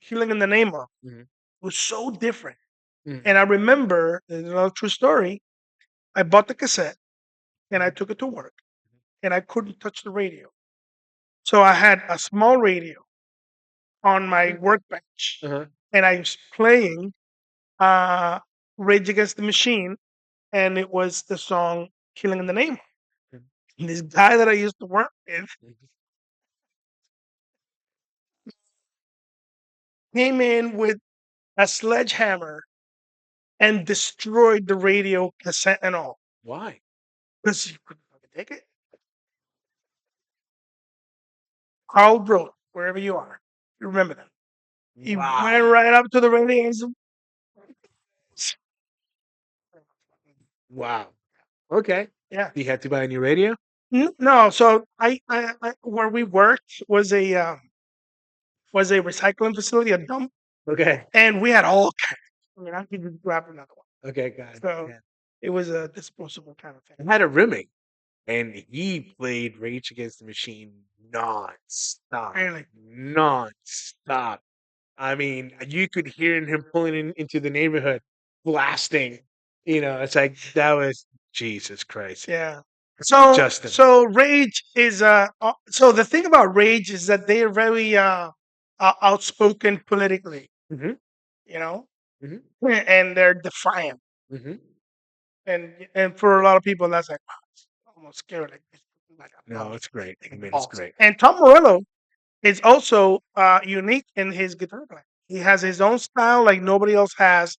[SPEAKER 1] Killing in the Name of,
[SPEAKER 2] Mhm,
[SPEAKER 1] it was so different.
[SPEAKER 2] mhm,
[SPEAKER 1] And I remember, there's another true story. I bought the cassette and I
[SPEAKER 2] mhm,
[SPEAKER 1] took it to work and I couldn't touch the radio. So I had a small radio on my
[SPEAKER 2] mhm.
[SPEAKER 1] workbench
[SPEAKER 2] Uh-huh.
[SPEAKER 1] and I was playing uh, Rage Against the Machine and it was the song Killing in the Name of.
[SPEAKER 2] Mhm,
[SPEAKER 1] And this guy that I used to work with
[SPEAKER 2] mhm.
[SPEAKER 1] came in with a sledgehammer and destroyed the radio cassette and all
[SPEAKER 2] Why?
[SPEAKER 1] because he couldn't fucking take it. Carl Road, wherever you are, you remember that. He
[SPEAKER 2] Wow.
[SPEAKER 1] went right up to the radio and
[SPEAKER 2] Wow. Okay.
[SPEAKER 1] yeah.
[SPEAKER 2] You had to buy a new radio?
[SPEAKER 1] No, so I where we worked was a recycling facility, a dump,
[SPEAKER 2] Okay.
[SPEAKER 1] and we had all kinds. I mean, I could just grab another one.
[SPEAKER 2] Okay, got it.
[SPEAKER 1] So
[SPEAKER 2] Yeah.
[SPEAKER 1] it was a disposable kind of thing.
[SPEAKER 2] I had a roommate and he played Rage Against the Machine nonstop.
[SPEAKER 1] Really,
[SPEAKER 2] Nonstop. I mean, you could hear him pulling into the neighborhood, blasting. It's like that was Jesus Christ.
[SPEAKER 1] yeah. So
[SPEAKER 2] Justin.
[SPEAKER 1] so Rage is so the thing about Rage is that they are very outspoken politically,
[SPEAKER 2] Hmm.
[SPEAKER 1] you know,
[SPEAKER 2] Hmm.
[SPEAKER 1] and they're defiant.
[SPEAKER 2] Hmm.
[SPEAKER 1] And for a lot of people, that's like wow, it's almost scary. Like a
[SPEAKER 2] No, it's great. I
[SPEAKER 1] big
[SPEAKER 2] mean, it's
[SPEAKER 1] balls.
[SPEAKER 2] great.
[SPEAKER 1] And Tom Morello is also unique in his guitar playing. He has his own style like nobody else has,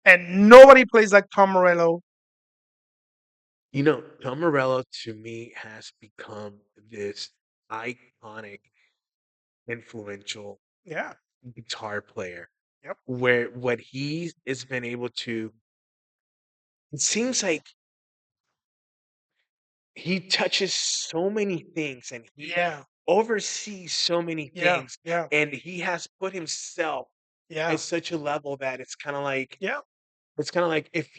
[SPEAKER 1] and nobody plays like Tom Morello.
[SPEAKER 2] Tom Morello to me has become this iconic, influential
[SPEAKER 1] Yeah.
[SPEAKER 2] guitar player
[SPEAKER 1] Yep.
[SPEAKER 2] where what he has been able to, it seems like he touches so many things and he
[SPEAKER 1] Yeah.
[SPEAKER 2] oversees so many
[SPEAKER 1] Yeah.
[SPEAKER 2] things
[SPEAKER 1] Yeah.
[SPEAKER 2] and he has put himself at
[SPEAKER 1] Yeah.
[SPEAKER 2] such a level that
[SPEAKER 1] Yeah.
[SPEAKER 2] it's kind of like if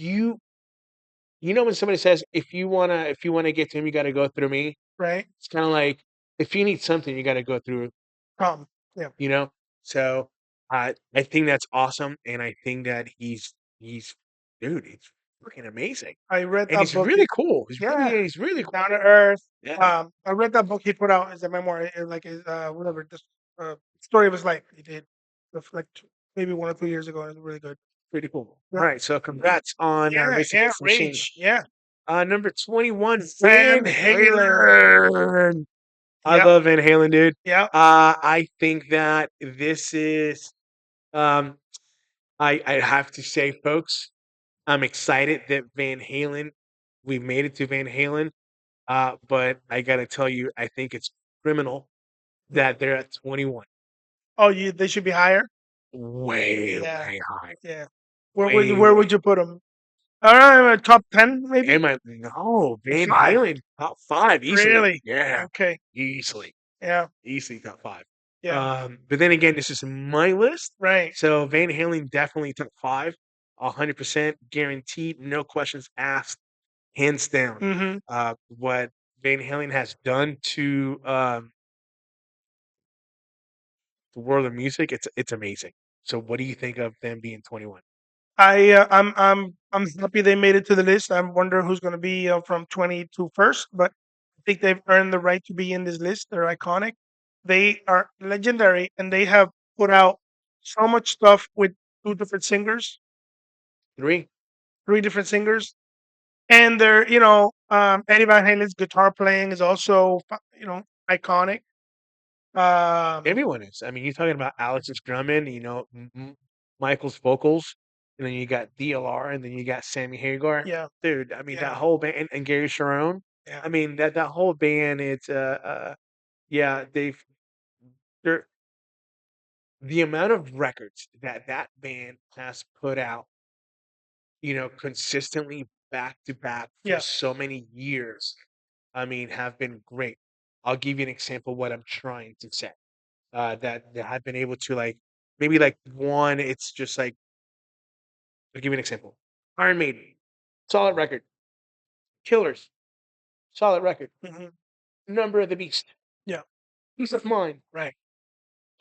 [SPEAKER 2] when somebody says if you want to get to him you got to go through me.
[SPEAKER 1] Right.
[SPEAKER 2] It's kind of like if you need something you got to go through.
[SPEAKER 1] Yeah.
[SPEAKER 2] you know so I think that's awesome and I think that he's dude, he's freaking amazing
[SPEAKER 1] I read
[SPEAKER 2] and
[SPEAKER 1] that
[SPEAKER 2] he's
[SPEAKER 1] book.
[SPEAKER 2] really cool.
[SPEAKER 1] Yeah.
[SPEAKER 2] He's really
[SPEAKER 1] He's
[SPEAKER 2] cool.
[SPEAKER 1] down to earth.
[SPEAKER 2] Yeah.
[SPEAKER 1] I read that book he put out as a memoir, like his whatever, this story of his life. He did like maybe 1 or 2 years ago. It was really good.
[SPEAKER 2] Pretty cool.
[SPEAKER 1] Yeah.
[SPEAKER 2] All right, so congrats on
[SPEAKER 1] Yeah.
[SPEAKER 2] Race
[SPEAKER 1] Yeah.
[SPEAKER 2] Against the Machine.
[SPEAKER 1] Rage. Yeah.
[SPEAKER 2] Number 21,
[SPEAKER 1] Van
[SPEAKER 2] Van
[SPEAKER 1] Halen.
[SPEAKER 2] Halen. I
[SPEAKER 1] Yep.
[SPEAKER 2] love Van Halen, dude.
[SPEAKER 1] Yep.
[SPEAKER 2] I think that this is I have to say, folks, I'm excited that Van Halen, we made it to Van Halen. But I gotta tell you, I think it's criminal that they're at 21.
[SPEAKER 1] Oh, they should be higher.
[SPEAKER 2] Way,
[SPEAKER 1] Yeah.
[SPEAKER 2] way high.
[SPEAKER 1] Yeah.
[SPEAKER 2] Way,
[SPEAKER 1] Where
[SPEAKER 2] way.
[SPEAKER 1] would you put him? All right, top 10 maybe.
[SPEAKER 2] No, Van
[SPEAKER 1] Five.
[SPEAKER 2] Halen, top 5, easily.
[SPEAKER 1] Really?
[SPEAKER 2] Yeah,
[SPEAKER 1] Okay.
[SPEAKER 2] easily.
[SPEAKER 1] Yeah.
[SPEAKER 2] Easily top 5.
[SPEAKER 1] Yeah.
[SPEAKER 2] But then again, this is my list.
[SPEAKER 1] Right.
[SPEAKER 2] So Van Halen definitely top 5. 100% guaranteed, no questions asked, hands down.
[SPEAKER 1] Hmm.
[SPEAKER 2] What Van Halen has done to the world of music, it's amazing. So, what do you think of them being 21?
[SPEAKER 1] I'm happy they made it to the list. I wonder who's going to be from 20 to first, but I think they've earned the right to be in this list. They're iconic. They are legendary, and they have put out so much stuff with two different singers,
[SPEAKER 2] Three.
[SPEAKER 1] three different singers, and they're Eddie Van Halen's guitar playing is also iconic. Um,
[SPEAKER 2] Everyone is. I mean, you're talking about Alex's drumming, Michael's vocals, and then you got DLR, and then you got Sammy Hagar.
[SPEAKER 1] yeah,
[SPEAKER 2] Dude, I mean that
[SPEAKER 1] yeah,
[SPEAKER 2] whole band, and Gary Sharon.
[SPEAKER 1] yeah,
[SPEAKER 2] I mean that whole band. It's yeah, they're the amount of records that that band has put out, consistently back to back for
[SPEAKER 1] yeah,
[SPEAKER 2] so many years. I mean, have been great. I'll give you an example of what I'm trying to say. That I've been able to like maybe like one. It's just like I'll give you an example. Iron Maiden, solid record. Killers, solid record.
[SPEAKER 1] hmm,
[SPEAKER 2] Number of the Beast,
[SPEAKER 1] yeah,
[SPEAKER 2] Peace of Mind,
[SPEAKER 1] right,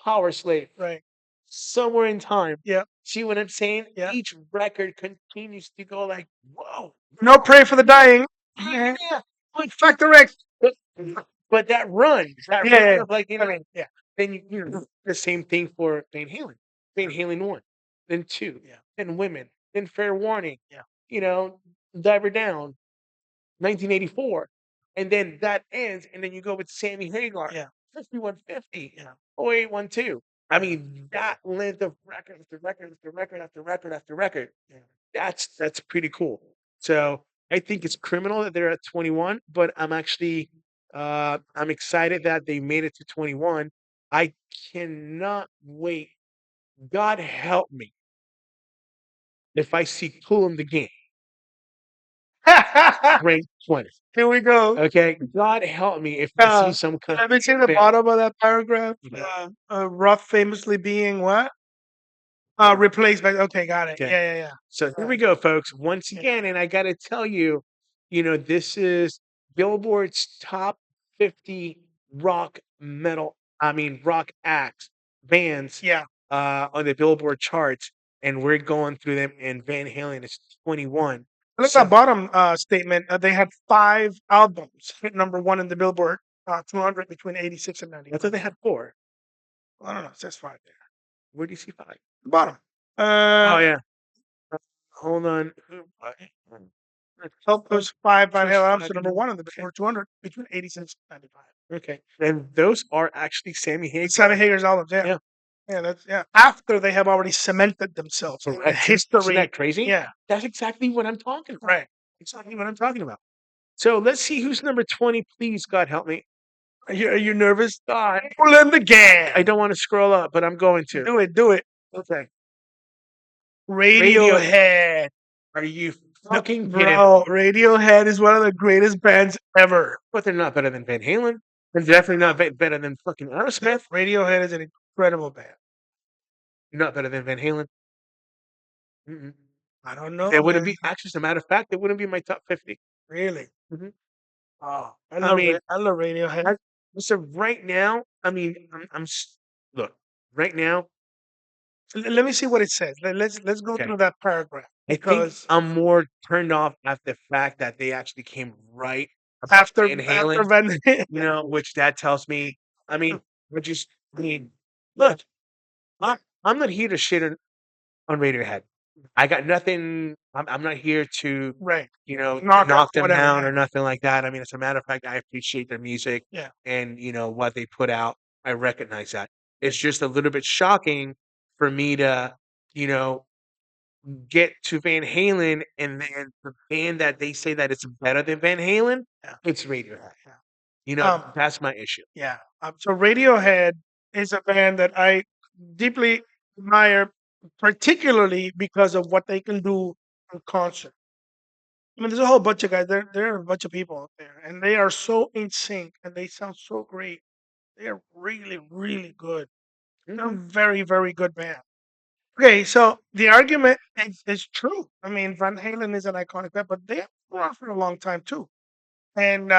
[SPEAKER 2] Power Slave,
[SPEAKER 1] right,
[SPEAKER 2] Somewhere in Time.
[SPEAKER 1] yeah,
[SPEAKER 2] See what I'm saying?
[SPEAKER 1] yeah.
[SPEAKER 2] Each record continues to go like, whoa,
[SPEAKER 1] No
[SPEAKER 2] whoa,
[SPEAKER 1] pray for the dying.
[SPEAKER 2] yeah, yeah. But,
[SPEAKER 1] Factor X.
[SPEAKER 2] but, but that
[SPEAKER 1] Yeah,
[SPEAKER 2] run
[SPEAKER 1] yeah,
[SPEAKER 2] of like,
[SPEAKER 1] I mean, yeah,
[SPEAKER 2] then the same thing for Van Halen. Van Halen 1, then 2,
[SPEAKER 1] yeah,
[SPEAKER 2] then Women, then Fair Warning,
[SPEAKER 1] yeah,
[SPEAKER 2] you know, Diver Down, 1984. And then that ends, and then you go with Sammy Hagar,
[SPEAKER 1] yeah,
[SPEAKER 2] 5150,
[SPEAKER 1] yeah,
[SPEAKER 2] 0812. I mean, that length of record after record after record after record after record,
[SPEAKER 1] yeah.
[SPEAKER 2] that's pretty cool. So I think it's criminal that they're at 21, but I'm excited that they made it to 21. I cannot wait. God help me if I see Cool in the Game ranked 20.
[SPEAKER 1] Here we go.
[SPEAKER 2] Okay, God help me if I see some kind
[SPEAKER 1] Have you seen the
[SPEAKER 2] of
[SPEAKER 1] bottom of that paragraph?
[SPEAKER 2] Mhm.
[SPEAKER 1] Rough famously being what? Replaced by. Okay, got it.
[SPEAKER 2] Okay.
[SPEAKER 1] Yeah, yeah, yeah.
[SPEAKER 2] So here
[SPEAKER 1] Right.
[SPEAKER 2] we go, folks. Once
[SPEAKER 1] Yeah.
[SPEAKER 2] again, and I got to tell you, this is Billboard's top 50 rock metal, I mean, rock acts, bands
[SPEAKER 1] Yeah.
[SPEAKER 2] on the Billboard charts. And we're going through them, and Van Halen is 21.
[SPEAKER 1] Look at that
[SPEAKER 2] So
[SPEAKER 1] bottom statement. They had 5 albums hit #1 in the Billboard 200 between '86 and
[SPEAKER 2] I thought
[SPEAKER 1] '95.
[SPEAKER 2] they had four.
[SPEAKER 1] I don't know. It says 5 there.
[SPEAKER 2] Where do you see five?
[SPEAKER 1] The bottom.
[SPEAKER 2] Oh,
[SPEAKER 1] Uh,
[SPEAKER 2] yeah. Hold on.
[SPEAKER 1] Help those five Van
[SPEAKER 2] First
[SPEAKER 1] Halen albums
[SPEAKER 2] five.
[SPEAKER 1] to #1 in the
[SPEAKER 2] Okay.
[SPEAKER 1] Billboard 200 between '86 and '95.
[SPEAKER 2] Okay. And those are actually Sammy
[SPEAKER 1] Sammy
[SPEAKER 2] Hagar.
[SPEAKER 1] Hagar's albums. Yeah.
[SPEAKER 2] Yeah.
[SPEAKER 1] Yeah. That's yeah. After they have already cemented themselves in the
[SPEAKER 2] Correct. Isn't
[SPEAKER 1] history.
[SPEAKER 2] that crazy?
[SPEAKER 1] Yeah.
[SPEAKER 2] That's exactly what I'm talking about.
[SPEAKER 1] Right.
[SPEAKER 2] Exactly what I'm talking about. So let's see who's number 20, please. God help me.
[SPEAKER 1] Are you nervous?
[SPEAKER 2] God,
[SPEAKER 1] Pull in the
[SPEAKER 2] I
[SPEAKER 1] gas.
[SPEAKER 2] don't want to scroll up, but I'm going to.
[SPEAKER 1] Do it. Do it.
[SPEAKER 2] Okay. Radio.
[SPEAKER 1] Radiohead.
[SPEAKER 2] Are you
[SPEAKER 1] No,
[SPEAKER 2] fucking kidding me?
[SPEAKER 1] bro, Radiohead is one of the greatest bands ever.
[SPEAKER 2] But they're not better than Van Halen. They're definitely not better than fucking Aerosmith.
[SPEAKER 1] Radiohead is an incredible band.
[SPEAKER 2] Not better than Van Halen. Mm-mm.
[SPEAKER 1] I don't
[SPEAKER 2] They
[SPEAKER 1] know,
[SPEAKER 2] wouldn't
[SPEAKER 1] man.
[SPEAKER 2] be, actually, as a matter of fact, they wouldn't be in my top 50.
[SPEAKER 1] Really.
[SPEAKER 2] Mhm.
[SPEAKER 1] Oh,
[SPEAKER 2] I mean,
[SPEAKER 1] I love Radiohead.
[SPEAKER 2] I, so right now, I mean, look, right now,
[SPEAKER 1] Let me see what it says. Let's go
[SPEAKER 2] okay.
[SPEAKER 1] through that paragraph
[SPEAKER 2] I think
[SPEAKER 1] because
[SPEAKER 2] I'm more turned off at the fact that they actually came right above
[SPEAKER 1] after
[SPEAKER 2] Van
[SPEAKER 1] after
[SPEAKER 2] Halen,
[SPEAKER 1] Van,
[SPEAKER 2] which that tells me, I mean, I mean, look, I, I'm not here to shit on Radiohead. I got nothing. I'm not here to,
[SPEAKER 1] right,
[SPEAKER 2] to
[SPEAKER 1] knock out
[SPEAKER 2] knock them
[SPEAKER 1] whatever.
[SPEAKER 2] down
[SPEAKER 1] Yeah,
[SPEAKER 2] or nothing like that. I mean, as a matter of fact, I appreciate their music
[SPEAKER 1] yeah.
[SPEAKER 2] and what they put out. I recognize that. It's just a little bit shocking for me to, you know, get to Van Halen, and then the band that they say that it's better than Van Halen,
[SPEAKER 1] Yeah,
[SPEAKER 2] it's Radiohead.
[SPEAKER 1] yeah.
[SPEAKER 2] That's my issue.
[SPEAKER 1] Yeah. So Radiohead is a band that I deeply admire, particularly because of what they can do in concert. I mean, there's a whole bunch of guys. There are a bunch of people out there, and they are so in sync, and they sound so great. They are really, really good. They're a
[SPEAKER 2] Mhm.
[SPEAKER 1] very, very good band. Okay, so the argument is true. I mean, Van Halen is an iconic band, but they have been around for a long time too, and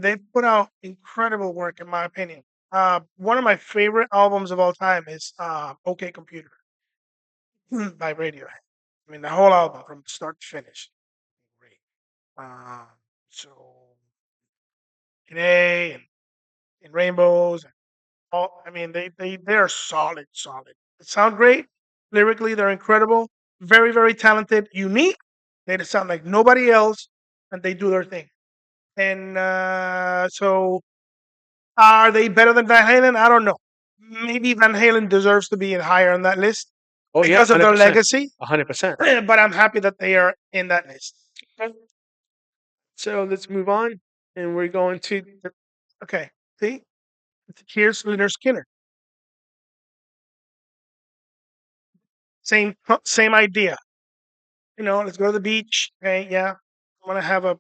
[SPEAKER 1] they've put out incredible work, in my opinion. One of my favorite albums of all time is "OK Computer" by Radiohead. I mean, the whole album from start to finish, great. Uh, so today and Rainbows, and all. I mean, they are solid, solid. They sound great lyrically. They're incredible, very talented, unique. They just sound like nobody else, and they do their thing. And so, are they better than Van Halen? I don't know. Maybe Van Halen deserves to be higher on that list
[SPEAKER 2] Oh yeah,
[SPEAKER 1] because of their
[SPEAKER 2] 100%,
[SPEAKER 1] legacy,
[SPEAKER 2] 100%.
[SPEAKER 1] but I'm happy that they are in that list. Okay.
[SPEAKER 2] So let's move on, and we're going to
[SPEAKER 1] Okay. See, here's Leonard Skinner. Same idea. Let's go to the beach. Okay, yeah. I want to have a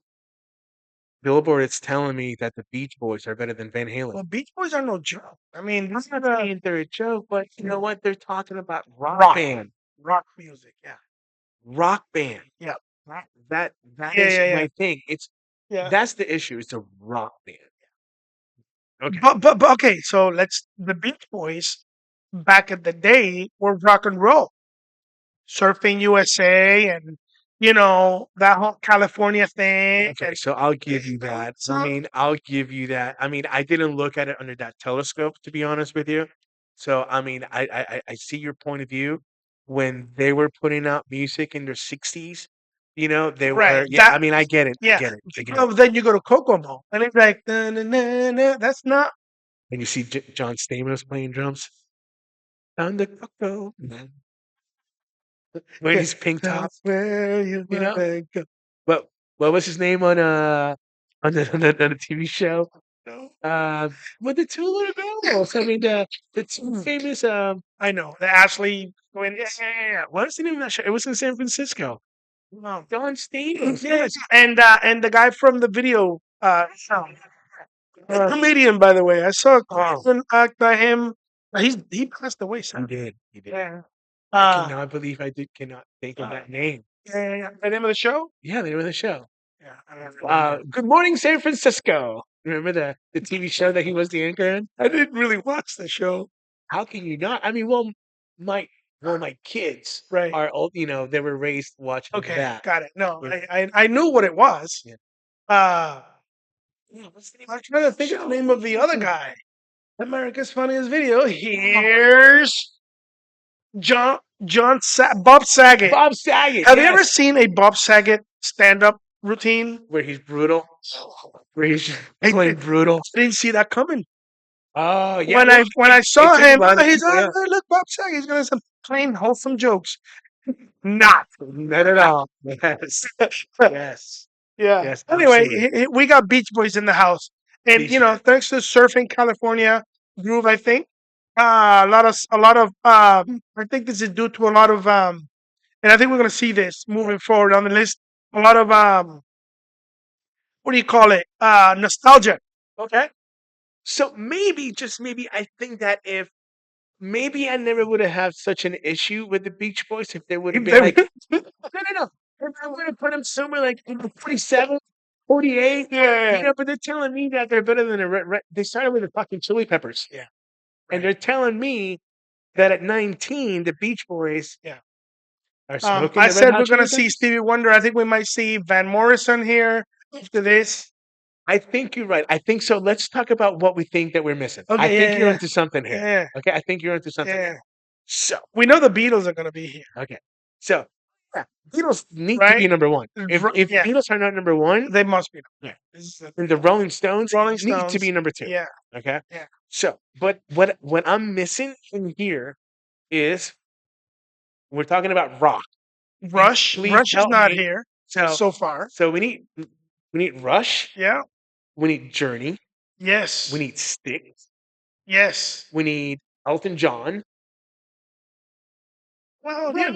[SPEAKER 2] Billboard. It's telling me that the Beach Boys are better than Van Halen.
[SPEAKER 1] well. Beach Boys are no joke. I mean,
[SPEAKER 2] I'm
[SPEAKER 1] this is
[SPEAKER 2] not
[SPEAKER 1] a
[SPEAKER 2] saying they're a joke, but you know what? They're talking about rock
[SPEAKER 1] rock
[SPEAKER 2] band,
[SPEAKER 1] rock music. Yeah,
[SPEAKER 2] rock band.
[SPEAKER 1] yeah,
[SPEAKER 2] That
[SPEAKER 1] yeah,
[SPEAKER 2] is
[SPEAKER 1] yeah, yeah,
[SPEAKER 2] my thing. It's
[SPEAKER 1] yeah.
[SPEAKER 2] that's the issue. It's a rock band. Okay.
[SPEAKER 1] But okay. So the Beach Boys back in the day were rock and roll, Surfing USA, and that whole California thing.
[SPEAKER 2] Okay,
[SPEAKER 1] And
[SPEAKER 2] so I'll give you that. I
[SPEAKER 1] so
[SPEAKER 2] mean, I'll give you that. I mean, I didn't look at it under that telescope, to be honest with you. So, I mean, I see your point of view. When they were putting out music in their 60s, they
[SPEAKER 1] right
[SPEAKER 2] were, yeah,
[SPEAKER 1] that
[SPEAKER 2] I mean, I get it. I
[SPEAKER 1] yeah.
[SPEAKER 2] get it. I get it.
[SPEAKER 1] But then you go to Kokomo, and it's like na, na, na, na. That's not
[SPEAKER 2] And you see John Stamos playing drums on the coco, wearing his pink top,
[SPEAKER 1] that's where you
[SPEAKER 2] you know?
[SPEAKER 1] wanna go.
[SPEAKER 2] What what was his name on the TV show?
[SPEAKER 1] No.
[SPEAKER 2] With the two little girls. I mean, the two famous.
[SPEAKER 1] I know the Ashley twins.
[SPEAKER 2] Yeah. What's the name of that show? It was in San Francisco.
[SPEAKER 1] No.
[SPEAKER 2] Don Stamos.
[SPEAKER 1] Yes,
[SPEAKER 2] Yes.
[SPEAKER 1] and the guy from the video, comedian, by the way. I saw
[SPEAKER 2] Oh,
[SPEAKER 1] an act by him. He passed away,
[SPEAKER 2] he
[SPEAKER 1] son.
[SPEAKER 2] did. He did.
[SPEAKER 1] Yeah.
[SPEAKER 2] I
[SPEAKER 1] Uh,
[SPEAKER 2] cannot believe I cannot think of that name.
[SPEAKER 1] yeah. The name of the show?
[SPEAKER 2] Yeah, the name of the show.
[SPEAKER 1] Yeah, I don't remember.
[SPEAKER 2] Good Morning San Francisco. Remember the TV show that he was the anchor in?
[SPEAKER 1] I didn't really watch the show.
[SPEAKER 2] How can you not? I mean, well, my my kids
[SPEAKER 1] Right.
[SPEAKER 2] are old. They were raised watching
[SPEAKER 1] Okay,
[SPEAKER 2] that.
[SPEAKER 1] got it. No,
[SPEAKER 2] Yeah.
[SPEAKER 1] I knew what it was.
[SPEAKER 2] Yeah.
[SPEAKER 1] Uh,
[SPEAKER 2] Yeah, what's the name
[SPEAKER 1] I'm
[SPEAKER 2] of
[SPEAKER 1] trying to
[SPEAKER 2] the
[SPEAKER 1] think of the
[SPEAKER 2] show?
[SPEAKER 1] name of the other guy. America's Funniest Video. Here's Bob Saget.
[SPEAKER 2] Bob Saget.
[SPEAKER 1] Have you ever
[SPEAKER 2] Yes,
[SPEAKER 1] seen a Bob Saget stand-up routine?
[SPEAKER 2] where he's brutal, where he's
[SPEAKER 1] I,
[SPEAKER 2] playing
[SPEAKER 1] did,
[SPEAKER 2] brutal.
[SPEAKER 1] I didn't see that coming.
[SPEAKER 2] Oh yeah,
[SPEAKER 1] When
[SPEAKER 2] well,
[SPEAKER 1] I
[SPEAKER 2] it
[SPEAKER 1] saw
[SPEAKER 2] took a
[SPEAKER 1] him,
[SPEAKER 2] lot of
[SPEAKER 1] he's
[SPEAKER 2] people. Yeah,
[SPEAKER 1] look Bob Saget. He's gonna some plain wholesome jokes. Not.
[SPEAKER 2] not at all. Yes, yes,
[SPEAKER 1] Yeah.
[SPEAKER 2] yes,
[SPEAKER 1] Anyway,
[SPEAKER 2] absolutely.
[SPEAKER 1] we got Beach Boys in the house, and
[SPEAKER 2] Beach.
[SPEAKER 1] thanks to Surfing California groove, I think I think this is due to a lot of and I think we're gonna see this moving forward on the list. A lot of what do you call it? Nostalgia. Okay.
[SPEAKER 2] So maybe, just maybe, I think that if maybe I never would have had such an issue with the Beach Boys if they would have
[SPEAKER 1] If
[SPEAKER 2] been
[SPEAKER 1] they-
[SPEAKER 2] like, no, no, no. If I would have put them somewhere like 47, 48,
[SPEAKER 1] yeah.
[SPEAKER 2] but they're telling me that they're better than they started with the fucking Chili Peppers.
[SPEAKER 1] Yeah.
[SPEAKER 2] And
[SPEAKER 1] Right.
[SPEAKER 2] they're telling me that at 19, the Beach Boys
[SPEAKER 1] Yeah.
[SPEAKER 2] are smoking
[SPEAKER 1] I
[SPEAKER 2] the Red
[SPEAKER 1] said
[SPEAKER 2] Hot
[SPEAKER 1] we're gonna
[SPEAKER 2] Chili
[SPEAKER 1] see
[SPEAKER 2] Peppers.
[SPEAKER 1] Stevie Wonder. I think we might see Van Morrison here after this.
[SPEAKER 2] I think you're right. I think so. Let's talk about what we think that we're missing. I
[SPEAKER 1] Okay.
[SPEAKER 2] think
[SPEAKER 1] Yeah.
[SPEAKER 2] you're
[SPEAKER 1] Yeah.
[SPEAKER 2] onto something here.
[SPEAKER 1] Yeah.
[SPEAKER 2] Okay, I think you're onto something.
[SPEAKER 1] Yeah.
[SPEAKER 2] So,
[SPEAKER 1] We know the Beatles are gonna be here,
[SPEAKER 2] okay. So, yeah, Beatles need to be
[SPEAKER 1] right?
[SPEAKER 2] number one. If
[SPEAKER 1] Yeah.
[SPEAKER 2] Beatles are not number one,
[SPEAKER 1] They must be.
[SPEAKER 2] yeah,
[SPEAKER 1] This is
[SPEAKER 2] then the Rolling Stones
[SPEAKER 1] Rolling
[SPEAKER 2] need to be
[SPEAKER 1] Stones.
[SPEAKER 2] number two.
[SPEAKER 1] Yeah.
[SPEAKER 2] Okay.
[SPEAKER 1] Yeah.
[SPEAKER 2] So, but what I'm missing in here is we're talking about rock. Please
[SPEAKER 1] Rush is
[SPEAKER 2] help
[SPEAKER 1] not
[SPEAKER 2] me.
[SPEAKER 1] here
[SPEAKER 2] So,
[SPEAKER 1] so far.
[SPEAKER 2] so we need Rush.
[SPEAKER 1] Yeah.
[SPEAKER 2] We need Journey.
[SPEAKER 1] Yes.
[SPEAKER 2] We need Styx.
[SPEAKER 1] Yes.
[SPEAKER 2] We need Elton John.
[SPEAKER 1] Well,
[SPEAKER 2] Okay.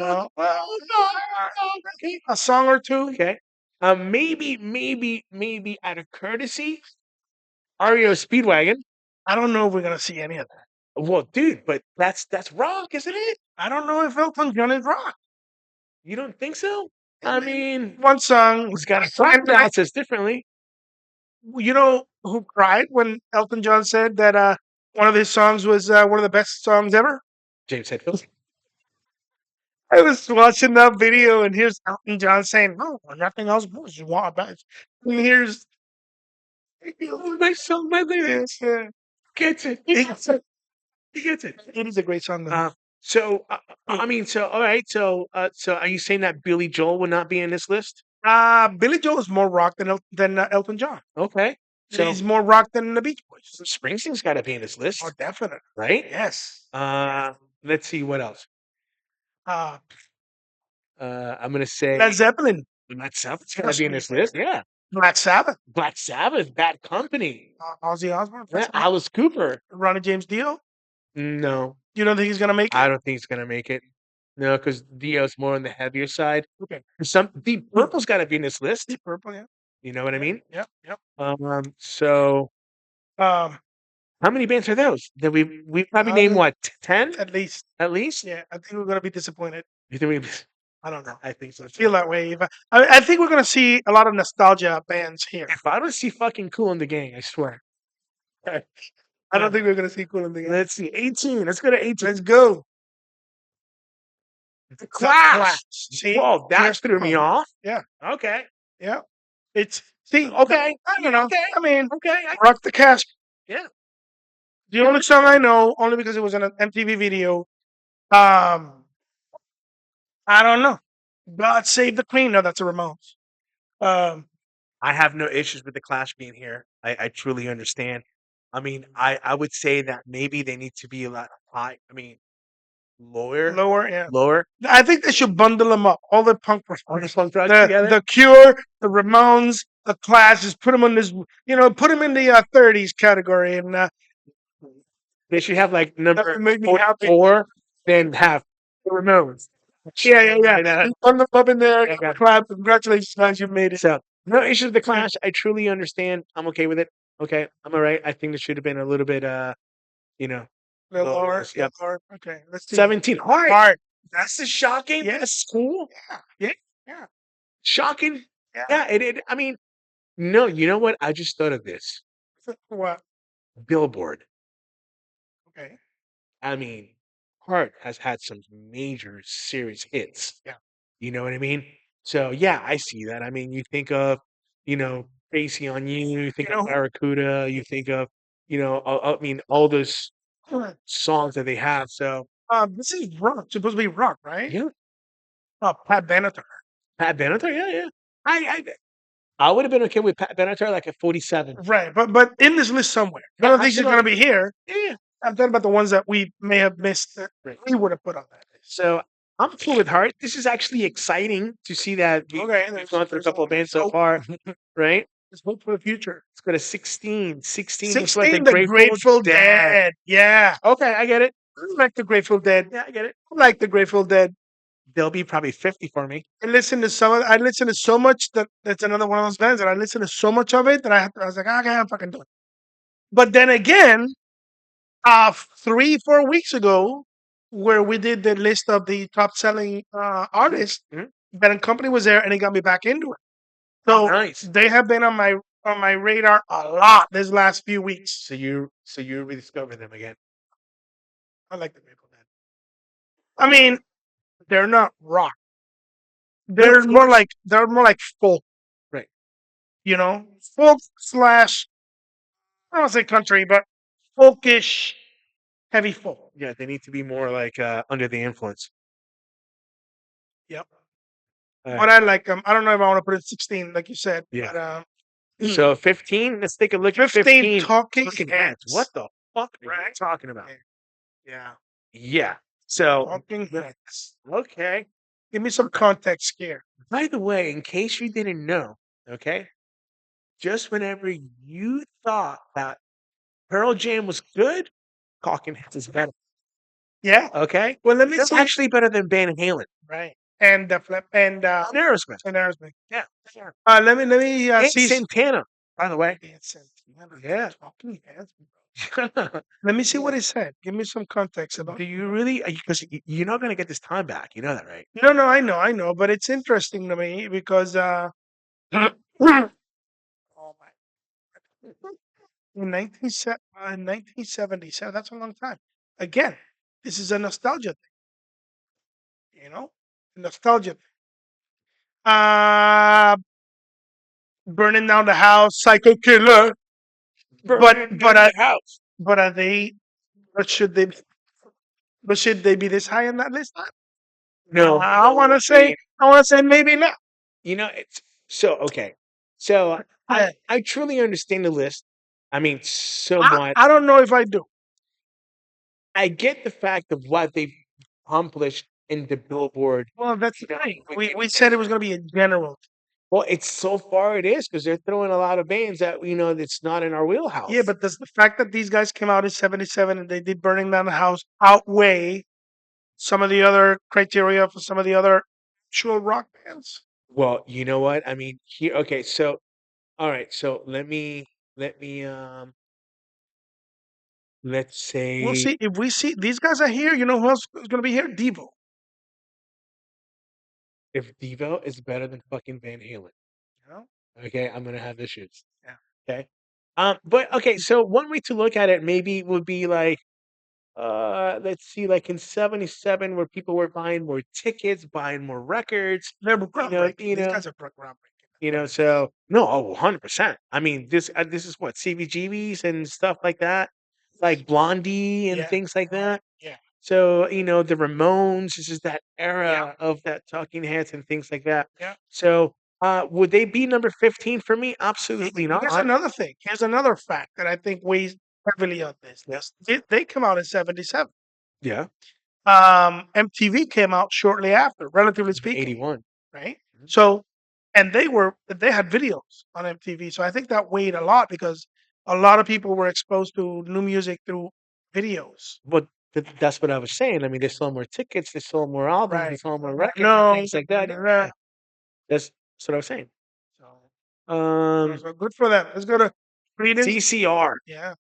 [SPEAKER 1] a song or two.
[SPEAKER 2] Okay. Maybe out of courtesy, REO Speedwagon.
[SPEAKER 1] I don't know if we're gonna see any of that.
[SPEAKER 2] Well, dude, but that's rock, isn't it?
[SPEAKER 1] I don't know if Elton John is rock.
[SPEAKER 2] You don't think so? I mean,
[SPEAKER 1] One song,
[SPEAKER 2] he's got a song
[SPEAKER 1] and
[SPEAKER 2] that says differently.
[SPEAKER 1] you know who cried when Elton John said that one of his songs was one of the best songs ever?
[SPEAKER 2] James Hetfield.
[SPEAKER 1] I was watching that video, and here's Elton John saying, "No, nothing else moves you want about." And here's
[SPEAKER 2] My song, my lyrics.
[SPEAKER 1] yeah,
[SPEAKER 2] Gets it. He gets it. He gets it.
[SPEAKER 1] it is a great song though.
[SPEAKER 2] So I mean, so all right. So are you saying that Billy Joel would not be in this list?
[SPEAKER 1] Billy Joel is more rock than Elton John.
[SPEAKER 2] Okay. So
[SPEAKER 1] He's more rock than the Beach Boys.
[SPEAKER 2] Springsteen's got to be in this list,
[SPEAKER 1] Oh, definitely.
[SPEAKER 2] right?
[SPEAKER 1] Yes.
[SPEAKER 2] Let's see what else.
[SPEAKER 1] Uh,
[SPEAKER 2] I'm gonna say
[SPEAKER 1] Led Zeppelin,
[SPEAKER 2] Led Zeppelin's got to be in this list. Yeah.
[SPEAKER 1] Black Sabbath,
[SPEAKER 2] Black Sabbath, Bad Company.
[SPEAKER 1] Ozzy Osbourne,
[SPEAKER 2] Yeah, Alice Cooper.
[SPEAKER 1] Ronnie James Dio.
[SPEAKER 2] No,
[SPEAKER 1] You don't think he's gonna make it?
[SPEAKER 2] I don't think he's gonna make it. No, because Dio's more on the heavier side.
[SPEAKER 1] Okay.
[SPEAKER 2] Deep Purple's got to be in this list.
[SPEAKER 1] Deep Purple, yeah.
[SPEAKER 2] You know what I mean?
[SPEAKER 1] Yep, yep.
[SPEAKER 2] So
[SPEAKER 1] Um,
[SPEAKER 2] how many bands are those? That we probably named what 10
[SPEAKER 1] at least.
[SPEAKER 2] at least.
[SPEAKER 1] Yeah, I think we're gonna be disappointed.
[SPEAKER 2] You think we?
[SPEAKER 1] I don't know.
[SPEAKER 2] I think so.
[SPEAKER 1] I feel that way. I think we're gonna see a lot of nostalgia bands here.
[SPEAKER 2] If I don't see fucking Cool in the Gang, I swear.
[SPEAKER 1] I don't think we're gonna see Cool in the Gang.
[SPEAKER 2] Let's see, 18. Let's go to 18.
[SPEAKER 1] Let's go.
[SPEAKER 2] The Clash.
[SPEAKER 1] See,
[SPEAKER 2] Whoa, that threw me off.
[SPEAKER 1] Yeah,
[SPEAKER 2] Okay.
[SPEAKER 1] yeah. It's see.
[SPEAKER 2] Okay.
[SPEAKER 1] I don't know.
[SPEAKER 2] Okay.
[SPEAKER 1] I mean,
[SPEAKER 2] Okay.
[SPEAKER 1] Rock the Casbah.
[SPEAKER 2] Yeah.
[SPEAKER 1] The only song I know, only because it was in an MTV video. Um, I don't know. God Save the Queen. No, that's a Ramones. Um,
[SPEAKER 2] I have no issues with the Clash being here. I truly understand. I mean, I would say that maybe they need to be a lot high. I mean, lower,
[SPEAKER 1] lower, yeah.
[SPEAKER 2] lower.
[SPEAKER 1] I think they should bundle them up. All the punk rock,
[SPEAKER 2] All the punk rock together.
[SPEAKER 1] the Cure, the Ramones, the Clash. Just put them on this. Put them in the 30s category, and
[SPEAKER 2] They should have like
[SPEAKER 1] that
[SPEAKER 2] number
[SPEAKER 1] would make me happy.
[SPEAKER 2] 44, then have the Ramones.
[SPEAKER 1] Yeah.
[SPEAKER 2] And,
[SPEAKER 1] Put them up in there.
[SPEAKER 2] Yeah.
[SPEAKER 1] Clap. Congratulations, guys, you made it.
[SPEAKER 2] So no issues with the Clash. I truly understand. I'm okay with it. Okay, I'm all right. I think there should have been a little bit, you know,
[SPEAKER 1] Little lower.
[SPEAKER 2] Yep.
[SPEAKER 1] Lower. Okay, let's see.
[SPEAKER 2] 17. Hard.
[SPEAKER 1] Hard.
[SPEAKER 2] That's the shocking.
[SPEAKER 1] Yes.
[SPEAKER 2] Cool.
[SPEAKER 1] Yeah.
[SPEAKER 2] Shocking.
[SPEAKER 1] Yeah.
[SPEAKER 2] Yeah. It. I mean, no. You know what? I just thought of this.
[SPEAKER 1] What?
[SPEAKER 2] Billboard.
[SPEAKER 1] Okay.
[SPEAKER 2] I mean, Heart has had some major serious hits.
[SPEAKER 1] Yeah.
[SPEAKER 2] You know what I mean? So yeah, I see that. I mean, you think of, Crazy on You think of Barracuda, you think of, I mean, all those songs that they have. So
[SPEAKER 1] This is rock. Supposed to be rock, right?
[SPEAKER 2] yeah,
[SPEAKER 1] Pat Benatar.
[SPEAKER 2] Pat Benatar, yeah. I would have been okay with Pat Benatar like at 47.
[SPEAKER 1] Right, but in this list somewhere. I don't think she's going to be here.
[SPEAKER 2] Yeah.
[SPEAKER 1] I'm talking about the ones that we may have missed that we would have put on that list.
[SPEAKER 2] So I'm cool with Heart. This is actually exciting to see that we've gone through a couple of bands so far, right?
[SPEAKER 1] Let's hope for the future.
[SPEAKER 2] Let's go to 16. 16,
[SPEAKER 1] 16, the Grateful Dead. Yeah.
[SPEAKER 2] Okay, I get it.
[SPEAKER 1] I like the Grateful Dead.
[SPEAKER 2] Yeah, I get it.
[SPEAKER 1] I like the Grateful Dead.
[SPEAKER 2] They'll be probably 50 for me.
[SPEAKER 1] I listen to so much that's another one of those bands that I listen to so much of it that I was like, okay, I'm fucking doing it. But then again, 3-4 weeks ago, where we did the list of the top selling artists, Ben and Company was there, and it got me back into it. So they have been on my radar a lot this last few weeks.
[SPEAKER 2] So you rediscovered them again.
[SPEAKER 1] I like the Grateful Dead. I mean, they're not rock. They're more like folk.
[SPEAKER 2] Right.
[SPEAKER 1] Folk slash, I don't want to say country, but folkish, heavy folk.
[SPEAKER 2] Yeah, they need to be more like under the influence.
[SPEAKER 1] Yep. But I like them. I don't know if I want to put it 16, like you said.
[SPEAKER 2] Yeah.
[SPEAKER 1] But,
[SPEAKER 2] so 15, let's take a look at 15.
[SPEAKER 1] Talking
[SPEAKER 2] Heads. What the fuck are you talking about? Yeah. So
[SPEAKER 1] Talking Heads.
[SPEAKER 2] Okay.
[SPEAKER 1] Give me some context here.
[SPEAKER 2] By the way, in case you didn't know, okay, just whenever you thought that Pearl Jam was good, Talking Heads is better.
[SPEAKER 1] Yeah.
[SPEAKER 2] Okay.
[SPEAKER 1] Well, let me
[SPEAKER 2] It's
[SPEAKER 1] see.
[SPEAKER 2] actually better than Van Halen.
[SPEAKER 1] Right. And Flip and
[SPEAKER 2] Aerosmith.
[SPEAKER 1] Aerosmith.
[SPEAKER 2] Yeah.
[SPEAKER 1] Let me
[SPEAKER 2] And
[SPEAKER 1] see
[SPEAKER 2] Santana. By the way,
[SPEAKER 1] Dance Santana.
[SPEAKER 2] yeah.
[SPEAKER 1] Talking heads, bro. Let me see what it said. Give me some context about.
[SPEAKER 2] Do you really? Because you're not gonna get this time back. You know that, right?
[SPEAKER 1] No, no, I know, but it's interesting to me because oh my, in 1977, that's a long time. Again, this is a nostalgia thing, nostalgia. Uh, burning down the house, psycho killer.
[SPEAKER 2] Burning
[SPEAKER 1] But
[SPEAKER 2] down the house.
[SPEAKER 1] but are they? But should they? But should they be this high on that list?
[SPEAKER 2] No,
[SPEAKER 1] I want to
[SPEAKER 2] I mean,
[SPEAKER 1] say, I want to say maybe not.
[SPEAKER 2] it's so okay. So I
[SPEAKER 1] I,
[SPEAKER 2] I truly understand the list. I mean, somewhat.
[SPEAKER 1] I don't know if I do.
[SPEAKER 2] I get the fact of what they've accomplished in the Billboard.
[SPEAKER 1] Well, that's the
[SPEAKER 2] You know,
[SPEAKER 1] thing.
[SPEAKER 2] with
[SPEAKER 1] We said it was going to be a general.
[SPEAKER 2] well, it's so far it is because they're throwing a lot of bands that that's not in our
[SPEAKER 1] Yeah,
[SPEAKER 2] wheelhouse.
[SPEAKER 1] but does the fact that these guys came out in '77 and they did Burning Down the House outweigh some of the other criteria for some of the other actual rock bands?
[SPEAKER 2] Well, you know what? I mean, here. Okay, so all right. So let me let's
[SPEAKER 1] We'll
[SPEAKER 2] say
[SPEAKER 1] see. If we see these guys are here, you know who else is going to be here? Devo.
[SPEAKER 2] if Devo is better than fucking Van Halen.
[SPEAKER 1] You know?
[SPEAKER 2] Okay, I'm gonna have issues.
[SPEAKER 1] Yeah.
[SPEAKER 2] Okay. But okay, so one way to look at it maybe would be like, let's see, like in '77, where people were buying more tickets, buying more records.
[SPEAKER 1] They're
[SPEAKER 2] You know,
[SPEAKER 1] groundbreaking. These guys are groundbreaking.
[SPEAKER 2] So no, 100%. I mean, this is what CBGBs and stuff like that, like Blondie and
[SPEAKER 1] Yeah.
[SPEAKER 2] things like that.
[SPEAKER 1] Yeah.
[SPEAKER 2] So, the Ramones, this is that
[SPEAKER 1] Yeah.
[SPEAKER 2] era of that Talking Heads and things like that.
[SPEAKER 1] Yeah.
[SPEAKER 2] So, would they be number 15 for me? Absolutely
[SPEAKER 1] Here's
[SPEAKER 2] not.
[SPEAKER 1] another thing. Here's another fact that I think weighs heavily on this list. They come out in '77.
[SPEAKER 2] Yeah,
[SPEAKER 1] MTV came out shortly after, relatively speaking,
[SPEAKER 2] 81.
[SPEAKER 1] right?
[SPEAKER 2] Mhm.
[SPEAKER 1] So, and they had videos on MTV, so I think that weighed a lot because a lot of people were exposed to new music through videos.
[SPEAKER 2] But that's what I was saying. I mean, they sold more tickets, they sold more albums, they
[SPEAKER 1] Right.
[SPEAKER 2] sold more records, and
[SPEAKER 1] No.
[SPEAKER 2] things like that. Yeah, that's what I was saying.
[SPEAKER 1] So,
[SPEAKER 2] Um,
[SPEAKER 1] so good for them. Let's go to Creedence.
[SPEAKER 2] CCR.
[SPEAKER 1] Yeah.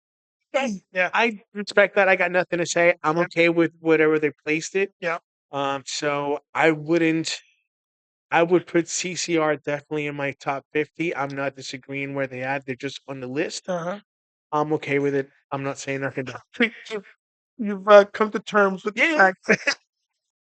[SPEAKER 1] Yeah.
[SPEAKER 2] I respect that. I got nothing to say. I'm
[SPEAKER 1] Yeah.
[SPEAKER 2] okay with whatever they placed it.
[SPEAKER 1] Yeah.
[SPEAKER 2] So I would put CCR definitely in my top 50. I'm not disagreeing where they at. They're just on the list.
[SPEAKER 1] Uh-huh.
[SPEAKER 2] I'm okay with it. I'm not saying nothing.
[SPEAKER 1] You've come to terms with the
[SPEAKER 2] Yeah,
[SPEAKER 1] fact.